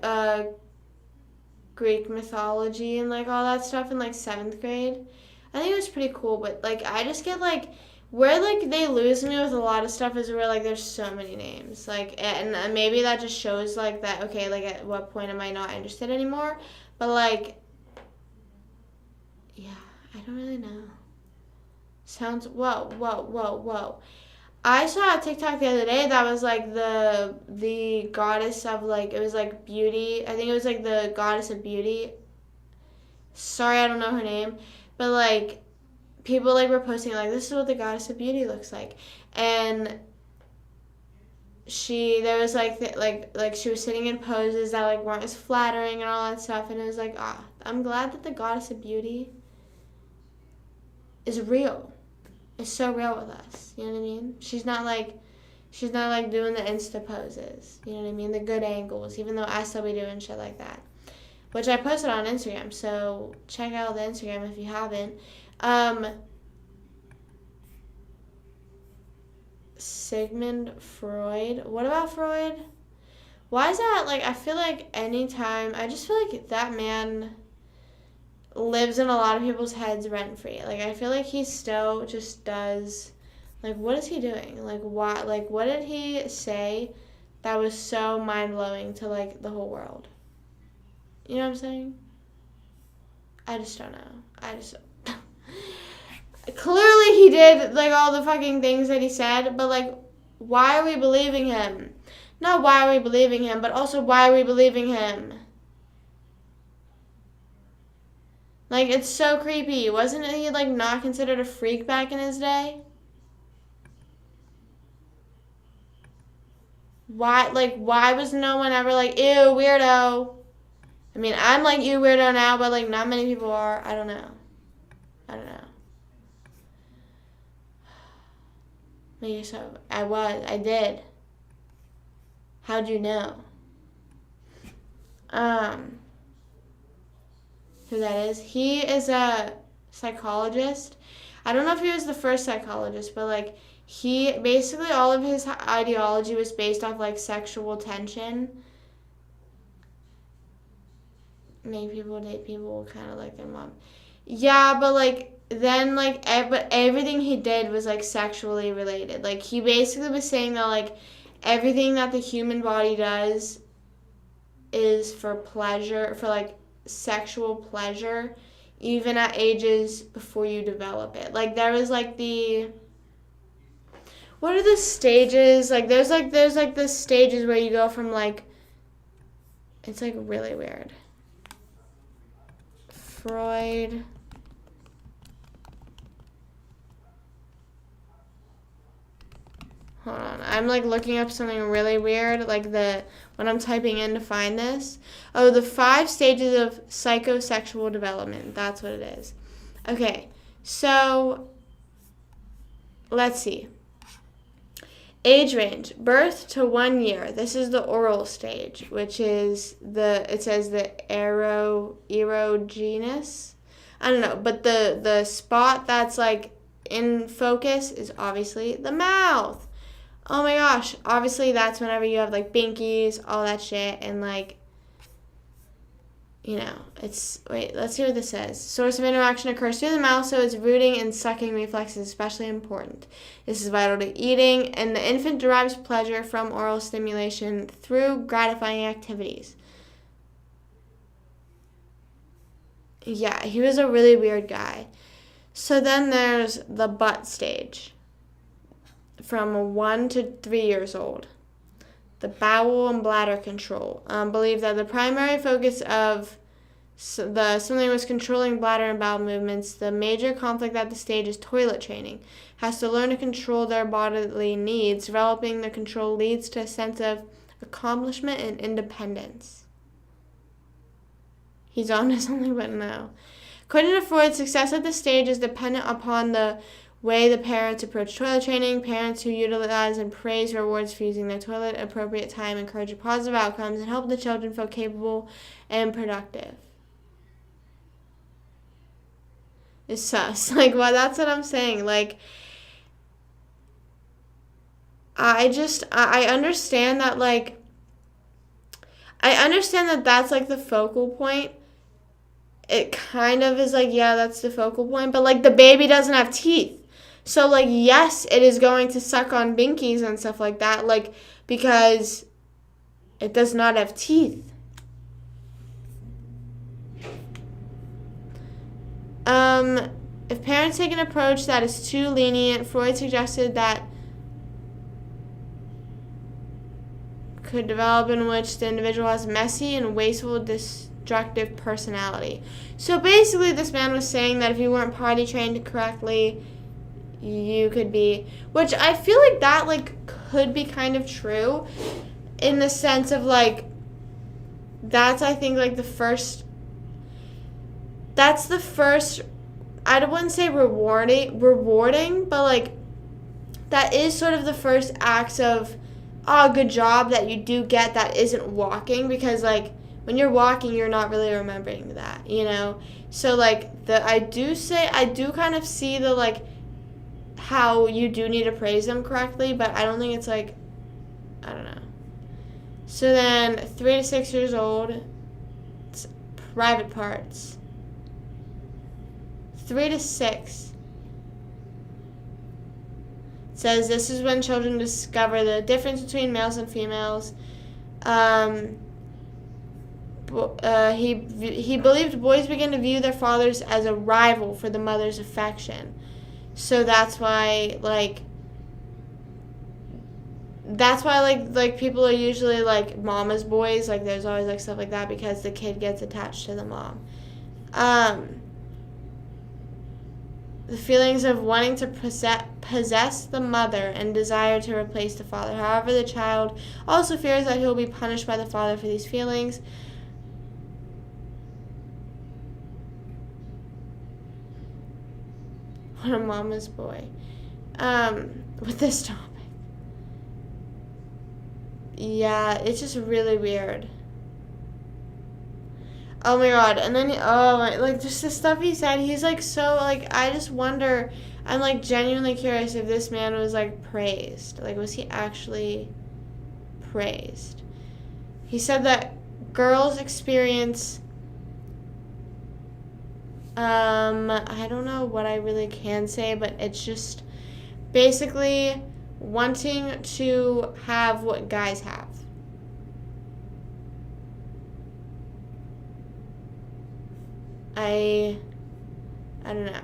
Greek mythology and like all that stuff in like 7th grade. I think it was pretty cool, but like I just get like where like they lose me with a lot of stuff is where like there's so many names, like, and maybe that just shows like that, okay, like at what point am I not interested anymore, but like yeah, I don't really know. Sounds whoa. I saw a TikTok the other day that was like the goddess of like, it was like beauty. I think it was like the goddess of beauty. Sorry, I don't know her name, but like people like were posting like, this is what the goddess of beauty looks like, and there was like she was sitting in poses that like weren't as flattering and all that stuff, and it was like, I'm glad that the goddess of beauty is real. It's so real with us. You know what I mean? She's not like doing the Insta poses. You know what I mean? The good angles, even though I still be doing shit like that. Which I posted on Instagram, so check out the Instagram if you haven't. Sigmund Freud. What about Freud? Why is that, like, I feel like anytime, I just feel like that man lives in a lot of people's heads rent-free. Like, I feel like he still just does, like, what is he doing? Like, why, like, what did he say that was so mind-blowing to, like, the whole world? You know what I'm saying? I just don't know. Clearly he did, like, all the fucking things that he said, but, like, why are we believing him? Not why are we believing him, but also why are we believing him? Like, it's so creepy. Wasn't he, like, not considered a freak back in his day? Why was no one ever like, ew, weirdo? I mean, I'm like, ew, weirdo now, but, like, not many people are. I don't know. Maybe so. I did. How'd you know? Who that is? He is a psychologist. I don't know if he was the first psychologist, but like he basically all of his ideology was based off like sexual tension. Make people date people kind of like their mom. Yeah, but like then like but everything he did was like sexually related. Like he basically was saying that like everything that the human body does is for pleasure, for like sexual pleasure, even at ages before you develop it. Like there was like what are the stages? Like there's the stages where you go from like, it's like really weird. Freud. Hold on. I'm like looking up something really weird, like when I'm typing in to find this. Oh, the 5 stages of psychosexual development. That's what it is. Okay. So let's see. Age range, birth to 1 year. This is the oral stage, which is it says the erogenous. I don't know, but the spot that's like in focus is obviously the mouth. Oh my gosh, obviously that's whenever you have like binkies, all that shit, and like, let's see what this says. Source of interaction occurs through the mouth, so its rooting and sucking reflex is especially important. This is vital to eating, and the infant derives pleasure from oral stimulation through gratifying activities. Yeah, he was a really weird guy. So then there's the butt stage, from 1 to 3 years old. The bowel and bladder control. Believe that the primary focus of the something was controlling bladder and bowel movements. The major conflict at the stage is toilet training. Has to learn to control their bodily needs. Developing the control leads to a sense of accomplishment and independence. He's on to something, but no. According to Freud, success at this stage is dependent upon the way the parents approach toilet training. Parents who utilize and praise rewards for using their toilet at appropriate time encourage positive outcomes and help the children feel capable and productive. It's sus. Well, that's what I'm saying. I understand that, I understand that that's, the focal point. It kind of is, yeah, that's the focal point. But, the baby doesn't have teeth. So, yes, it is going to suck on binkies and stuff like that, because it does not have teeth. If parents take an approach that is too lenient, Freud suggested that could develop in which the individual has messy and wasteful, destructive personality. So basically, this man was saying that if you weren't potty trained correctly, you could be, which I feel like that could be kind of true, in the sense of that's I think the first. That's the first. I wouldn't say rewarding, but that is sort of the first acts of, good job that you do get that isn't walking, because when you're walking, you're not really remembering that, So I do kind of see the how you do need to praise them correctly, but I don't think it's I don't know. So then 3 to 6 years old, it's private parts. 3 to 6. It says this is when children discover the difference between males and females. He believed boys begin to view their fathers as a rival for the mother's affection. So that's why people are usually mama's boys. There's always stuff like that, because the kid gets attached to the mom. The feelings of wanting to possess the mother and desire to replace the father. However, the child also fears that he will be punished by the father for these feelings. What a mama's boy. With this topic. Yeah, it's just really weird. Oh my god, and then, just the stuff he said, he's, so, I just wonder, I'm, genuinely curious if this man was, praised. Was he actually praised? He said that girls experience, I don't know what I really can say, but it's just basically wanting to have what guys have. I don't know.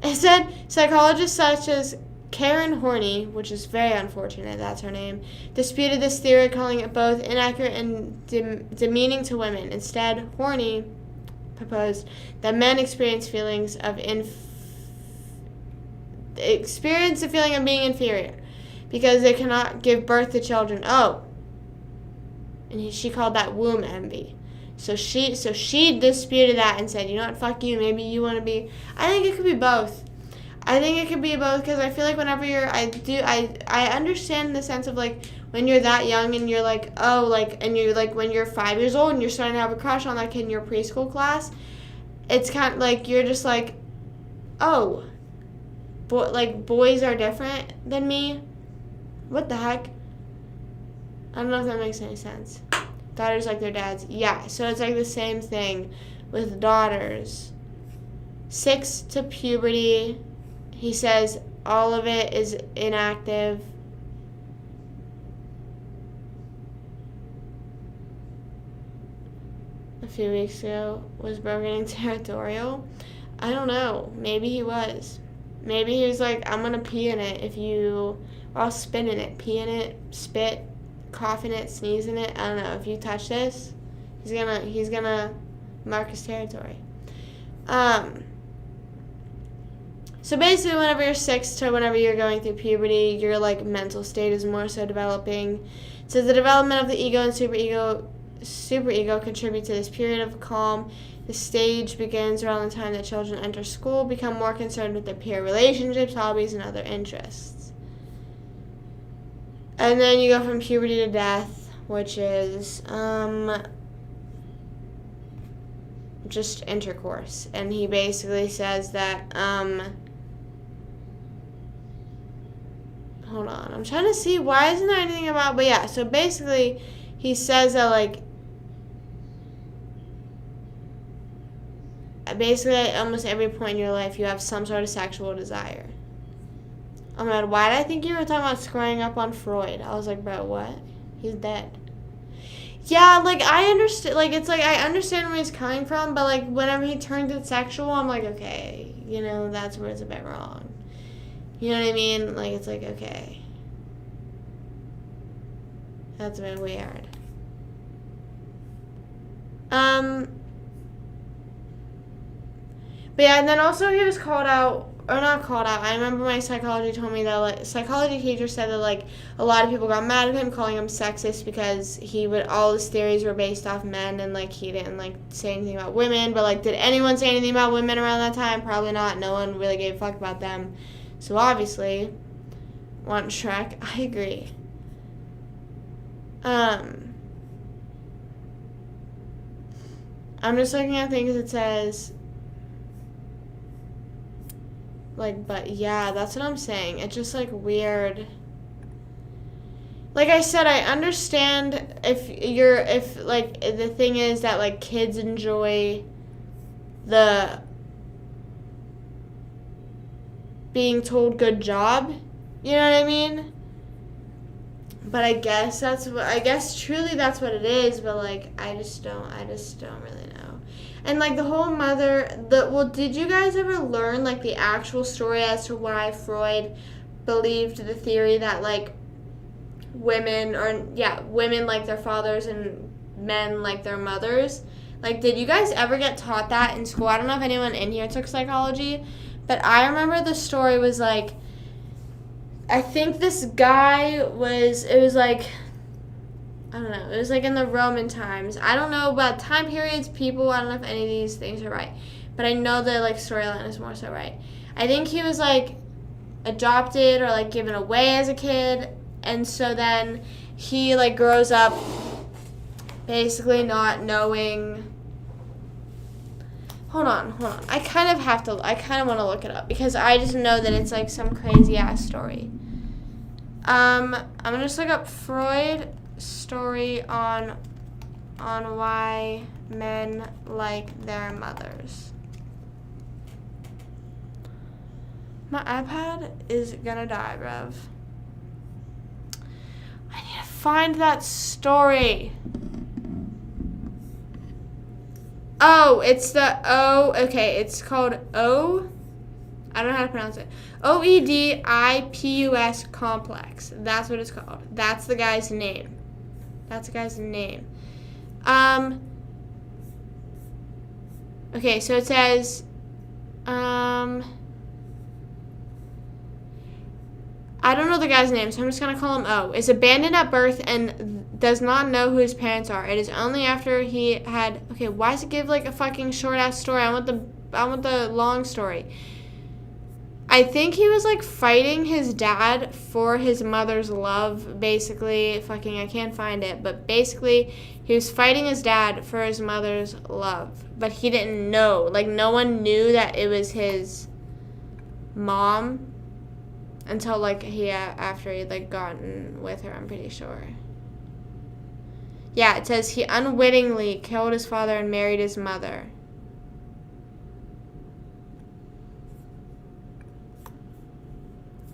It said psychologists such as Karen Horney, which is very unfortunate, that's her name, disputed this theory, calling it both inaccurate and demeaning to women. Instead, Horney proposed that men experience feelings of experience the feeling of being inferior because they cannot give birth to children. Oh, and she called that womb envy. So she disputed that and said, you know what, fuck you, maybe you want to be. I think it could be both. I think it could be both, because I feel like whenever I understand in the sense of when you're that young and you're and you're when you're 5 years old and you're starting to have a crush on that kid in your preschool class, it's kind of you're just oh, boys are different than me. What the heck? I don't know if that makes any sense. Daughters like their dads. Yeah, so it's like the same thing with daughters. 6 to puberty. He says all of it is inactive. A few weeks ago, was Bro getting territorial? I don't know. Maybe he was. Maybe he was like, I'm gonna pee in it if you, or I'll spit in it. Pee in it, spit, cough in it, sneeze in it. I don't know. If you touch this, he's gonna mark his territory. So basically, whenever you're 6 to whenever you're going through puberty, your like mental state is more so developing. So the development of the ego and superego contribute to this period of calm. The stage begins around the time that children enter school, become more concerned with their peer relationships, hobbies, and other interests. And then you go from puberty to death, which is just intercourse. And he basically says that hold on, I'm trying to see why isn't there anything about, but yeah, so basically he says that like basically at almost every point in your life you have some sort of sexual desire. Oh my god, why did I think you were talking about screwing up on Freud? I was like, bro, what? He's dead. Yeah, like I understand, like it's like I understand where he's coming from, but like whenever he turns it sexual, I'm like, okay, you know, that's where it's a bit wrong. You know what I mean? Like, it's like, okay. That's a bit weird. But yeah, and then also he was called out, or not called out, I remember my psychology told me that, like, psychology teacher said that, like, a lot of people got mad at him, calling him sexist because all his theories were based off men, and, like, he didn't, like, say anything about women, but, like, did anyone say anything about women around that time? Probably not. No one really gave a fuck about them. So obviously, want Shrek? I agree. I'm just looking at things that says, like, but yeah, that's what I'm saying. It's just, like, weird. Like I said, I understand if the thing is that, like, kids enjoy the being told good job, you know what I mean? But I guess truly that's what it is, but like I just don't really know. And like the whole did you guys ever learn like the actual story as to why Freud believed the theory that like women like their fathers and men like their mothers? Like, did you guys ever get taught that in school? I don't know if anyone in here took psychology, but I remember the story was like, I think this guy it was like in the Roman times. I don't know about time periods, people, I don't know if any of these things are right, but I know the like storyline is more so right. I think he was like adopted or like given away as a kid, and so then he like grows up basically not knowing. Hold on. I kind of want to look it up because I just know that it's like some crazy ass story. I'm gonna just look up Freud story on why men like their mothers. My iPad is gonna die, bruv. I need to find that story. Oh, it's it's called I don't know how to pronounce it. Oedipus complex. That's what it's called. That's the guy's name. Okay, so it says, I don't know the guy's name, so I'm just going to call him O. Is abandoned at birth and does not know who his parents are. It is only after he had... Okay, why does it give, like, a fucking short-ass story? I want the long story. I think he was, like, fighting his dad for his mother's love, basically. Fucking, I can't find it. But basically, he was fighting his dad for his mother's love. But he didn't know. Like, no one knew that it was his mom until, like, after he'd, like, gotten with her, I'm pretty sure. Yeah, it says he unwittingly killed his father and married his mother.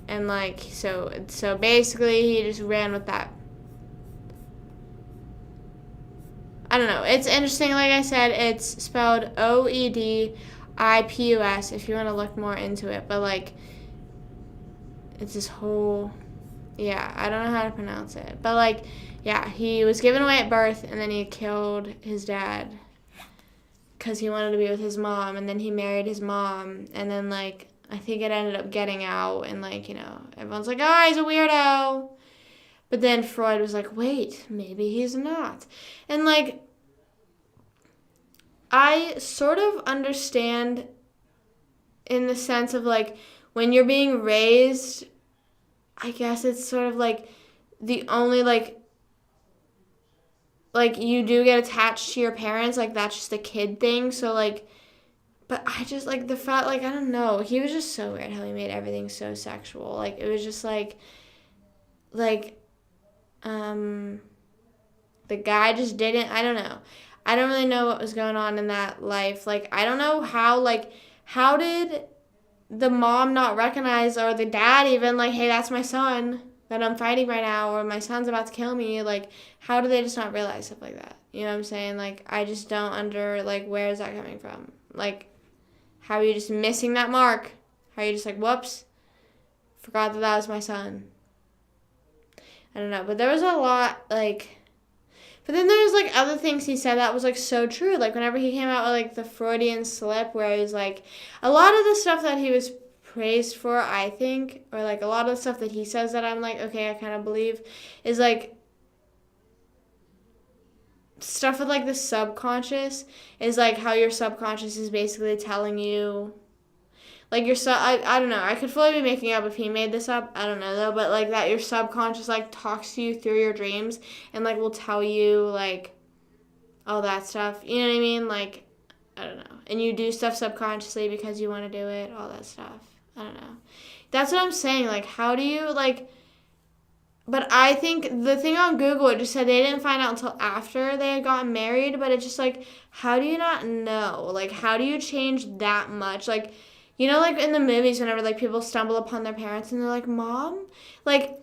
And like so basically he just ran with that. I don't know. It's interesting. Like I said, it's spelled Oedipus if you want to look more into it. But like, it's this whole, yeah, I don't know how to pronounce it. But like, yeah, he was given away at birth and then he killed his dad because he wanted to be with his mom. And then he married his mom. And then like, I think it ended up getting out. And like, everyone's like, oh, he's a weirdo. But then Freud was like, wait, maybe he's not. And like, I sort of understand in the sense of like, when you're being raised, I guess it's sort of like the only like you do get attached to your parents, like that's just a kid thing. So like, but I just like the fact, like, I don't know, he was just so weird how he made everything so sexual. Like it was just like the guy just didn't, I don't know. I don't really know what was going on in that life. Like, I don't know how did the mom not recognize, or the dad even, like, hey, that's my son that I'm fighting right now, or my son's about to kill me. Like, how do they just not realize stuff like that? You know what I'm saying? Like, I just don't where is that coming from? Like, how are you just missing that mark? How are you just like, whoops, forgot that was my son? I don't know, but there was a lot, like, but then there was like other things he said that was like so true. Like whenever he came out with like the Freudian slip, where he was like, a lot of the stuff that he was praised for, I think, or like a lot of the stuff that he says that I'm like, okay, I kind of believe, is like stuff with like the subconscious, is like how your subconscious is basically telling you. Like I don't know. I could fully be making up if he made this up. I don't know though. But like that your subconscious like talks to you through your dreams and like will tell you like all that stuff. You know what I mean? Like, I don't know. And you do stuff subconsciously because you want to do it. All that stuff. I don't know. That's what I'm saying. Like, how do you like? But I think the thing on Google, it just said they didn't find out until after they had gotten married. But it's just like, how do you not know? Like, how do you change that much? Like, like in the movies, whenever like people stumble upon their parents and they're like, Mom? Like,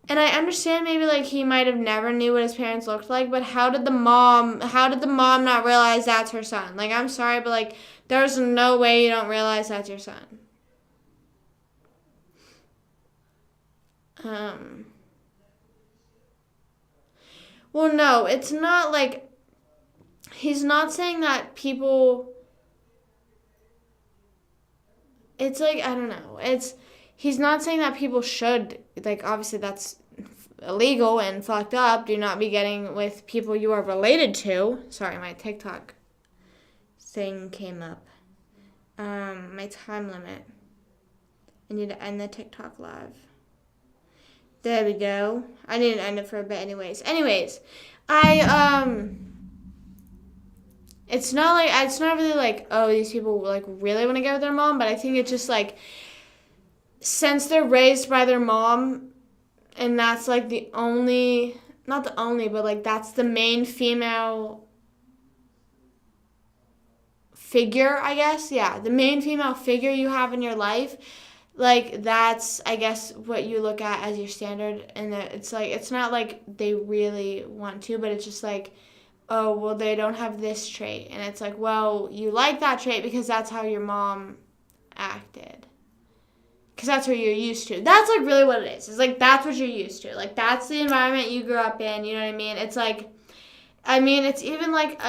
and I understand maybe like he might have never knew what his parents looked like, but how did the mom not realize that's her son? Like, I'm sorry, but like, there's no way you don't realize that's your son. Well, no, it's not like, he's not saying that people, it's like, I don't know, he's not saying that people should, like, obviously that's illegal and fucked up. Do not be getting with people you are related to. Sorry, my TikTok thing came up. My time limit. I need to end the TikTok live. There we go. I need to end it for a bit anyways. It's not really like, oh, these people like really want to get with their mom, but I think it's just like, since they're raised by their mom, and that's like the only, not the only, but like that's the main female figure, I guess. Yeah, the main female figure you have in your life. Like, that's, I guess, what you look at as your standard. And it's like, it's not like they really want to, but it's just like, oh, well, they don't have this trait. And it's like, well, you like that trait because that's how your mom acted. Because that's what you're used to. That's like really what it is. It's like, that's what you're used to. Like, that's the environment you grew up in. You know what I mean? It's like, it's even like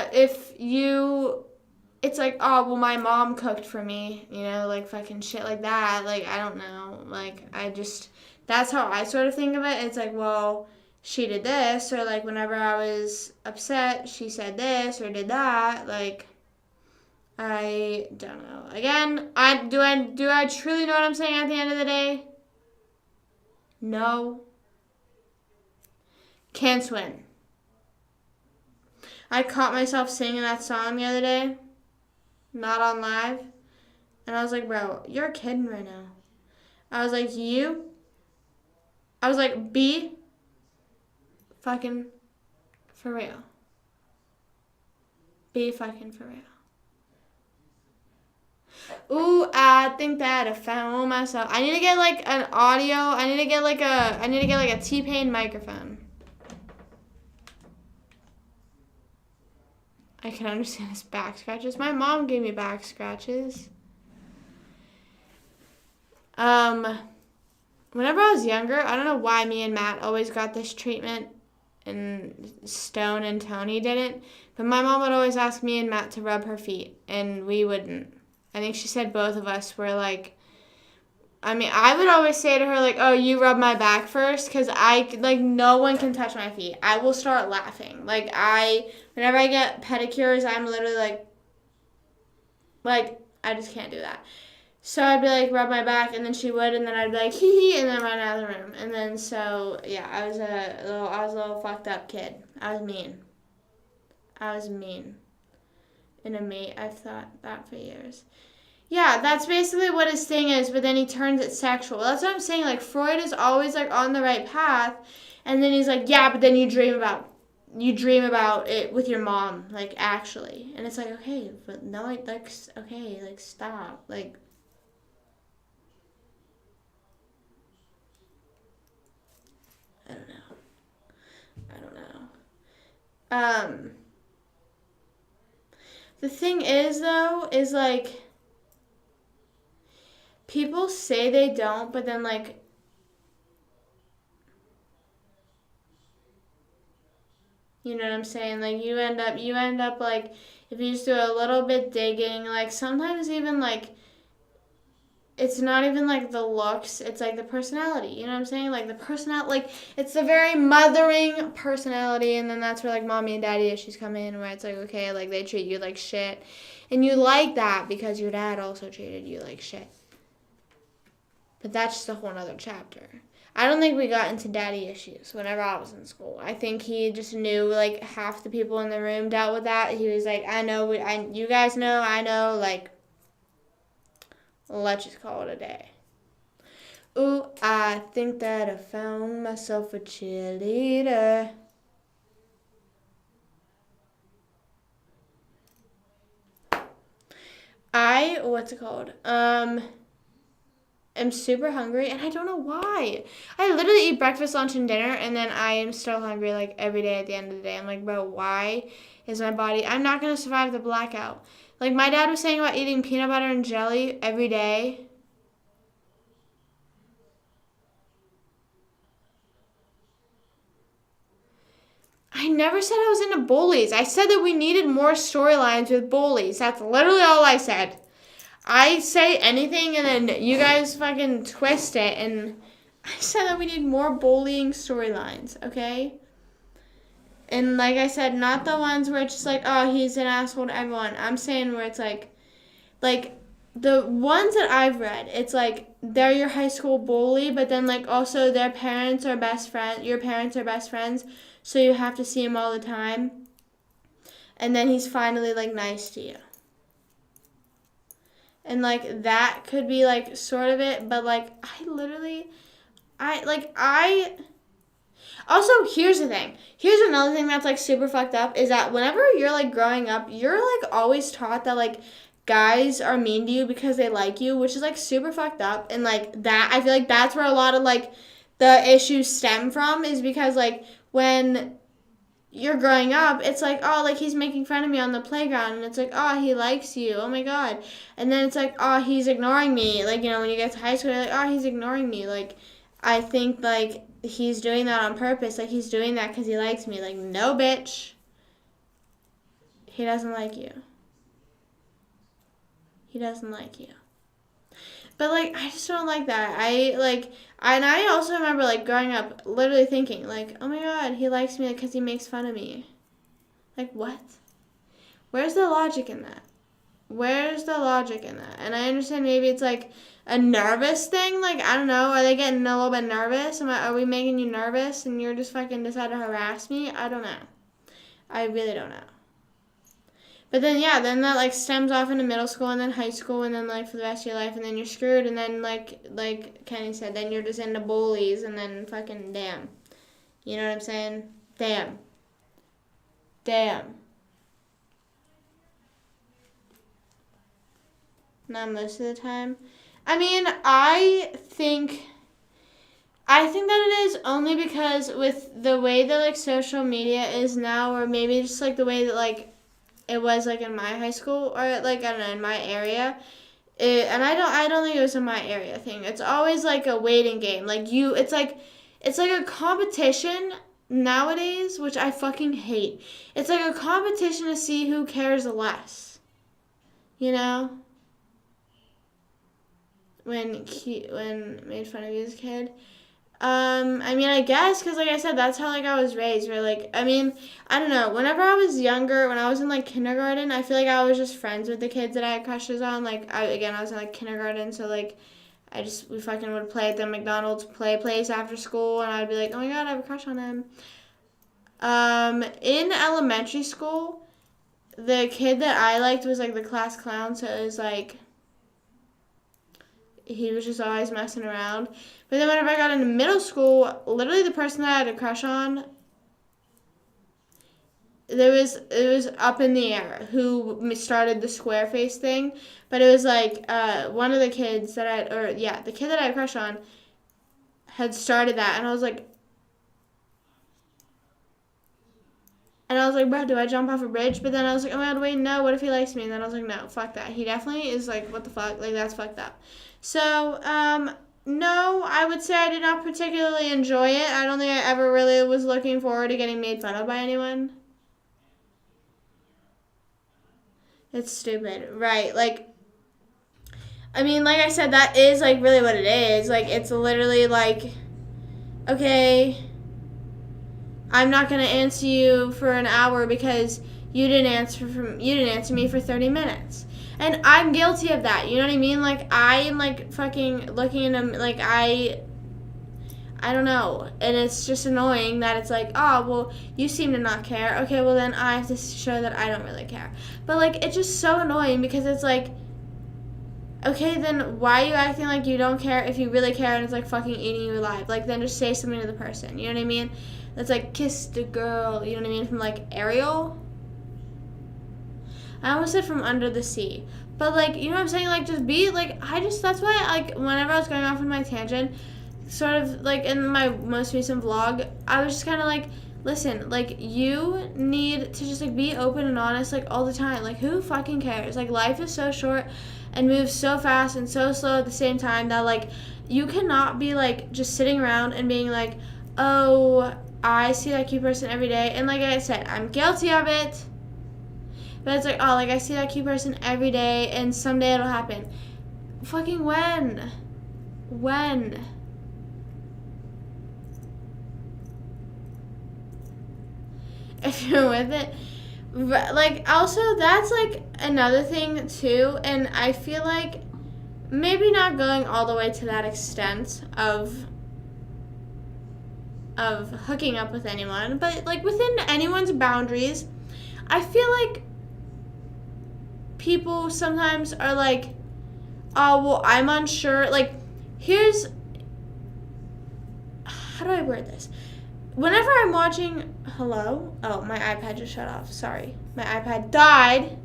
it's like, oh, well, my mom cooked for me, like fucking shit like that. Like, I don't know. Like, that's how I sort of think of it. It's like, well, she did this, or like whenever I was upset, she said this or did that. Like, I don't know. Again, do I truly know what I'm saying at the end of the day? No. Can't swim. I caught myself singing that song the other day. Not on live. And I was like, bro, you're kidding right now. I was like, be fucking For real. Be fucking for real. Ooh, I think that I found myself. I need to get like an audio. I need to get like a T-Pain microphone. I can understand his back scratches. My mom gave me back scratches. Whenever I was younger, I don't know why me and Matt always got this treatment and Stone and Tony didn't, but my mom would always ask me and Matt to rub her feet, and we wouldn't. I think she said both of us were like, I mean, I would always say to her, like, oh, you rub my back first, because no one can touch my feet. I will start laughing. Whenever I get pedicures, I'm literally I just can't do that. So I'd be like, rub my back, and then she would, and then I'd be like, hee hee, and then run out of the room. And then, so, yeah, I was a little fucked up kid. I was mean. I've thought that for years. Yeah, that's basically what his thing is, but then he turns it sexual. That's what I'm saying. Like, Freud is always, like, on the right path, and then he's like, yeah, but then you dream about it with your mom, like, actually. And it's like, okay, but no, okay, like, stop. Like, I don't know. The thing is, though, is, like, people say they don't, but then, like, you know what I'm saying? Like, you end up, like, if you just do a little bit digging, like, sometimes even, like, it's not even, like, the looks, it's, like, the personality, you know what I'm saying? Like, the personality, like, it's the very mothering personality, and then that's where, like, mommy and daddy issues come in, where it's, like, okay, like, they treat you like shit, and you like that because your dad also treated you like shit. But that's just a whole other chapter. I don't think we got into daddy issues whenever I was in school. I think he just knew, like, half the people in the room dealt with that. He was like, I know, you guys know, I know, like, let's just call it a day. Ooh, I think that I found myself a cheerleader. What's it called? I'm super hungry, and I don't know why. I literally eat breakfast, lunch, and dinner, and then I am still hungry, like, every day at the end of the day. I'm like, bro, why is my body... I'm not going to survive the blackout. Like, my dad was saying about eating peanut butter and jelly every day. I never said I was into bullies. I said that we needed more storylines with bullies. That's literally all I said. I say anything and then you guys fucking twist it, and I said that we need more bullying storylines, okay? And like I said, not the ones where it's just like, oh, he's an asshole to everyone. I'm saying where it's like the ones that I've read, it's like they're your high school bully, but then like also their parents are best friends. Your parents are best friends, so you have to see him all the time. And then he's finally like nice to you. And, like, that could be, like, sort of it. But, like, also, here's the thing. Here's another thing that's, like, super fucked up. Is that whenever you're, like, growing up, you're, like, always taught that, like, guys are mean to you because they like you. Which is, like, super fucked up. And, like, that, I feel like that's where a lot of, like, the issues stem from. Is because, like, when... you're growing up, it's like, oh, like, he's making fun of me on the playground, and it's like, oh, he likes you, oh my god, and then it's like, oh, he's ignoring me, like, you know, when you get to high school, you're like, oh, he's ignoring me, like, I think, like, he's doing that on purpose, like, he's doing that because he likes me, like, no, bitch, he doesn't like you, but, like, I just don't like that. And I also remember, like, growing up, literally thinking, like, oh, my God, he likes me because he makes fun of me. Like, what? Where's the logic in that? And I understand maybe it's, like, a nervous thing. Like, I don't know. Are they getting a little bit nervous? Are we making you nervous and you're just fucking decided to harass me? I don't know. I really don't know. But then, yeah, then that, like, stems off into middle school and then high school and then, like, for the rest of your life and then you're screwed and then, like Kenny said, then you're just into bullies and then fucking damn. You know what I'm saying? Damn. Damn. Not most of the time. I mean, I think that it is only because with the way that, like, social media is now, or maybe just, like, the way that, like, it was, like, in my high school, or, like, I don't know, in my area. And I don't think it was in my area thing. It's always, like, a waiting game. Like, it's like a competition nowadays, which I fucking hate. It's like a competition to see who cares less. You know? When made fun of you as a kid. I mean, I guess, because, like I said, that's how, like, I was raised, where, like, I mean, I don't know, whenever I was younger, when I was in, like, kindergarten, I feel like I was just friends with the kids that I had crushes on, like, I was in, like, kindergarten, so, like, we fucking would play at the McDonald's play place after school, and I'd be like, oh my god, I have a crush on him. In elementary school, the kid that I liked was, like, the class clown, so it was, like, he was just always messing around. But then whenever I got into middle school, literally the person that I had a crush on, it was up in the air who started the square face thing. But it was like one of the kids that the kid that I had a crush on had started that, and I was like, bro, do I jump off a bridge? But then I was like, oh my god, wait, no, what if he likes me? And then I was like, no, fuck that. He definitely is like, what the fuck? Like, that's fucked up. So, no, I would say I did not particularly enjoy it. I don't think I ever really was looking forward to getting made fun of by anyone. It's stupid. Right, like, I mean, like I said, that is, like, really what it is. Like, it's literally like, okay, I'm not going to answer you for an hour because you didn't answer me for 30 minutes. And I'm guilty of that. You know what I mean? Like, I am, like, fucking looking at him, like, I don't know. And it's just annoying that it's like, oh, well, you seem to not care. Okay, well, then I have to show that I don't really care. But, like, it's just so annoying because it's like, okay, then why are you acting like you don't care if you really care and it's, like, fucking eating you alive? Like, then just say something to the person. You know what I mean? That's like, kiss the girl. You know what I mean? From, like, Ariel. I almost said From Under the Sea. But, like, you know what I'm saying? Like, just be, like, that's why, like, whenever I was going off on my tangent, sort of, like, in my most recent vlog, I was just kind of like, listen, like, you need to just, like, be open and honest, like, all the time. Like, who fucking cares? Like, life is so short and moves so fast and so slow at the same time that, like, you cannot be, like, just sitting around and being like, oh, I see that cute person every day. And, like I said, I'm guilty of it. But it's like, oh, like, I see that cute person every day, and someday it'll happen. Fucking when? When? If you're with it. Like, also, that's, like, another thing, too, and I feel like maybe not going all the way to that extent of hooking up with anyone, but, like, within anyone's boundaries, I feel like people sometimes are like, oh, well, I'm unsure. Like, how do I word this? Whenever I'm watching, hello? Oh, my iPad just shut off. Sorry. My iPad died.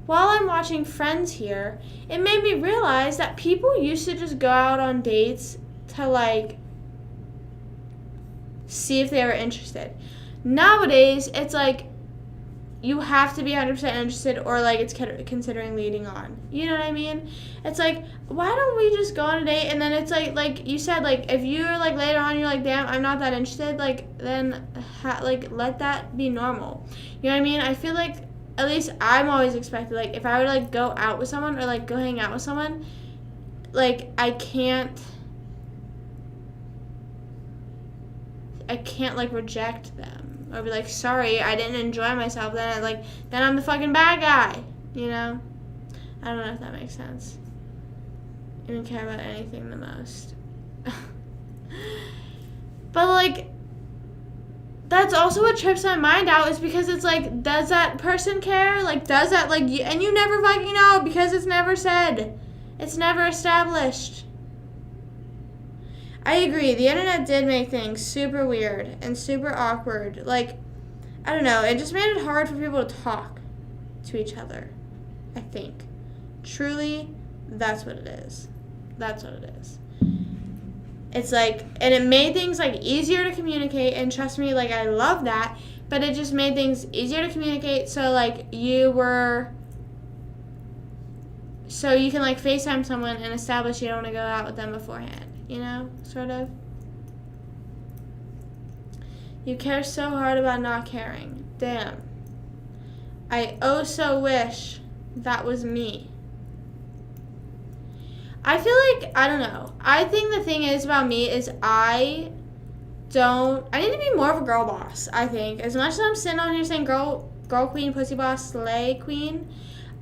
While I'm watching Friends here, it made me realize that people used to just go out on dates to, like, see if they were interested. Nowadays, it's like, you have to be 100% interested, or, like, it's considering leading on. You know what I mean? It's like, why don't we just go on a date, and then it's like you said, like, if you're, like, later on, you're like, damn, I'm not that interested, like, then, let that be normal. You know what I mean? I feel like, at least I'm always expected, like, if I were to, like, go out with someone, or, like, go hang out with someone, like, I can't, like, reject them. Or be like, sorry, I didn't enjoy myself. Then I'm the fucking bad guy. You know? I don't know if that makes sense. I don't care about anything the most. But, like, that's also what trips my mind out, is because it's like, does that person care? Like, does that, like, and you never fucking know because it's never said. It's never established. I agree. The internet did make things super weird and super awkward. Like, I don't know. It just made it hard for people to talk to each other, I think. Truly, that's what it is. That's what it is. It's like, and it made things like easier to communicate, and trust me, like I love that, but it just made things easier to communicate, so like you can like FaceTime someone and establish you don't want to go out with them beforehand, you know, sort of. You care so hard about not caring. Damn. I oh so wish that was me. I feel like, I don't know. I think the thing is about me is I need to be more of a girl boss, I think. As much as I'm sitting on here saying girl queen, pussy boss, slay queen,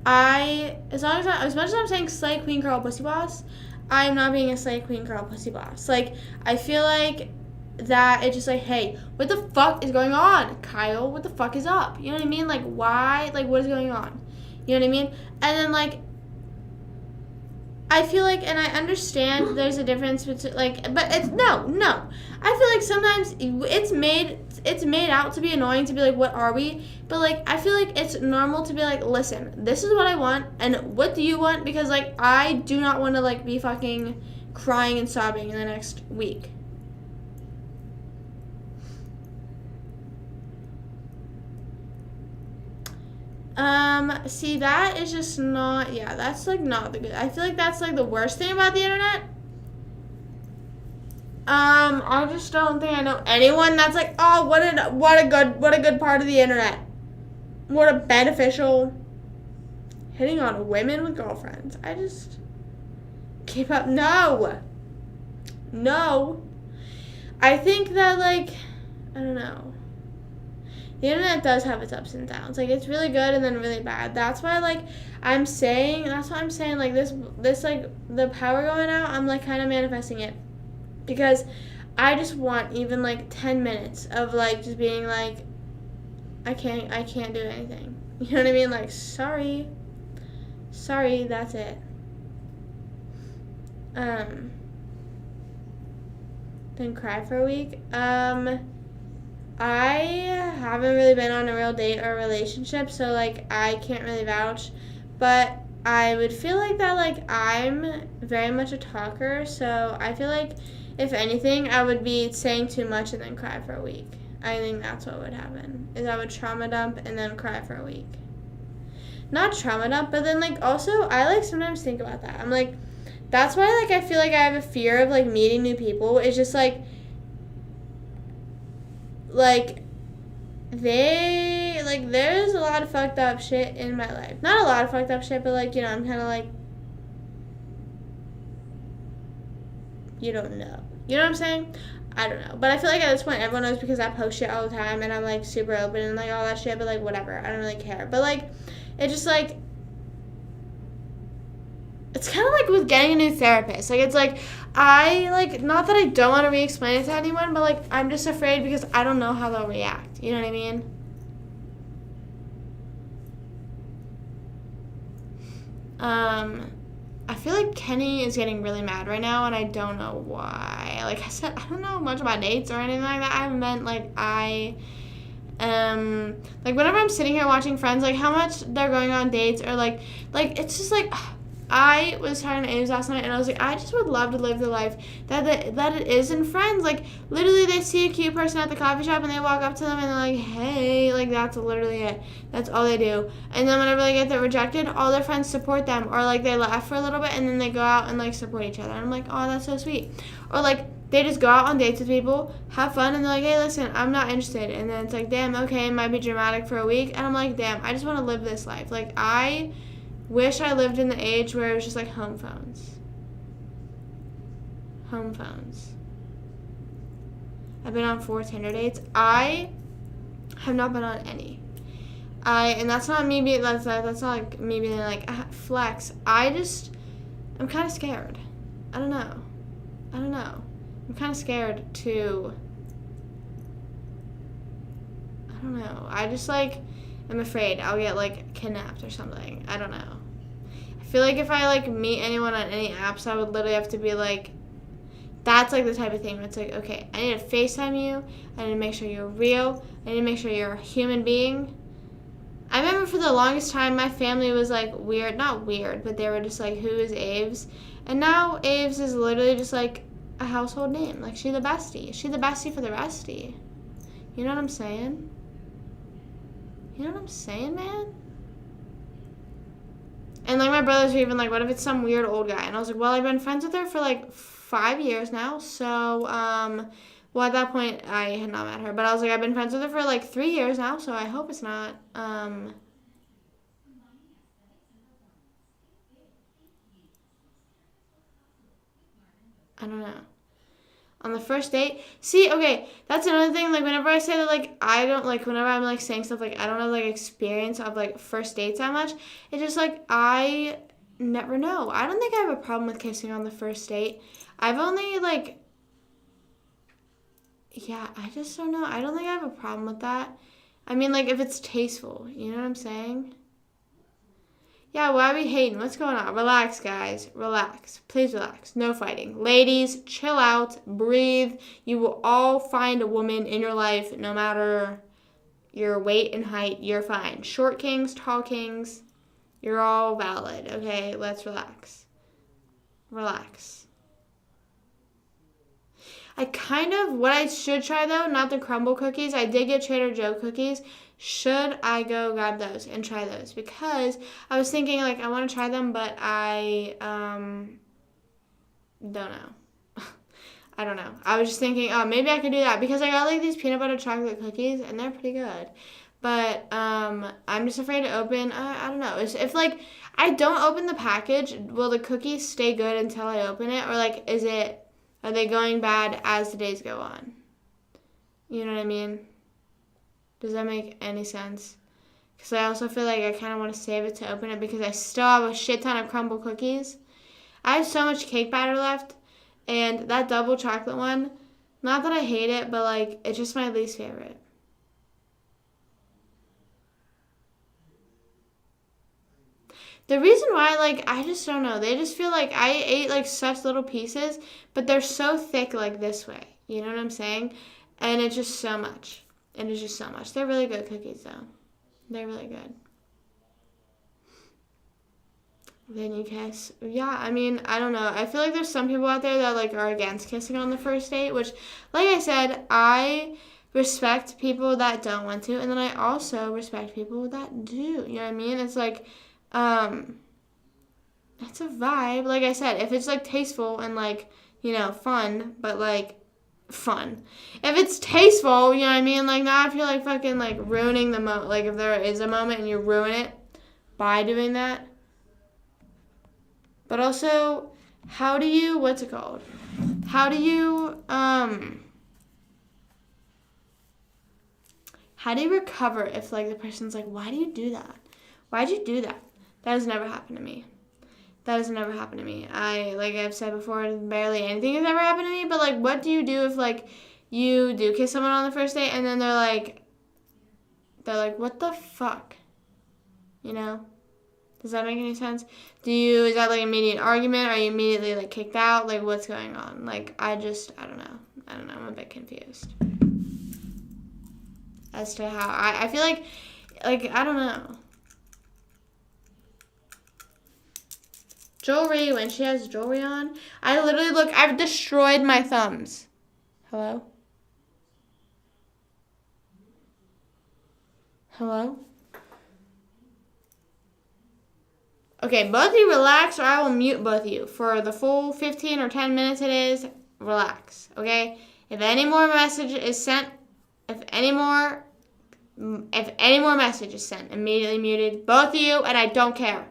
as much as I'm saying slay queen, girl, pussy boss, I'm not being a slay queen, girl, pussy boss. Like, I feel like that it's just like, hey, what the fuck is going on, Kyle? What the fuck is up? You know what I mean? Like, why? Like, what is going on? You know what I mean? And then, like, I feel like, and I understand there's a difference between, like, but it's, no. I feel like sometimes it's made out to be annoying to be like, what are we? But, like, I feel like it's normal to be like, listen, this is what I want, and what do you want? Because, like, I do not want to, like, be fucking crying and sobbing in the next week. See, that is just not, yeah, that's, like, not the good, I feel like that's, like, the worst thing about the internet. I just don't think I know anyone that's like, oh, what a good part of the internet. What a beneficial, hitting on women with girlfriends. I just keep up, no. I think that, like, I don't know. The internet does have its ups and downs. Like, it's really good and then really bad. That's why, like, like, this, like, the power going out, I'm, like, kind of manifesting it. Because I just want even, like, 10 minutes of, like, just being, like, I can't do anything. You know what I mean? Like, sorry, that's it. Then cry for a week. I haven't really been on a real date or relationship, so, like, I can't really vouch, but I would feel like that, like, I'm very much a talker, so I feel like, if anything, I would be saying too much and then cry for a week. I think that's what would happen, is I would trauma dump and then cry for a week. Not trauma dump, but then, like, also, I, like, sometimes think about that. I'm, like, that's why, like, I feel like I have a fear of, like, meeting new people. It's just, like, there's a lot of fucked up shit in my life. Not a lot of fucked up shit, but, like, you know, I'm kind of like, you don't know. You know what I'm saying? I don't know. But I feel like at this point, everyone knows because I post shit all the time, and I'm, like, super open and, like, all that shit, but, like, whatever. I don't really care. But, like, it's just, like, it's kind of like with getting a new therapist. Like, it's like, not that I don't want to re-explain it to anyone, but, like, I'm just afraid because I don't know how they'll react. You know what I mean? I feel like Kenny is getting really mad right now, and I don't know why. Like I said, I don't know much about dates or anything like that. I haven't been, like, like, whenever I'm sitting here watching Friends, like, how much they're going on dates, or, like, it's just, like, I was talking to Ames last night, and I was like, I just would love to live the life that it is in Friends. Like, literally, they see a cute person at the coffee shop, and they walk up to them, and they're like, hey, like, that's literally it. That's all they do. And then whenever they get rejected, all their friends support them, or, like, they laugh for a little bit, and then they go out and, like, support each other. And I'm like, oh, that's so sweet. Or, like, they just go out on dates with people, have fun, and they're like, hey, listen, I'm not interested. And then it's like, damn, okay, it might be dramatic for a week. And I'm like, damn, I just want to live this life. Like, I wish I lived in the age where it was just, like, home phones. I've been on 4 Tinder dates. I have not been on any. And that's not me being, that's not, like, me being, like, flex. I'm kind of scared. I don't know. I'm kind of scared to, I don't know. I just, like, I'm afraid I'll get, like, kidnapped or something. I don't know. I feel like if I, like, meet anyone on any apps, I would literally have to be, like, That's like the type of thing where it's like, okay, I need to FaceTime you. I need to make sure you're real. I need to make sure you're a human being. I remember for the longest time, my family was like weird, not weird, but they were just like, who is Aves? And now Aves is literally just like a household name. Like, she's the bestie. She's the bestie for the restie. You know what I'm saying? You know what I'm saying, man? And like my brothers were even like, what if it's some weird old guy? And I was like, well, I've been friends with her for like 5 years now. So, well, at that point, I had not met her. But I was like, I've been friends with her for like 3 years now. So I hope it's not, I don't know. On the first date? See, okay, that's another thing. Like, whenever I say that, like, I don't, like, whenever I'm, like, saying stuff, like, I don't have, like, experience of, like, first dates that much, it's just, like, I never know. I don't think I have a problem with kissing on the first date. I've only, like, yeah, I just don't know. I don't think I have a problem with that. I mean, like, if it's tasteful, you know what I'm saying? Yeah, why are we hating? What's going on? Relax, guys. Relax. Please relax. No fighting. Ladies, chill out. Breathe. You will all find a woman in your life, no matter your weight and height. You're fine. Short kings, tall kings, you're all valid. Okay, let's relax. Relax. What I should try though, not the crumble cookies. I did get Trader Joe cookies. Should I go grab those and try those? Because I was thinking, like, I want to try them, but I don't know. I don't know. I was just thinking, oh, maybe I could do that because I got like these peanut butter chocolate cookies and they're pretty good. But I'm just afraid to open. I don't know. If like I don't open the package, will the cookies stay good until I open it, or like are they going bad as the days go on? You know what I mean? Does that make any sense? Because I also feel like I kind of want to save it to open it because I still have a shit ton of crumble cookies. I have so much cake batter left, and that double chocolate one, not that I hate it, but like it's just my least favorite. The reason why, like, I just don't know. They just feel like I ate like such little pieces, but they're so thick like this way. You know what I'm saying? And it's just so much. It is just so much. They're really good cookies, though. They're really good. Then you kiss. Yeah, I mean, I don't know. I feel like there's some people out there that, like, are against kissing on the first date, which, like I said, I respect people that don't want to, and then I also respect people that do. You know what I mean? It's like, it's a vibe. Like I said, if it's, like, tasteful and, like, you know, fun, but, like, fun. If it's tasteful, you know what I mean? Like, not if you're, like, fucking, like, ruining the moment. Like, if there is a moment and you ruin it by doing that. But also, how do you, what's it called? How do you recover if, like, the person's like, why do you do that? Why'd you do that? That has never happened to me. That has never happened to me. Like I've said before, barely anything has ever happened to me. But, like, what do you do if, like, you do kiss someone on the first date and then they're like, what the fuck? You know? Does that make any sense? Is that, like, immediate argument? Are you immediately, like, kicked out? Like, what's going on? Like, I don't know. I'm a bit confused as to how, I feel like, I don't know. Jewelry, when she has jewelry on, I literally I've destroyed my thumbs. Hello? Hello? Okay, both of you relax or I will mute both of you. For the full 15 or 10 minutes it is, relax, okay? If any more message is sent, if any more message is sent, immediately muted. Both of you, and I don't care.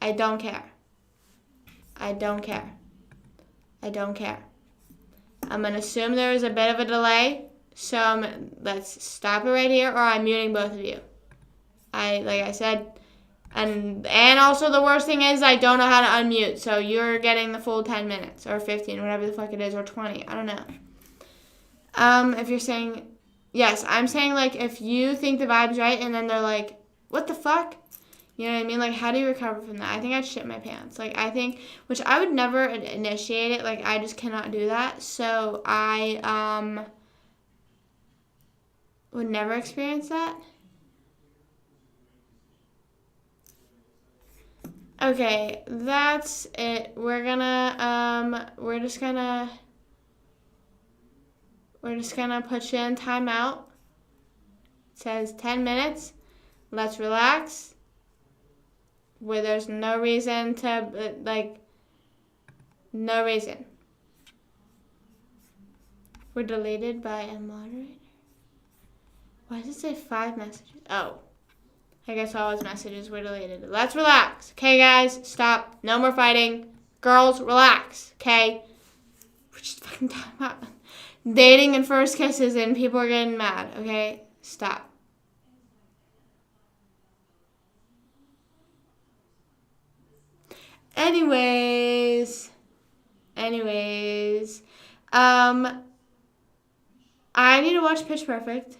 I don't care. I don't care. I don't care. I'm going to assume there is a bit of a delay, so let's stop it right here, or I'm muting both of you. Like I said, and also the worst thing is I don't know how to unmute, so you're getting the full 10 minutes, or 15, whatever the fuck it is, or 20, I don't know. If you're saying, yes, I'm saying, like, if you think the vibe's right, and then they're like, what the fuck? You know what I mean? Like, how do you recover from that? I think I'd shit my pants. Like, I think, which I would never initiate it. Like, I just cannot do that. So, I, would never experience that. Okay, that's it. We're just gonna put you in timeout. It says 10 minutes. Let's relax. Where there's no reason to, no reason. We're deleted by a moderator. Why does it say 5 messages? Oh. I guess all his messages were deleted. Let's relax. Okay, guys? Stop. No more fighting. Girls, relax. Okay? We're just fucking talking about dating and first kisses and people are getting mad. Okay? Stop. Anyways, I need to watch Pitch Perfect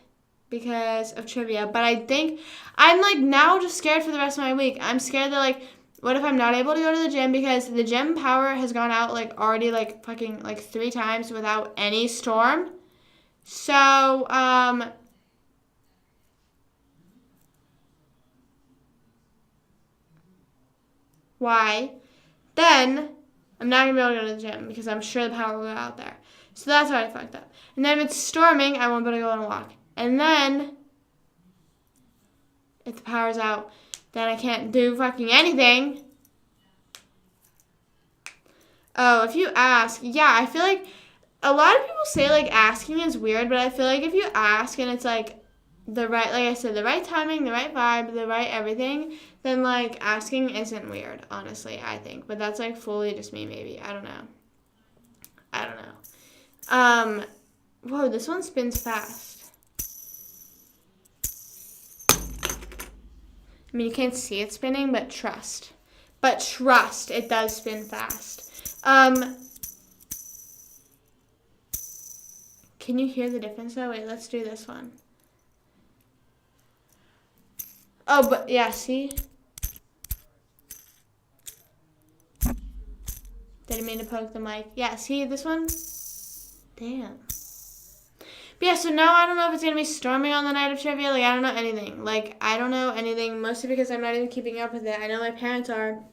because of trivia, but I think I'm like now just scared for the rest of my week. I'm scared that like what if I'm not able to go to the gym because the gym power has gone out like already like fucking like 3 times without any storm. So why? Then I'm not gonna be able to go to the gym because I'm sure the power will go out there. So that's already fucked up. And then if it's storming, I won't be able to go on a walk. And then if the power's out, then I can't do fucking anything. Oh, if you ask, yeah, I feel like a lot of people say like asking is weird, but I feel like if you ask and it's like the right, like I said, the right timing, the right vibe, the right everything, then like asking isn't weird, honestly, I think. But that's like fully just me, maybe. I don't know. Whoa, this one spins fast. I mean, you can't see it spinning, but trust. It does spin fast. Can you hear the difference though? Wait, let's do this one. Oh, but yeah, see? Didn't mean to poke the mic. Yeah, see this one? Damn. But yeah, so now I don't know if it's going to be storming on the night of trivia. Like, I don't know anything. Like, I don't know anything, mostly because I'm not even keeping up with it. I know my parents are.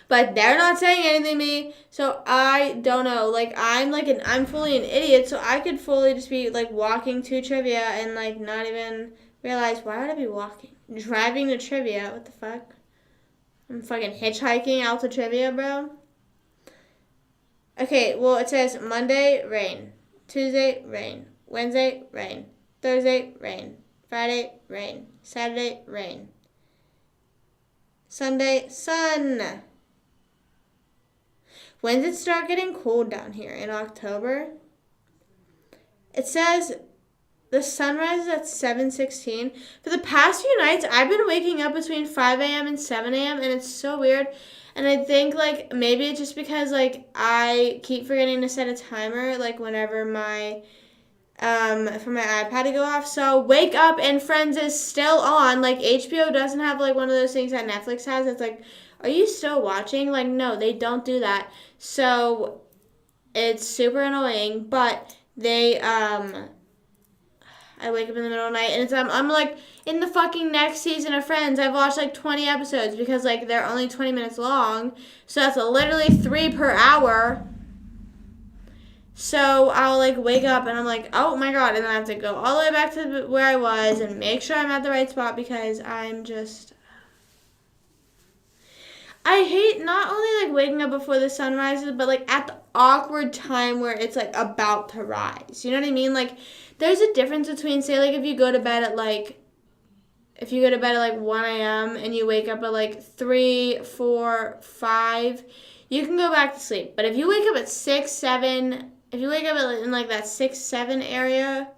But they're not saying anything to me, so I don't know. Like, I'm fully an idiot, so I could fully just be, like, walking to trivia and, like, not even realize, why would I be walking? Driving to trivia? What the fuck? I'm fucking hitchhiking out to trivia, bro. Okay, well, it says Monday, rain. Tuesday, rain. Wednesday, rain. Thursday, rain. Friday, rain. Saturday, rain. Sunday, sun. When did it start getting cold down here? In October? It says the sun rises at 7:16. For the past few nights, I've been waking up between 5 a.m. and 7 a.m. and it's so weird. And I think, like, maybe it's just because, like, I keep forgetting to set a timer, like, whenever my, for my iPad to go off. So, Wake Up and Friends is still on. Like, HBO doesn't have, like, one of those things that Netflix has. It's like, are you still watching? Like, no, they don't do that. So, it's super annoying. But they, I wake up in the middle of the night and it's I'm like in the fucking next season of Friends. I've watched like 20 episodes because like they're only 20 minutes long. So that's literally 3 per hour. So I'll like wake up and I'm like, oh my god, and then I have to go all the way back to where I was and make sure I'm at the right spot because I hate not only like waking up before the sun rises, but like at the awkward time where it's like about to rise. You know what I mean? Like there's a difference between, say, like if you go to bed at like 1 a.m. and you wake up at like 3, 4, 5, you can go back to sleep. But if you wake up at 6, 7, if you wake up in like that 6, 7 area,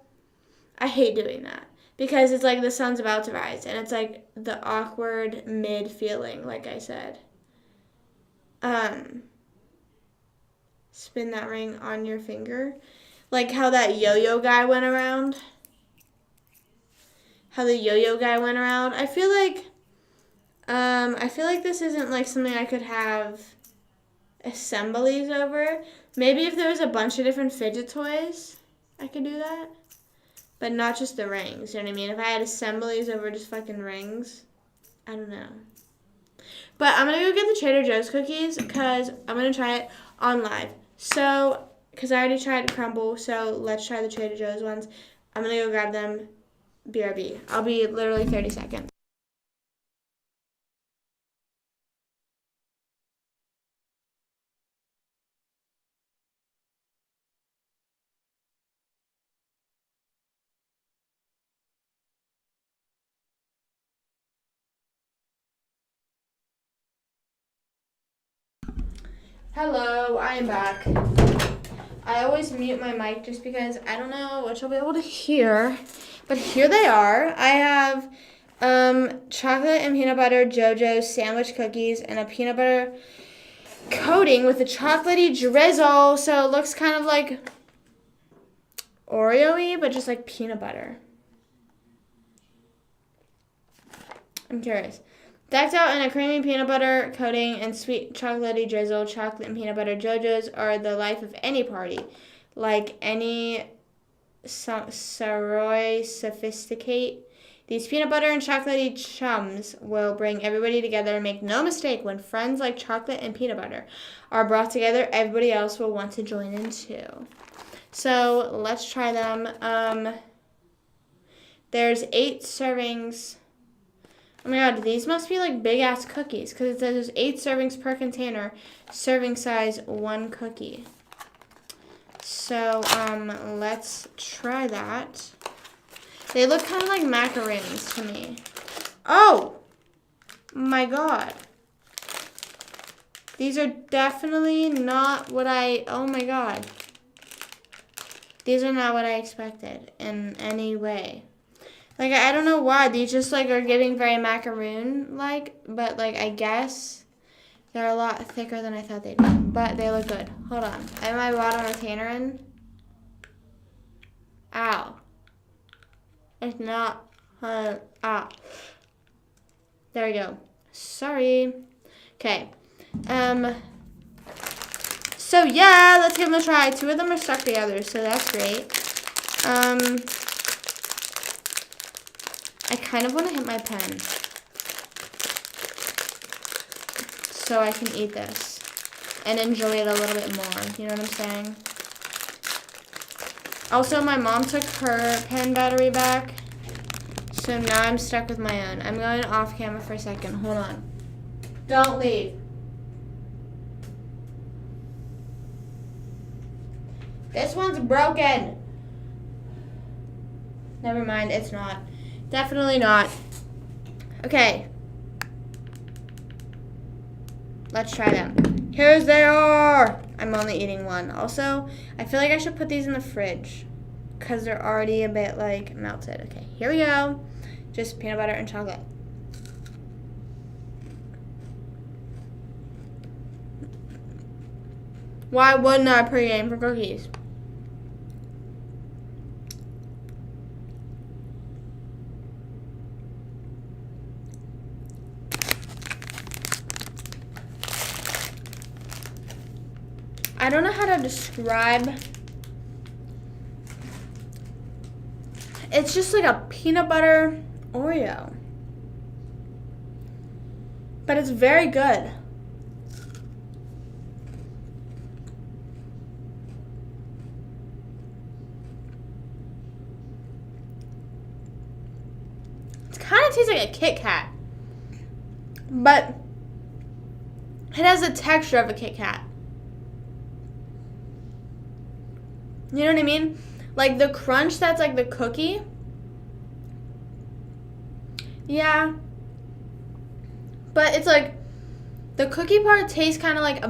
I hate doing that. Because it's like the sun's about to rise and it's like the awkward mid feeling, like I said. Spin that ring on your finger. Like how that yo-yo guy went around. I feel like I feel like this isn't like something I could have assemblies over. Maybe if there was a bunch of different fidget toys, I could do that. But not just the rings, you know what I mean? If I had assemblies over just fucking rings, I don't know. But I'm going to go get the Trader Joe's cookies because I'm going to try it on live. So, because I already tried crumble, so let's try the Trader Joe's ones. I'm going to go grab them. BRB. I'll be literally 30 seconds. Hello, I am back. I always mute my mic just because I don't know what you'll be able to hear. But here they are. I have chocolate and peanut butter JoJo's sandwich cookies and a peanut butter coating with a chocolatey drizzle. So it looks kind of like Oreo-y, but just like peanut butter. I'm curious. Decked out in a creamy peanut butter coating and sweet chocolatey drizzle, chocolate and peanut butter JoJo's are the life of any party. Like any Saroy sophisticate. These peanut butter and chocolatey chums will bring everybody together. Make no mistake, when friends like chocolate and peanut butter are brought together, everybody else will want to join in too. So let's try them. There's 8 servings. Oh my god, these must be like big ass cookies because it says there's 8 servings per container, serving size 1 cookie. So let's try that. They look kind of like macaroons to me. Oh my god. These are definitely not what oh my god. These are not what I expected in any way. Like, I don't know why. These just, like, are getting very macaroon-like. But, like, I guess they're a lot thicker than I thought they'd be. But they look good. Hold on. I have my bottom retainer in. Ow. It's not. Ow. There we go. Sorry. Okay. So, yeah. Let's give them a try. 2 of them are stuck together. So, that's great. I kind of want to hit my pen so I can eat this and enjoy it a little bit more. You know what I'm saying? Also, my mom took her pen battery back, so now I'm stuck with my own. I'm going off camera for a second. Hold on. Don't leave. This one's broken. Never mind, it's not. Definitely not. Okay. Let's try them. Here's they are. I'm only eating one. Also, I feel like I should put these in the fridge because they're already a bit like melted. Okay, here we go. Just peanut butter and chocolate. Why wouldn't I pregame for cookies? I don't know how to describe. It's just like a peanut butter Oreo. But it's very good. It kind of tastes like a Kit Kat. But it has the texture of a Kit Kat. You know what I mean? Like the crunch that's like the cookie. Yeah. But it's like the cookie part tastes kind of like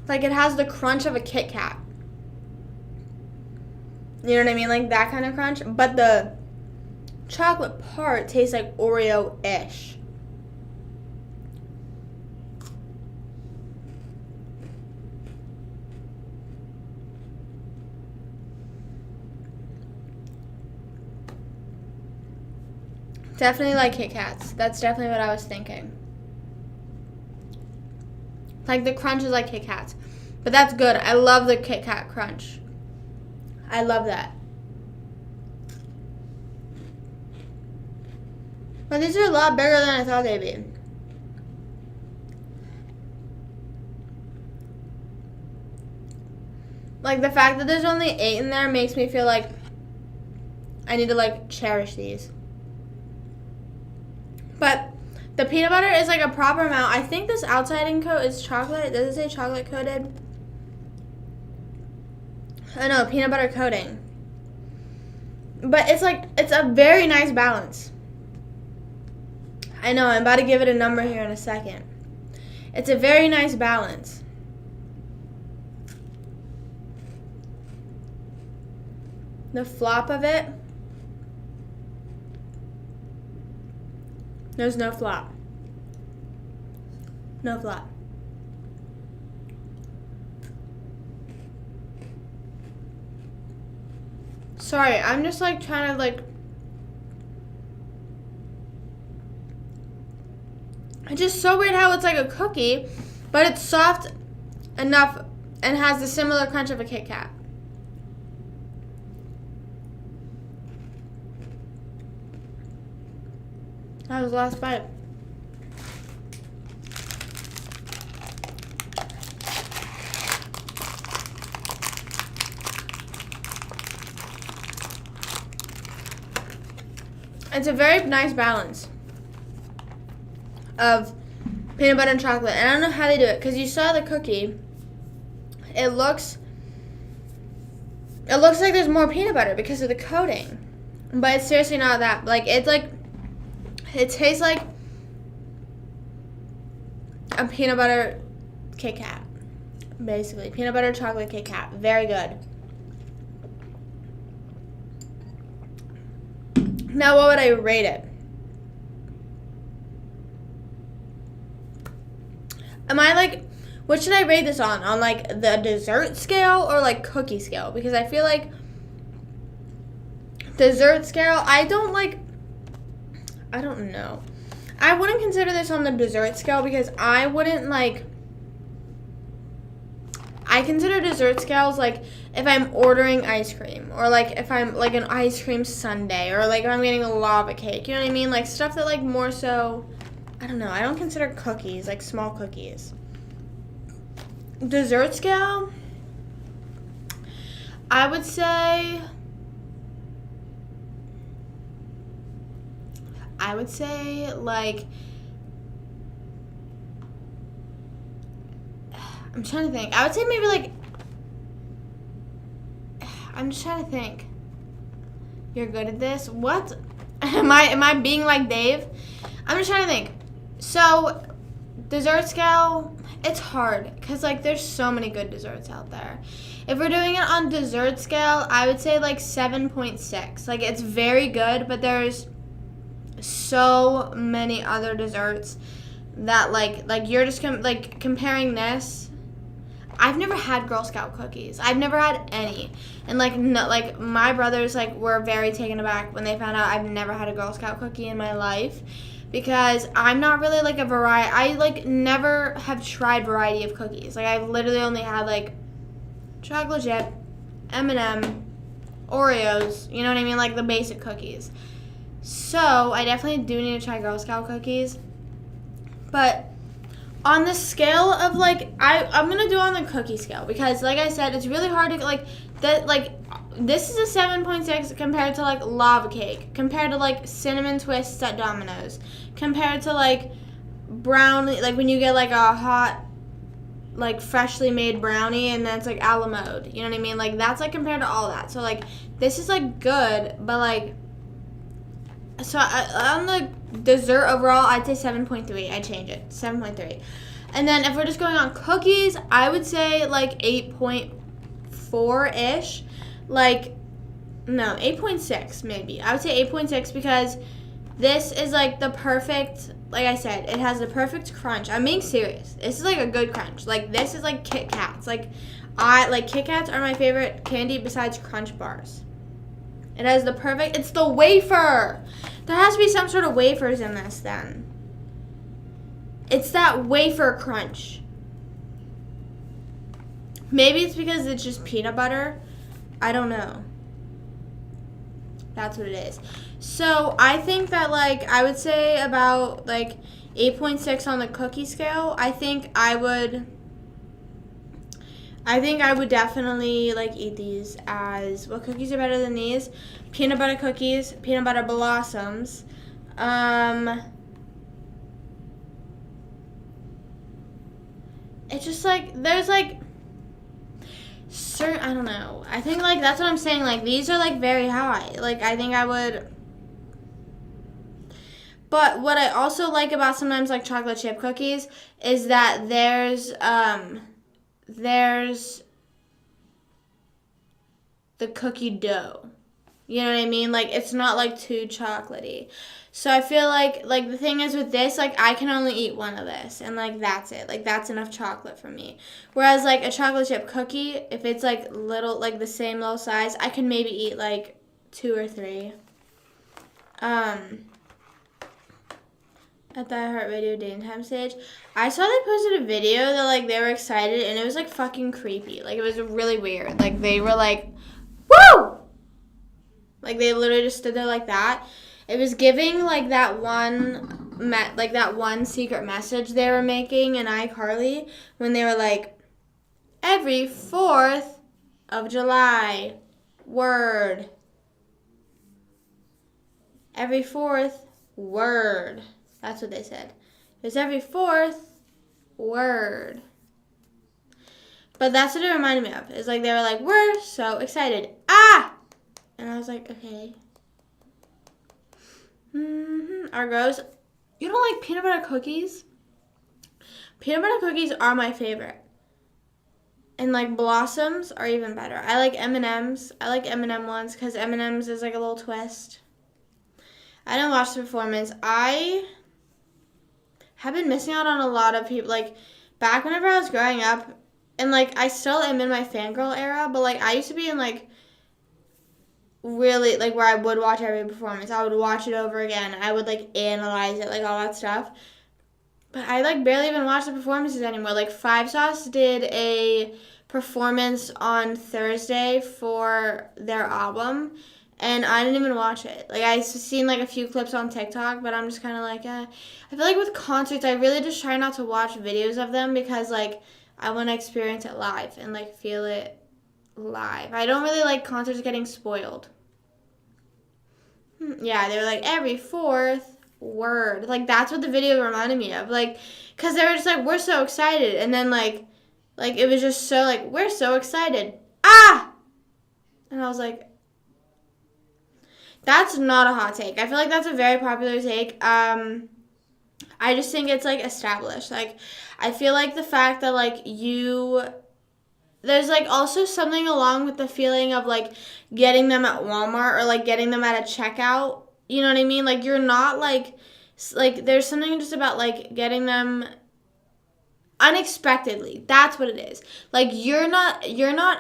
like it has the crunch of a Kit Kat. You know what I mean? Like that kind of crunch. But the chocolate part tastes like Oreo-ish. Definitely like Kit Kats. That's definitely what I was thinking. Like the crunch is like Kit Kats. But that's good. I love the Kit Kat crunch. I love that. But these are a lot bigger than I thought they'd be. Like the fact that there's only 8 in there makes me feel like I need to like cherish these. But the peanut butter is like a proper amount. I think this outside coat is chocolate. Does it say chocolate coated? Oh no, peanut butter coating. But it's like, it's a very nice balance. I know, I'm about to give it a number here in a second. It's a very nice balance. The flop of it, there's no flop. No flop. Sorry, I'm just like trying to like, it's just so weird how it's like a cookie, but it's soft enough and has the similar crunch of a Kit Kat. That was the last bite. It's a very nice balance of peanut butter and chocolate. And I don't know how they do it, because you saw the cookie. It looks like there's more peanut butter because of the coating. But it's seriously not that. Like, it's like, it tastes like a peanut butter Kit Kat, basically. Peanut butter chocolate Kit Kat. Very good. Now, what would I rate it? Am I like, what should I rate this on? On like the dessert scale or like cookie scale? Because I feel like dessert scale, I don't know. I wouldn't consider this on the dessert scale because I wouldn't like, I consider dessert scales like if I'm ordering ice cream, or like if I'm like an ice cream sundae, or like if I'm getting a lava cake, you know what I mean? Like stuff that like more so, I don't know, I don't consider cookies like small cookies. Dessert scale, I would say like, I'm trying to think. I would say maybe like, I'm just trying to think. You're good at this? What? Am I being like Dave? I'm just trying to think. So, dessert scale, it's hard because like there's so many good desserts out there. If we're doing it on dessert scale, I would say like 7.6. Like it's very good, but there's so many other desserts that like you're just comparing this. I've never had Girl Scout cookies. I've never had any. And like no, like my brothers like were very taken aback when they found out I've never had a Girl Scout cookie in my life, because I'm not really like a variety. I like never have tried variety of cookies. Like I've literally only had like chocolate chip, M&M, Oreos, you know what I mean? Like the basic cookies. So I definitely do need to try Girl Scout cookies. But on the scale of like, I'm gonna do it on the cookie scale, because like I said, it's really hard to like that. Like this is a 7.6 compared to like lava cake, compared to like cinnamon twists at Domino's, compared to like brownie, like when you get like a hot like freshly made brownie and then it's like a la mode, you know what I mean? Like that's like compared to all that. So like this is like good, but like, so on the dessert overall, I'd say 7.3. I'd change it, 7.3. And then if we're just going on cookies, I would say like 8.4-ish. Like, no, 8.6 maybe. I would say 8.6 because this is like the perfect, like I said, it has the perfect crunch. I'm being serious. This is like a good crunch. Like this is like Kit Kats. Like Kit Kats are my favorite candy besides Crunch Bars. It has the perfect, it's the wafer. There has to be some sort of wafers in this then. It's that wafer crunch. Maybe it's because it's just peanut butter. I don't know. That's what it is. So I think that, like, I would say about, like, 8.6 on the cookie scale. I think I would definitely, like, eat these as, what cookies are better than these? Peanut butter cookies, peanut butter blossoms. It's just, like, there's, like, certain, I don't know. I think, like, that's what I'm saying. Like, these are, like, very high. Like, I think I would. But what I also like about sometimes, like, chocolate chip cookies is that there's the cookie dough. You know what I mean? Like, it's not, like, too chocolatey. So I feel like the thing is with this, like, I can only eat one of this. And, like, that's it. Like, that's enough chocolate for me. Whereas, like, a chocolate chip cookie, if it's, like, little, like, the same little size, I can maybe eat, like, 2 or 3. At the iHeartRadio Day and Time stage, I saw they posted a video that, like, they were excited, and it was, like, fucking creepy. Like, it was really weird. Like, they were like, woo! Like, they literally just stood there like that. It was giving, like, that one secret message they were making in iCarly when they were like, every 4th of July, word. Every 4th, word. That's what they said. It was every 4th, word. But that's what it reminded me of. It's like they were like, we're so excited. Ah! And I was like, okay. Argos, you don't like peanut butter cookies? Peanut butter cookies are my favorite. And, like, blossoms are even better. I like M&Ms. I like M&M ones because M&Ms is, like, a little twist. I didn't watch the performance. I have been missing out on a lot of people. Like, back whenever I was growing up, and, like, I still am in my fangirl era, but, like, I used to be in, like, really, like, where I would watch every performance. I would watch it over again. I would, like, analyze it, like, all that stuff. But I, like, barely even watch the performances anymore. Like, Five Sauce did a performance on Thursday for their album, and I didn't even watch it. Like, I've seen, like, a few clips on TikTok, but I'm just kind of like, I feel like with concerts, I really just try not to watch videos of them because, like, I want to experience it live and, like, feel it live. I don't really like concerts getting spoiled. Yeah, they were like, every 4th, word. Like, that's what the video reminded me of. Like, because they were just like, we're so excited. And then, like, it was just so, like, we're so excited. Ah! And I was like, that's not a hot take. I feel like that's a very popular take. I just think it's, like, established. Like, I feel like the fact that, like, there's, like, also something along with the feeling of, like, getting them at Walmart or, like, getting them at a checkout. You know what I mean? Like, you're not, like, there's something just about, like, getting them unexpectedly. That's what it is. Like, you're not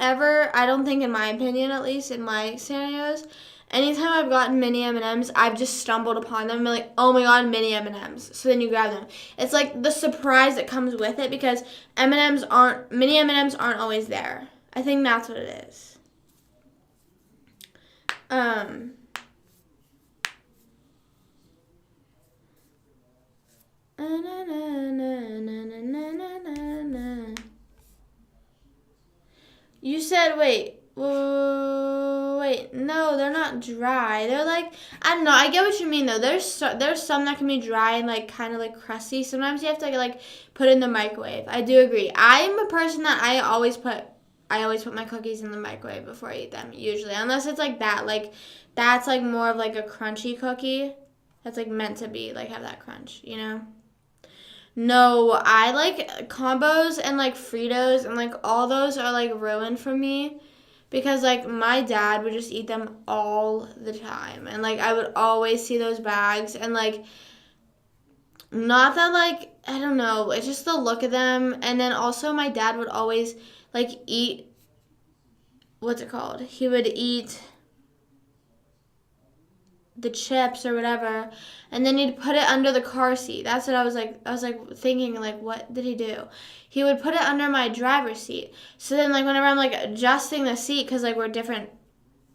ever, I don't think, in my opinion, at least, in my scenarios, anytime I've gotten mini M&Ms, I've just stumbled upon them and been like, oh my god, mini M&Ms. So then you grab them. It's like the surprise that comes with it because mini M&Ms aren't always there. I think that's what it is. You said, wait, no, they're not dry. They're like, I don't know, I get what you mean though. There's some that can be dry and like kind of like crusty. Sometimes you have to like put it in the microwave. I do agree. I'm a person that I always put my cookies in the microwave before I eat them, usually. Unless it's like that, like that's like more of like a crunchy cookie. That's like meant to be like have that crunch, you know? No, I like combos and like Fritos and like all those are like ruined for me because like my dad would just eat them all the time and like I would always see those bags and like not that like I don't know, it's just the look of them and then also my dad would always like eat what's it called? He would eat the chips or whatever, and then he'd put it under the car seat. That's what I was thinking, like, what did he do? He would put it under my driver's seat. So then, like, whenever I'm like adjusting the seat, because like we're different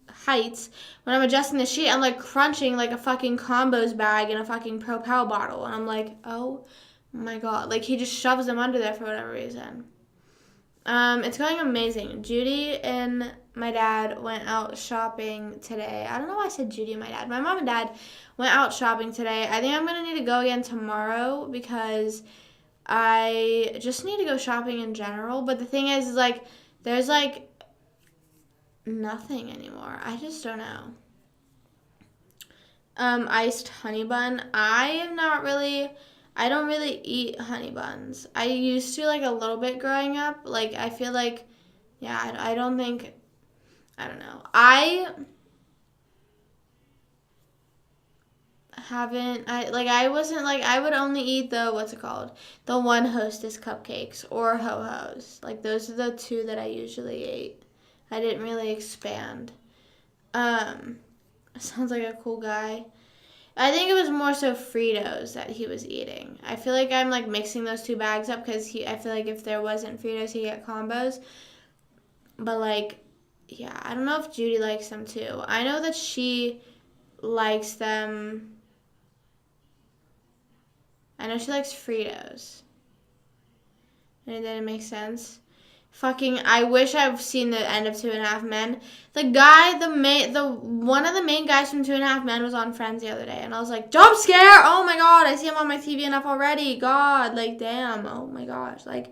heights, when I'm adjusting the sheet, I'm like crunching like a fucking combos bag in a fucking Propel bottle, and I'm like, oh my god, like he just shoves them under there for whatever reason. It's going amazing. Judy and my dad went out shopping today. I don't know why I said Judy and my dad. My mom and dad went out shopping today. I think I'm going to need to go again tomorrow because I just need to go shopping in general. But the thing is like, there's like nothing anymore. I just don't know. Iced honey bun. I don't really eat honey buns. I used to like a little bit growing up. Like I feel like, yeah, I don't think, I don't know. I wasn't like, I would only eat what's it called? The one Hostess cupcakes or Ho-Hos. Like those are the two that I usually ate. I didn't really expand. Sounds like a cool guy. I think it was more so Fritos that he was eating. I feel like I'm like mixing those two bags up because I feel like if there wasn't Fritos, he'd get combos. But like, yeah, I don't know if Judy likes them too. I know that she likes them. I know she likes Fritos. And then it makes sense. Fucking, I wish I've seen the end of 2.5 Men. The guy, one of the main guys from 2.5 Men was on Friends the other day, and I was like, jump scare! Oh my god, I see him on my TV enough already. God, like, damn. Oh my gosh, like,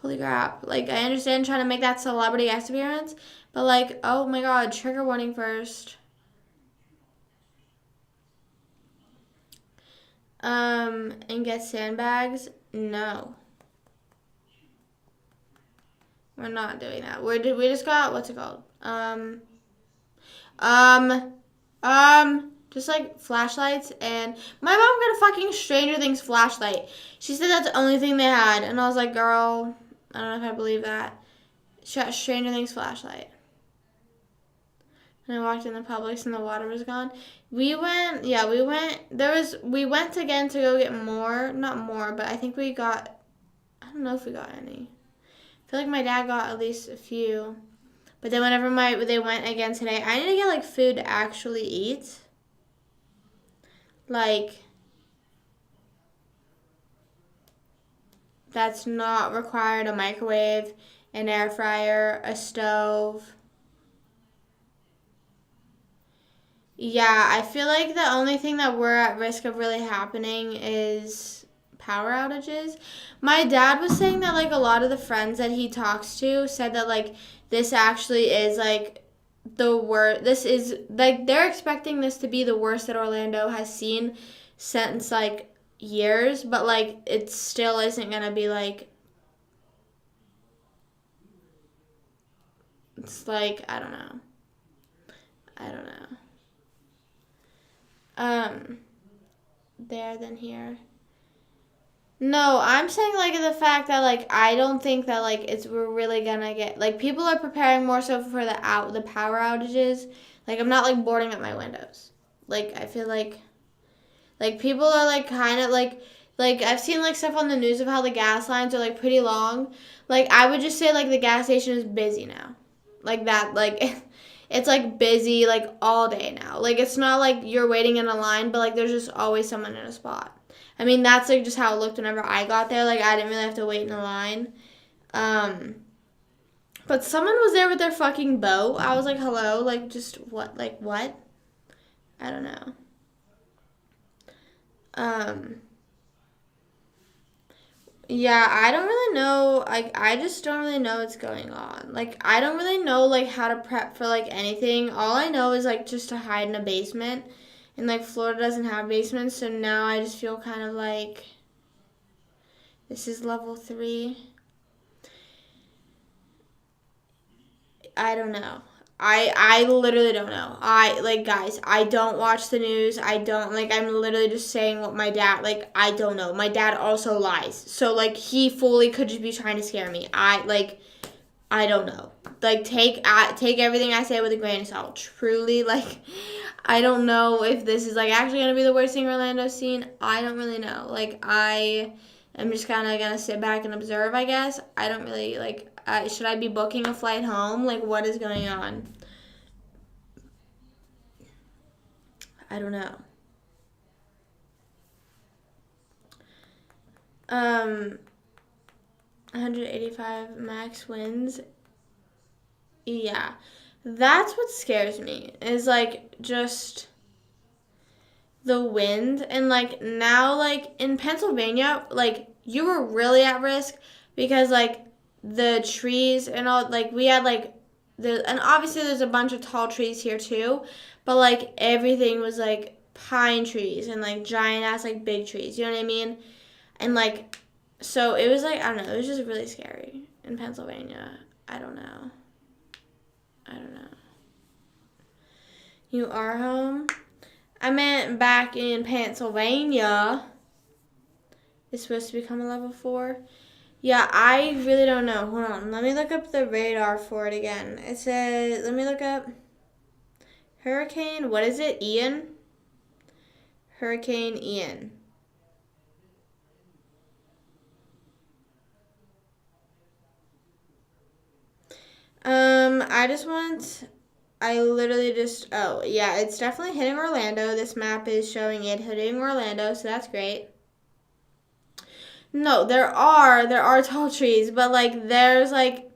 holy crap. Like, I understand trying to make that celebrity guest appearance, but like, oh my god, trigger warning first. And get sandbags? No. We're not doing that. We just got, what's it called? Just like flashlights, and my mom got a fucking Stranger Things flashlight. She said that's the only thing they had, and I was like, girl, I don't know if I believe that. She got a Stranger Things flashlight. And I walked in the Publix and the water was gone. We went again to go get more, not more, but I think we got, I don't know if we got any. I feel like my dad got at least a few. But then whenever they went again today, I need to get like food to actually eat. Like, that's not required a microwave, an air fryer, a stove. Yeah, I feel like the only thing that we're at risk of really happening is power outages. My dad was saying that like a lot of the friends that he talks to said that like this actually is like the worst. This is like they're expecting this to be the worst that Orlando has seen since like years, but like it still isn't gonna be like, it's like I don't know. There than here. No, I'm saying like the fact that like I don't think that like we're really gonna get like people are preparing more so for the power outages. Like I'm not like boarding up my windows. Like I feel like people are like kind of like I've seen like stuff on the news of how the gas lines are like pretty long. Like I would just say like the gas station is busy now. Like that like it's like busy like all day now. Like it's not like you're waiting in a line, but like there's just always someone in a spot. I mean, that's like just how it looked whenever I got there. Like I didn't really have to wait in a line. But someone was there with their fucking boat. I was like, hello, like just what? Like what? I don't know. Yeah, I don't really know. I just don't really know what's going on. Like, I don't really know, like, how to prep for, like, anything. All I know is, like, just to hide in a basement. And, like, Florida doesn't have basements, so now I just feel kind of like this is level 3. I don't know. I literally don't know. Guys, I don't watch the news. I don't, like, I'm literally just saying what my dad, like, I don't know. My dad also lies. So, like, he fully could just be trying to scare me. I don't know. Like, take everything I say with a grain of salt. Truly, like, I don't know if this is like actually gonna be the worst thing Orlando's seen. I don't really know. Like I am just kind of gonna sit back and observe. I guess I don't really like. Should I be booking a flight home? Like what is going on? I don't know. 185 max wins. Yeah, that's what scares me. Is like just the wind and like now like in Pennsylvania like you were really at risk because like the trees and all like we had like and obviously there's a bunch of tall trees here too, but like everything was like pine trees and like giant ass like big trees, you know what I mean? And like so it was like I don't know, it was just really scary in Pennsylvania. I don't know. You are home? I meant back in Pennsylvania. It's supposed to become a level 4. Yeah, I really don't know. Hold on. Let me look up the radar for it again. It says, let me look up Hurricane. What is it? Ian? Hurricane Ian. I literally just, oh, yeah, it's definitely hitting Orlando. This map is showing it hitting Orlando, so that's great. No, there are tall trees, but like there's like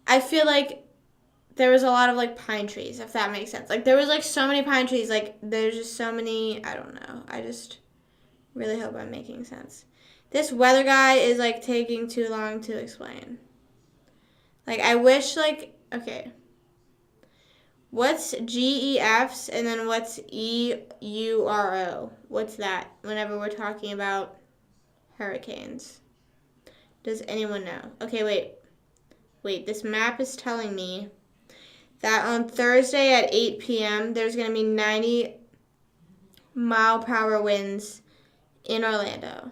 I feel like there was a lot of like pine trees, if that makes sense. Like there was like so many pine trees, like there's just so many, I don't know. I just really hope I'm making sense. This weather guy is like taking too long to explain. Like I wish like okay. What's GEFs and then what's EURO? What's that whenever we're talking about hurricanes? Does anyone know? Okay, wait, this map is telling me that on Thursday at 8 p.m., there's going to be 90-mile-per-hour winds in Orlando.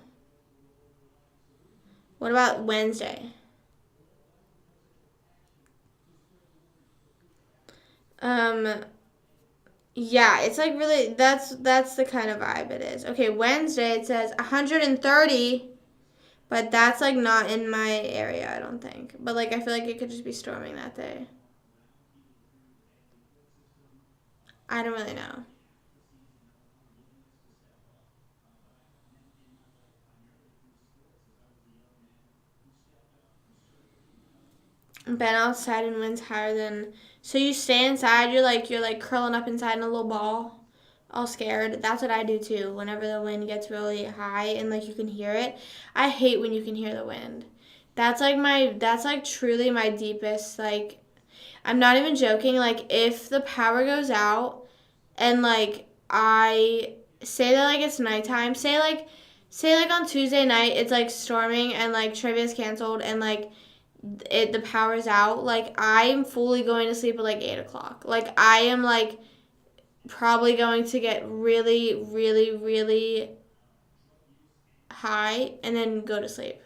What about Wednesday? Yeah, it's like really, that's the kind of vibe it is. Okay, Wednesday it says 130, but that's like not in my area, I don't think. But like I feel like it could just be storming that day. I don't really know. Been outside and wind's higher than. So you stay inside. You're like curling up inside in a little ball, all scared. That's what I do too. Whenever the wind gets really high and like you can hear it, I hate when you can hear the wind. That's like truly my deepest like. I'm not even joking. Like if the power goes out and like I say that like it's nighttime. Say like on Tuesday night it's like storming and like trivia's canceled and like the power's out, like I'm fully going to sleep at like 8 o'clock. Like I am like probably going to get really, really, really high and then go to sleep.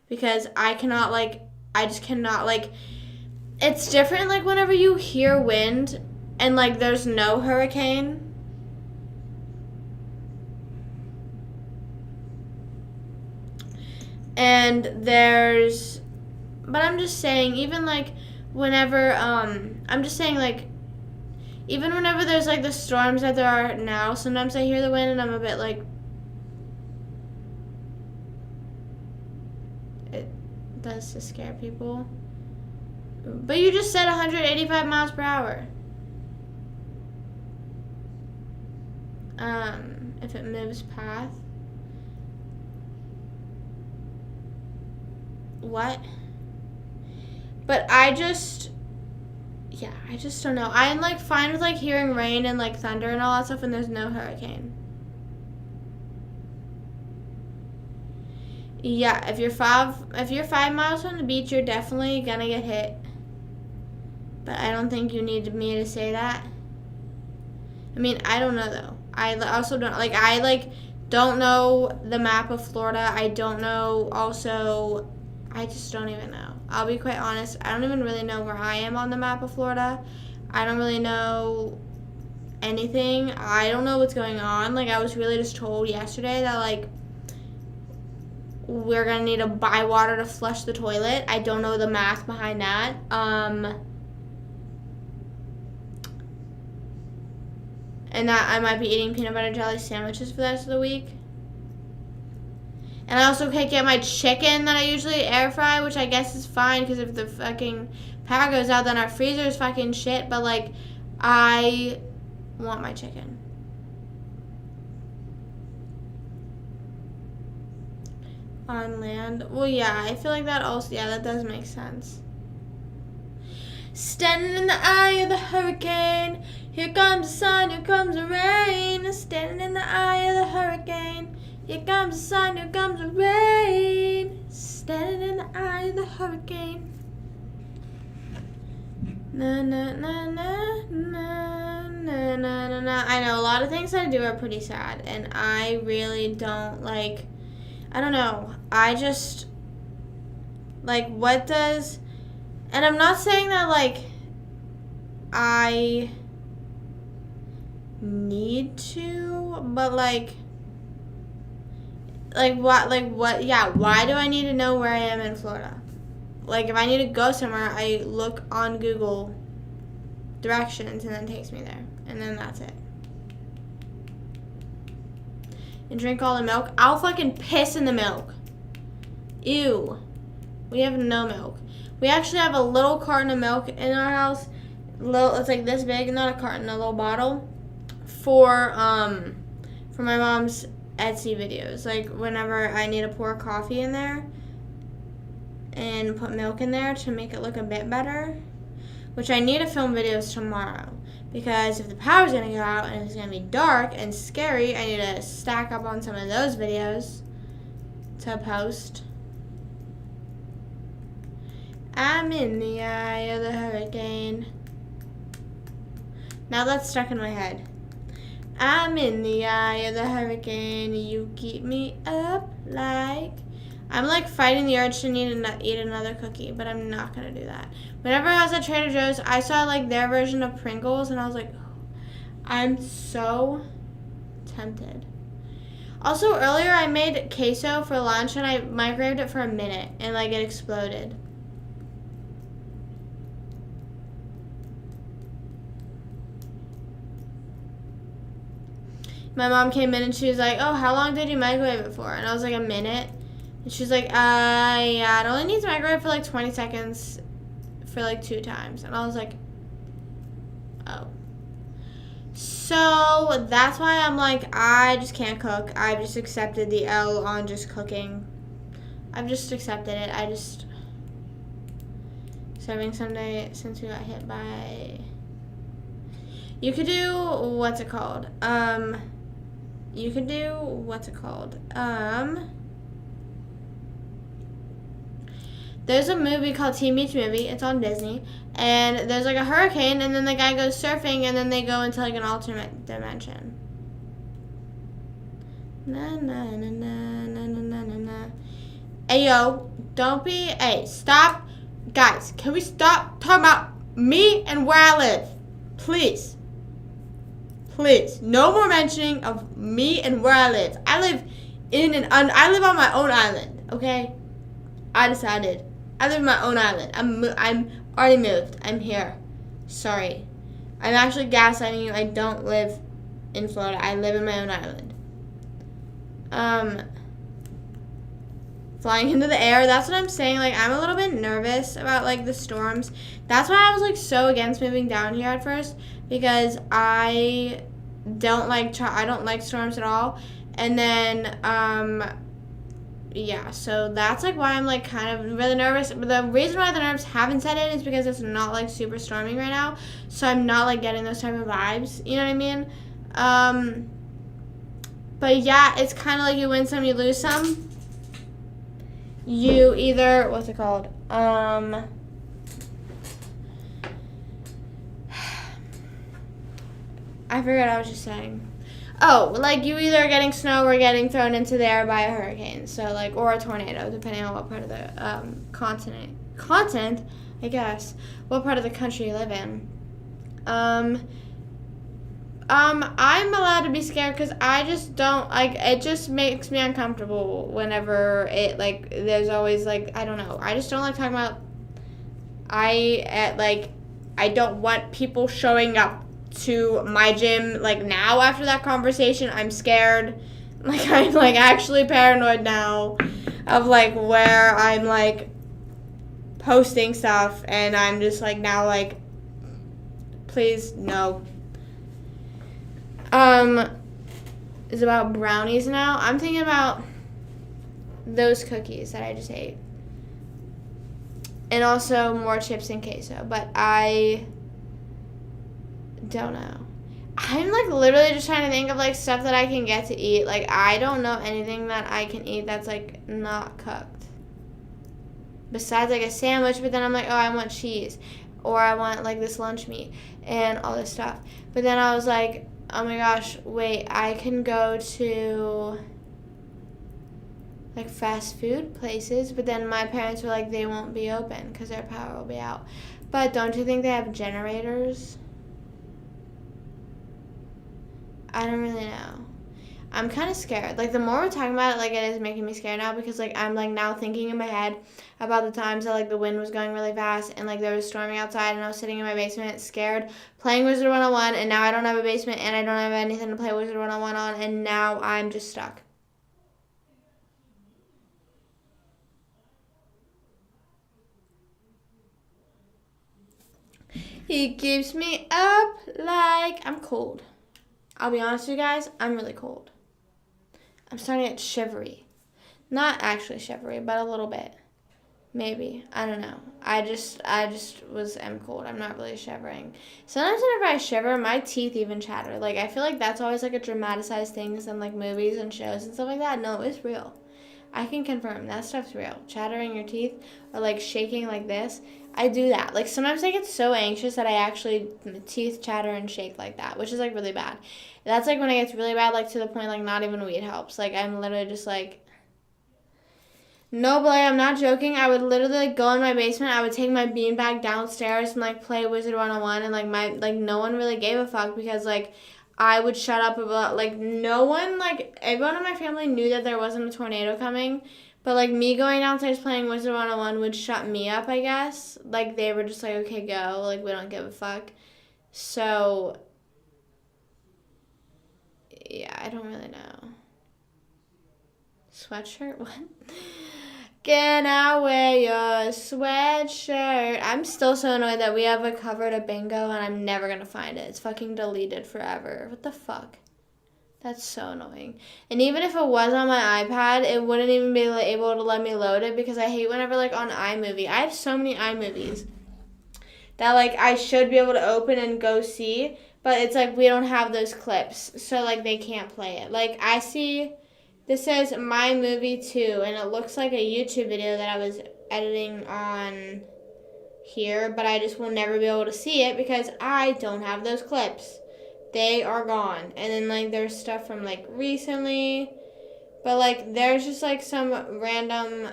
Because I just cannot like it's different like whenever you hear wind and like there's no hurricane. And there's but I'm just saying even like whenever I'm just saying like even whenever there's like the storms that there are now, sometimes I hear the wind and I'm a bit like it does to scare people. But you just said 185 miles per hour. If it moves path. What? But I just don't know. I'm like fine with like hearing rain and like thunder and all that stuff and there's no hurricane. Yeah, if you're 5 miles from the beach, you're definitely gonna get hit. But I don't think you need me to say that. I mean, I don't know though. I also don't know the map of Florida. I don't know also I just don't even know. I'll be quite honest. I don't even really know where I am on the map of Florida. I don't really know anything. I don't know what's going on. Like, I was really just told yesterday that, like, we're gonna need to buy water to flush the toilet. I don't know the math behind that. And that I might be eating peanut butter jelly sandwiches for the rest of the week. And I also can't get my chicken that I usually air fry, which I guess is fine because if the fucking power goes out, then our freezer is fucking shit. But, like, I want my chicken. On land. Well, yeah, I feel like that also, yeah, that does make sense. Standing in the eye of the hurricane. Here comes the sun, here comes the rain. Standing in the eye of the hurricane. Here comes the sun, here comes the rain. Standing in the eye of the hurricane. Na na na na na na na na. I know a lot of things I do are pretty sad, and I really don't like. I don't know. I just like what does, and I'm not saying that like I need to, but like what, yeah, why do I need to know where I am in Florida? Like, if I need to go somewhere, I look on Google directions and then it takes me there. And then that's it. And drink all the milk. I'll fucking piss in the milk. Ew. We have no milk. We actually have a little carton of milk in our house. It's like this big, not a carton, a little bottle. For my mom's Etsy videos. Like, whenever I need to pour coffee in there and put milk in there to make it look a bit better, which I need to film videos tomorrow because if the power's gonna go out and it's gonna be dark and scary, I need to stack up on some of those videos to post. I'm in the eye of the hurricane. Now that's stuck in my head. I'm in the eye of the hurricane. You keep me up like. I'm like fighting the urge to eat another cookie, but I'm not gonna do that. Whenever I was at Trader Joe's, I saw like their version of Pringles, and I was like, I'm so tempted. Also, earlier I made queso for lunch, and I microwaved it for a minute, and like it exploded. My mom came in and she was like, oh, how long did you microwave it for? And I was like, a minute. And she's like, yeah, it only needs microwave for like 20 seconds for like 2 times. And I was like, oh. So that's why I'm like, I just can't cook. I've just accepted the L on just cooking. I've just accepted it. Serving Sunday since we got hit by. You could do, what's it called? There's a movie called Teen Beach Movie. It's on Disney. And there's like a hurricane, and then the guy goes surfing, and then they go into like an alternate dimension. Na na na na na na na na. Hey yo, stop. Guys, can we stop talking about me and where I live? Please. Please, no more mentioning of me and where I live. I live on my own island, okay? I decided. I live on my own island. I'm already moved. I'm here. Sorry. I'm actually gaslighting you. I don't live in Florida. I live in my own island. Flying into the air, that's what I'm saying. Like, I'm a little bit nervous about, like, the storms. That's why I was, like, so against moving down here at first, because I don't like storms at all. And then, yeah, so that's, like, why I'm, like, kind of really nervous. But the reason why the nerves haven't set in is because it's not, like, super storming right now. So I'm not, like, getting those type of vibes. You know what I mean? But, yeah, it's kind of like you win some, you lose some. You either, what's it called? I forgot what I was just saying. Oh, like you either are getting snow or getting thrown into the air by a hurricane. So like, or a tornado, depending on what part of the continent, I guess, what part of the country you live in. I'm allowed to be scared because I just don't, like, it just makes me uncomfortable whenever it, like, there's always, like, I don't know. I just don't like talking about, I don't want people showing up to my gym, like, now after that conversation. I'm scared. Like, I'm, like, actually paranoid now of, like, where I'm, like, posting stuff, and I'm just, like, now, like, please, no. Is about brownies now. I'm thinking about those cookies that I just ate. And also more chips and queso. But I don't know. I'm, like, literally just trying to think of, like, stuff that I can get to eat. Like, I don't know anything that I can eat that's, like, not cooked. Besides, like, a sandwich, but then I'm like, oh, I want cheese. Or I want, like, this lunch meat and all this stuff. But then I was like, oh my gosh, wait, I can go to, like, fast food places, but then my parents were like, they won't be open because their power will be out. But don't you think they have generators? I don't really know. I'm kind of scared. Like, the more we're talking about it, like, it is making me scared now because, like, I'm, like, now thinking in my head about the times that, like, the wind was going really fast and, like, there was storming outside and I was sitting in my basement scared playing Wizard 101, and now I don't have a basement and I don't have anything to play Wizard 101 on, and now I'm just stuck. He keeps me up like I'm cold. I'll be honest with you guys, I'm really cold. I'm starting to get shivery. Not actually shivery, but a little bit. Maybe. I don't know. I just am cold. I'm not really shivering. Sometimes whenever I shiver, my teeth even chatter. Like, I feel like that's always, like, a dramatized thing in, like, movies and shows and stuff like that. No, it's real. I can confirm that stuff's real. Chattering your teeth or, like, shaking like this. I do that. Like, sometimes I get so anxious that I actually teeth chatter and shake like that, which is, like, really bad. That's, like, when it gets really bad, like, to the point, like, not even weed helps. Like, I'm literally just, like, no, but, like, I'm not joking. I would literally, like, go in my basement. I would take my beanbag downstairs and, like, play Wizard 101, and, like, no one really gave a fuck because, like, I would shut up about, like, no one, like, everyone in my family knew that there wasn't a tornado coming, but, like, me going downstairs playing Wizard 101 would shut me up, I guess. Like, they were just like, okay, go. Like, we don't give a fuck. So, yeah, I don't really know. Sweatshirt? What? Can I wear your sweatshirt? I'm still so annoyed that we have a cover to bingo and I'm never going to find it. It's fucking deleted forever. What the fuck? That's so annoying. And even if it was on my iPad, it wouldn't even be able to let me load it because I hate whenever, like, on iMovie. I have so many iMovies that, like, I should be able to open and go see, but it's like we don't have those clips, so, like, they can't play it. Like, I see... This says My Movie 2, and it looks like a YouTube video that I was editing on here, but I just will never be able to see it because I don't have those clips. They are gone. And then, like, there's stuff from, like, recently, but, like, there's just, like, some random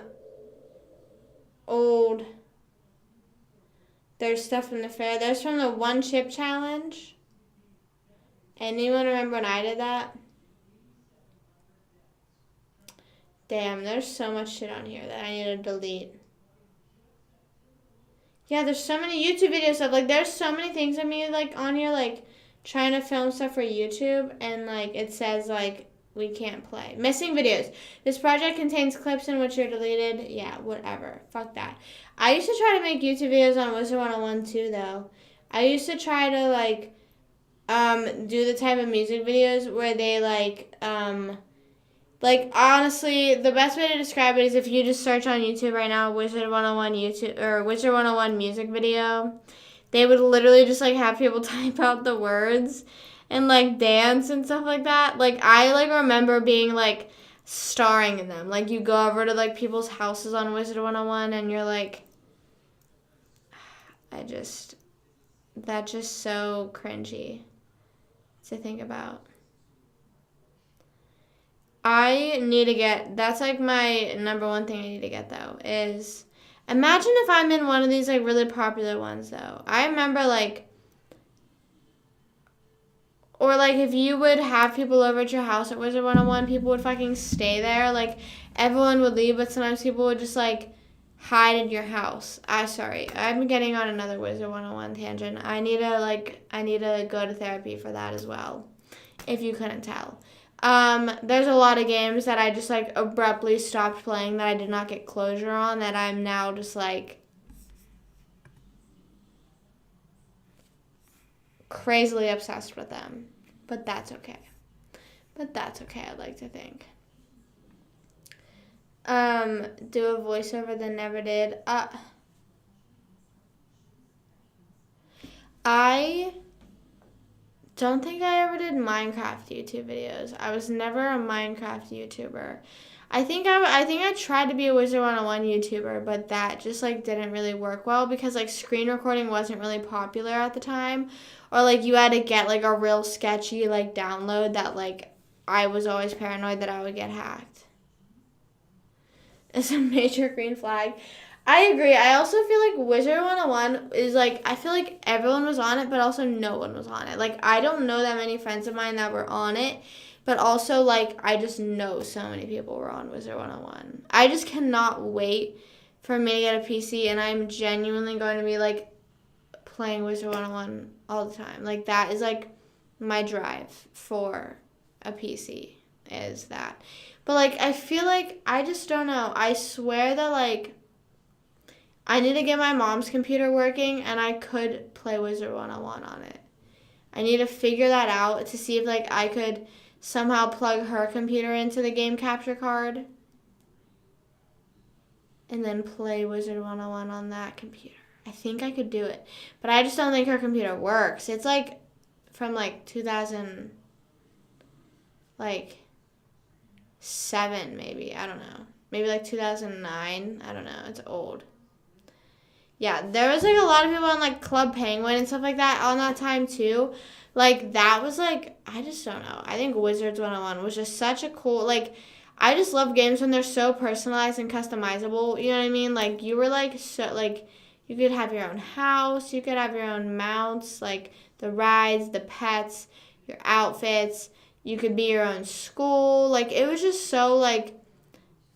old... There's stuff from the fair. There's from the One Chip Challenge. Anyone remember when I did that? Damn, there's so much shit on here that I need to delete. Yeah, there's so many YouTube video stuff. Like, there's so many things of me, like, on here, like, trying to film stuff for YouTube, and, like, it says, like, we can't play. Missing videos. This project contains clips in which you're deleted. Yeah, whatever. Fuck that. I used to try to make YouTube videos on Wizard 101 too, though. I used to try to, like, do the type of music videos where they, like, honestly, the best way to describe it is if you just search on YouTube right now, Wizard 101 YouTube, or Wizard 101 music video, they would literally just, like, have people type out the words and, like, dance and stuff like that. Like, I, like, remember being, like, starring in them. Like, you go over to, like, people's houses on Wizard 101 and you're like, that's just so cringy to think about. I need to get, that's, like, my number one thing I need to get, though, is, imagine if I'm in one of these, like, really popular ones, though. I remember, like, Or, like, if you would have people over at your house at Wizard 101, people would fucking stay there. Like, everyone would leave, but sometimes people would just, like, hide in your house. Sorry. I'm getting on another Wizard 101 tangent. I need to go to therapy for that as well, if you couldn't tell. There's a lot of games that I just, like, abruptly stopped playing that I did not get closure on that I'm now just, like, crazily obsessed with them. But that's okay. I'd like to think. Do a voiceover that never did. I don't think I ever did Minecraft YouTube videos. I was never a Minecraft YouTuber. I think I tried to be a Wizard 101 YouTuber, but that just, like, didn't really work well because, like, screen recording wasn't really popular at the time. Or, like, you had to get, like, a real sketchy, like, download that, like, I was always paranoid that I would get hacked. It's a major green flag. I agree. I also feel like Wizard 101 is, like, I feel like everyone was on it, but also no one was on it. Like, I don't know that many friends of mine that were on it, but also, like, I just know so many people were on Wizard 101. I just cannot wait for me to get a PC, and I'm genuinely going to be, like, playing Wizard 101 all the time. Like, that is, like, my drive for a PC is that. But, like, I feel like, I just don't know. I swear that, like, I need to get my mom's computer working, and I could play Wizard 101 on it. I need to figure that out to see if, like, I could somehow plug her computer into the game capture card and then play Wizard 101 on that computer. I think I could do it. But I just don't think her computer works. It's, like, from, like, 2000, like, 7 maybe. I don't know. Maybe, like, 2009. I don't know. It's old. Yeah, there was, like, a lot of people on, like, Club Penguin and stuff like that on that time, too. Like, that was, like, I just don't know. I think Wizards 101 was just such a cool, like, I just love games when they're so personalized and customizable. You know what I mean? Like, you were, like, so, like, you could have your own house. You could have your own mounts, like, the rides, the pets, your outfits. You could be your own school. Like, it was just so, like,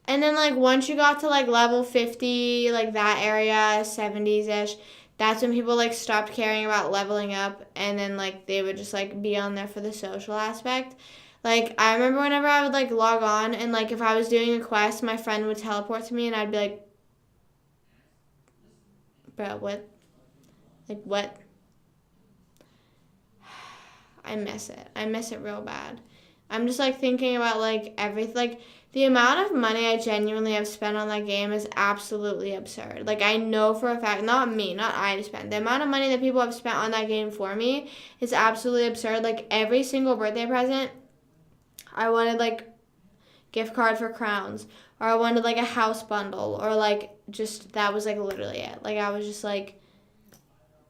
and then, like, once you got to, like, level 50, like, that area, 70s-ish, that's when people, like, stopped caring about leveling up, and then, like, they would just, like, be on there for the social aspect. Like, I remember whenever I would, like, log on, and, like, if I was doing a quest, my friend would teleport to me, and I'd be like, bro, what? Like, what? I miss it. I miss it real bad. I'm just, like, thinking about, like, everything, like, the amount of money I genuinely have spent on that game is absolutely absurd. Like, I know for a fact, not me, not I to spend. The amount of money that people have spent on that game for me is absolutely absurd. Like, every single birthday present, I wanted, like, gift card for crowns. Or I wanted, like, a house bundle. Or, like, just, that was, like, literally it. Like, I was just, like,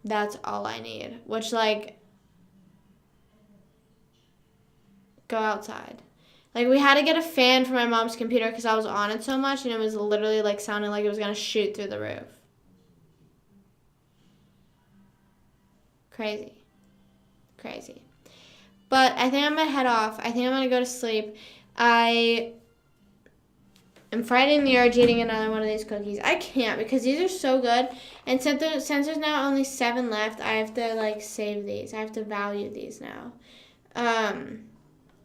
that's all I need. Which, like, go outside. Like, we had to get a fan for my mom's computer because I was on it so much, and it was literally, like, sounding like it was going to shoot through the roof. Crazy. But I think I'm going to head off. I think I'm going to go to sleep. I am fighting the urge eating another one of these cookies. I can't because these are so good. And since there's now only 7 left, I have to, like, save these. I have to value these now.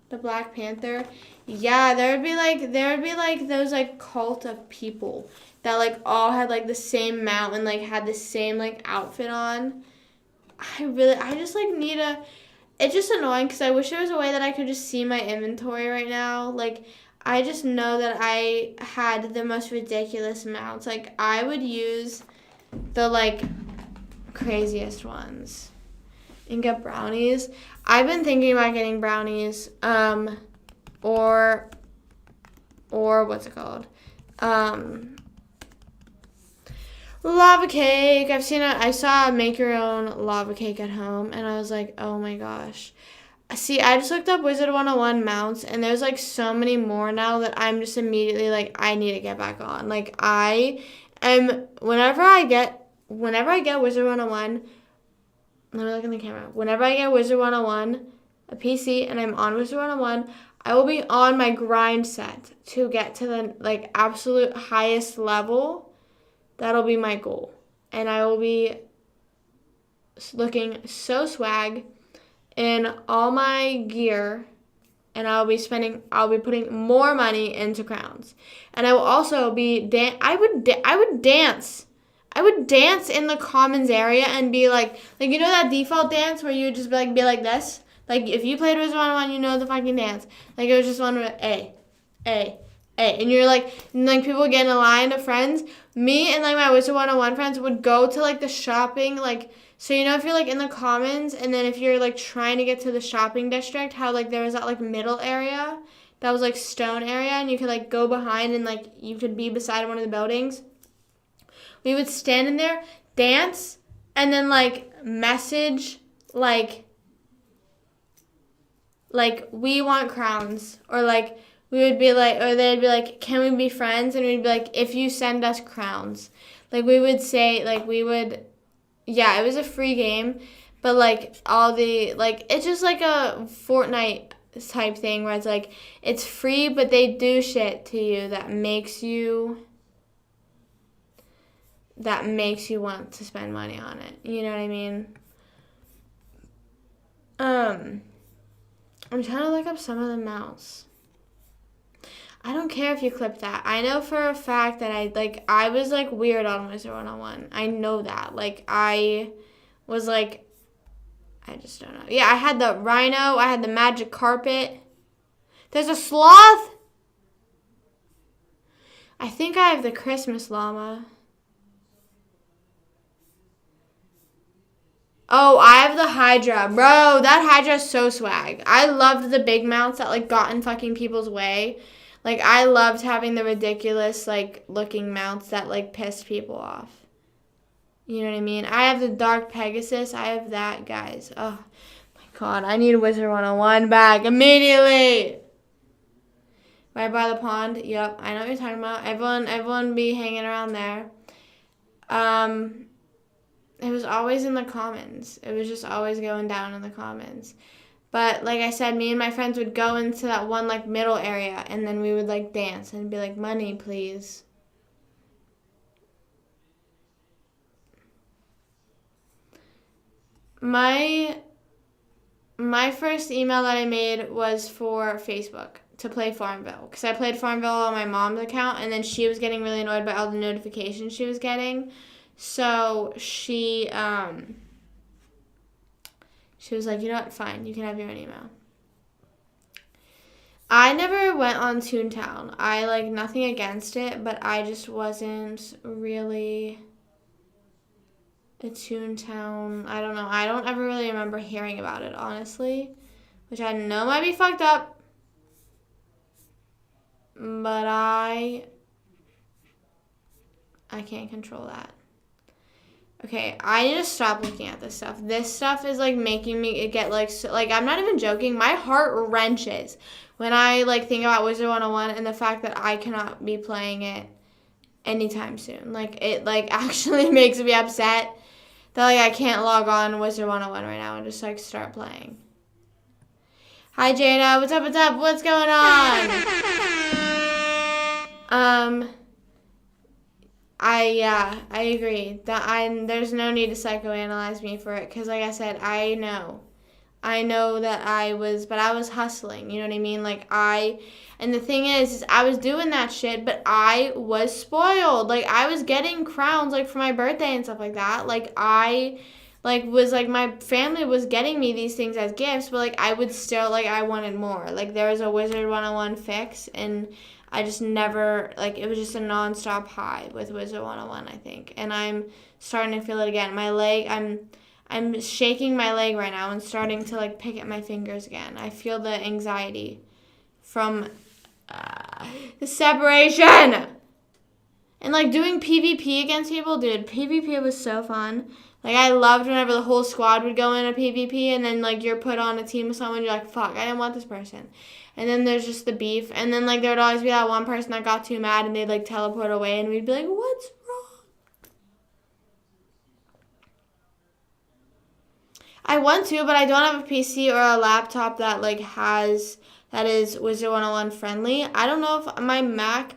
The Black Panther. Yeah, there would be like those, like, cult of people that, like, all had, like, the same mount and, like, had the same, like, outfit on. I just, like, need a, it's just annoying because I wish there was a way that I could just see my inventory right now. Like, I just know that I had the most ridiculous mounts. Like, I would use the, like, craziest ones and get brownies. I've been thinking about getting brownies, or what's it called? Lava cake. I saw a make your own lava cake at home, and I was like, oh my gosh. See, I just looked up Wizard 101 mounts, and there's, like, so many more now that I'm just immediately, like, I need to get back on. Like, whenever I get Wizard 101, let me look in the camera. Whenever I get Wizard 101, a PC, and I'm on Wizard 101, I will be on my grind set to get to the like absolute highest level. That'll be my goal. And I will be looking so swag in all my gear, and I'll be putting more money into crowns. And I will also be I would dance. I would dance in the commons area and be like you know that default dance where you would just be like this? Like if you played Wizard 101, you know the fucking dance. Like it was just one with A. And you're and people would get in a line of friends. Me and like my Wizard 101 friends would go to like the shopping, so you know if you're like in the commons, and then if you're like trying to get to the shopping district, how like there was that like middle area that was like stone area, and you could like go behind and like you could be beside one of the buildings. We would stand in there, dance, and then like message like we want crowns, or like we would be like, or they'd be like, can we be friends? And we'd be like, if you send us crowns. Like we would say, yeah, it was a free game, but like all the, it's just like a Fortnite type thing where it's like, it's free, but they do shit to you that makes you want to spend money on it. You know what I mean? I'm trying to look up some of the mounts. I don't care if you clip that. I know for a fact that I was weird on Wizard 101. I know that. I was I just don't know. Yeah, I had the rhino. I had the magic carpet. There's a sloth. I think I have the Christmas llama. Oh, I have the Hydra. Bro, that Hydra is so swag. I loved the big mounts that got in fucking people's way. I loved having the ridiculous, looking mounts that, pissed people off. You know what I mean? I have the Dark Pegasus. I have that, guys. Oh, my God. I need Wizard 101 back immediately. Right by the pond. Yep, I know what you're talking about. Everyone be hanging around there. It was always in the commons. It was just always going down in the commons. But like I said, me and my friends would go into that one middle area, and then we would dance and be like, money, please. My first email that I made was for Facebook to play Farmville, because I played Farmville on my mom's account, and then she was getting really annoyed by all the notifications she was getting. So she was like, you know what, fine, you can have your own email. I never went on Toontown. I nothing against it, but I just wasn't really a Toontown. I don't know. I don't ever really remember hearing about it, honestly, which I know might be fucked up, but I can't control that. Okay, I need to stop looking at this stuff. This stuff is making me get I'm not even joking. My heart wrenches when I think about Wizard 101 and the fact that I cannot be playing it anytime soon. It actually makes me upset that I can't log on Wizard 101 right now and just start playing. Hi Jada, what's up? What's going on? I agree. There's no need to psychoanalyze me for it, because like I said, I know that I was hustling, you know what I mean? And the thing is I was doing that shit, but I was spoiled. I was getting crowns, for my birthday and stuff like that. My family was getting me these things as gifts, but, I would still, I wanted more. There was a Wizard 101 fix, and I just never, it was just a nonstop high with Wizard 101, I think. And I'm starting to feel it again. My leg, I'm shaking my leg right now and starting to, pick at my fingers again. I feel the anxiety from the separation. And, doing PvP against people, dude, PvP was so fun. I loved whenever the whole squad would go in a PvP, and then, you're put on a team with someone, you're like, fuck, I didn't want this person. And then there's just the beef. And then, there would always be that one person that got too mad, and they'd, teleport away, and we'd be like, what's wrong? I want to, but I don't have a PC or a laptop that like that is Wizard 101 friendly. I don't know if my Mac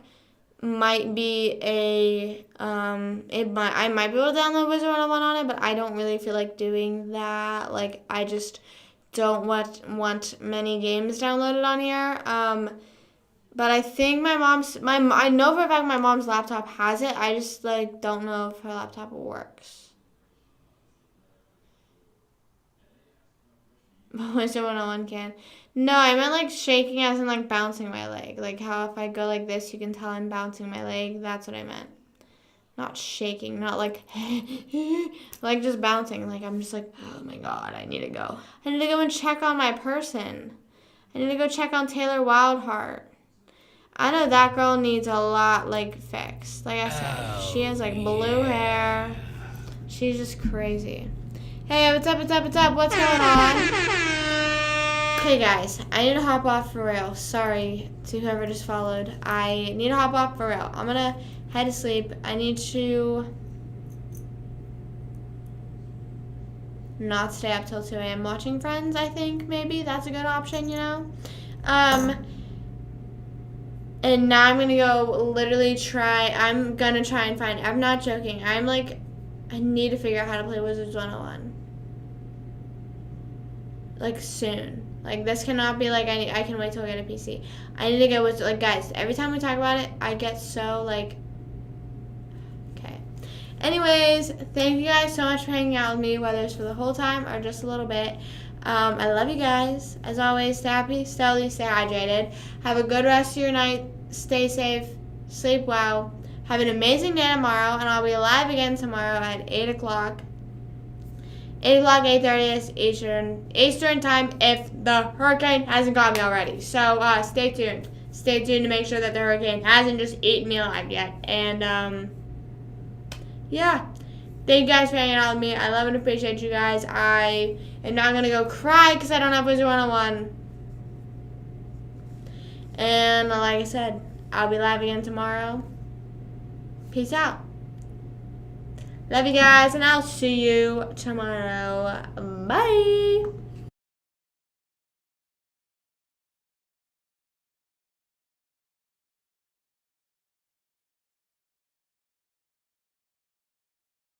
might be I might be able to download Wizard 101 on it, but I don't really feel like doing that. Like I just don't want many games downloaded on here. But I think I know for a fact my mom's laptop has it. I just like don't know if her laptop works. Wizard 101 can. No, I meant like shaking as in like bouncing my leg. Like how if I go like this, you can tell I'm bouncing my leg. That's what I meant. Not shaking, not like like just bouncing. Like I'm just like, oh my god, I need to go. I need to go and check on my person. I need to go check on Taylor Wildheart. I know that girl needs a lot like fixed. Like I said, she has like blue hair. She's just crazy. Hey, what's up, what's up, what's up? What's going on? Okay, guys, I need to hop off for real. Sorry to whoever just followed. I need to hop off for real. I'm going to head to sleep. I need to not stay up till 2 a.m. watching Friends, I think, maybe. That's a good option, you know? And now I'm going to go I'm going to try and find, I'm not joking. I need to figure out how to play Wizards 101. Like soon. Like this cannot be like I can wait till I get a PC. I need to get with like guys, every time we talk about it, I get so like okay. Anyways, thank you guys so much for hanging out with me, whether it's for the whole time or just a little bit. I love you guys. As always, stay happy, stay healthy, stay hydrated. Have a good rest of your night. Stay safe. Sleep well. Have an amazing day tomorrow, and I'll be live again tomorrow at 8 o'clock. 8 o'clock, 8:30 Eastern time if the hurricane hasn't got me already. So stay tuned. Stay tuned to make sure that the hurricane hasn't just eaten me alive yet. And yeah. Thank you guys for hanging out with me. I love and appreciate you guys. I am not going to go cry because I don't have Wizard 101. And like I said, I'll be live again tomorrow. Peace out. Love you guys, and I'll see you tomorrow. Bye.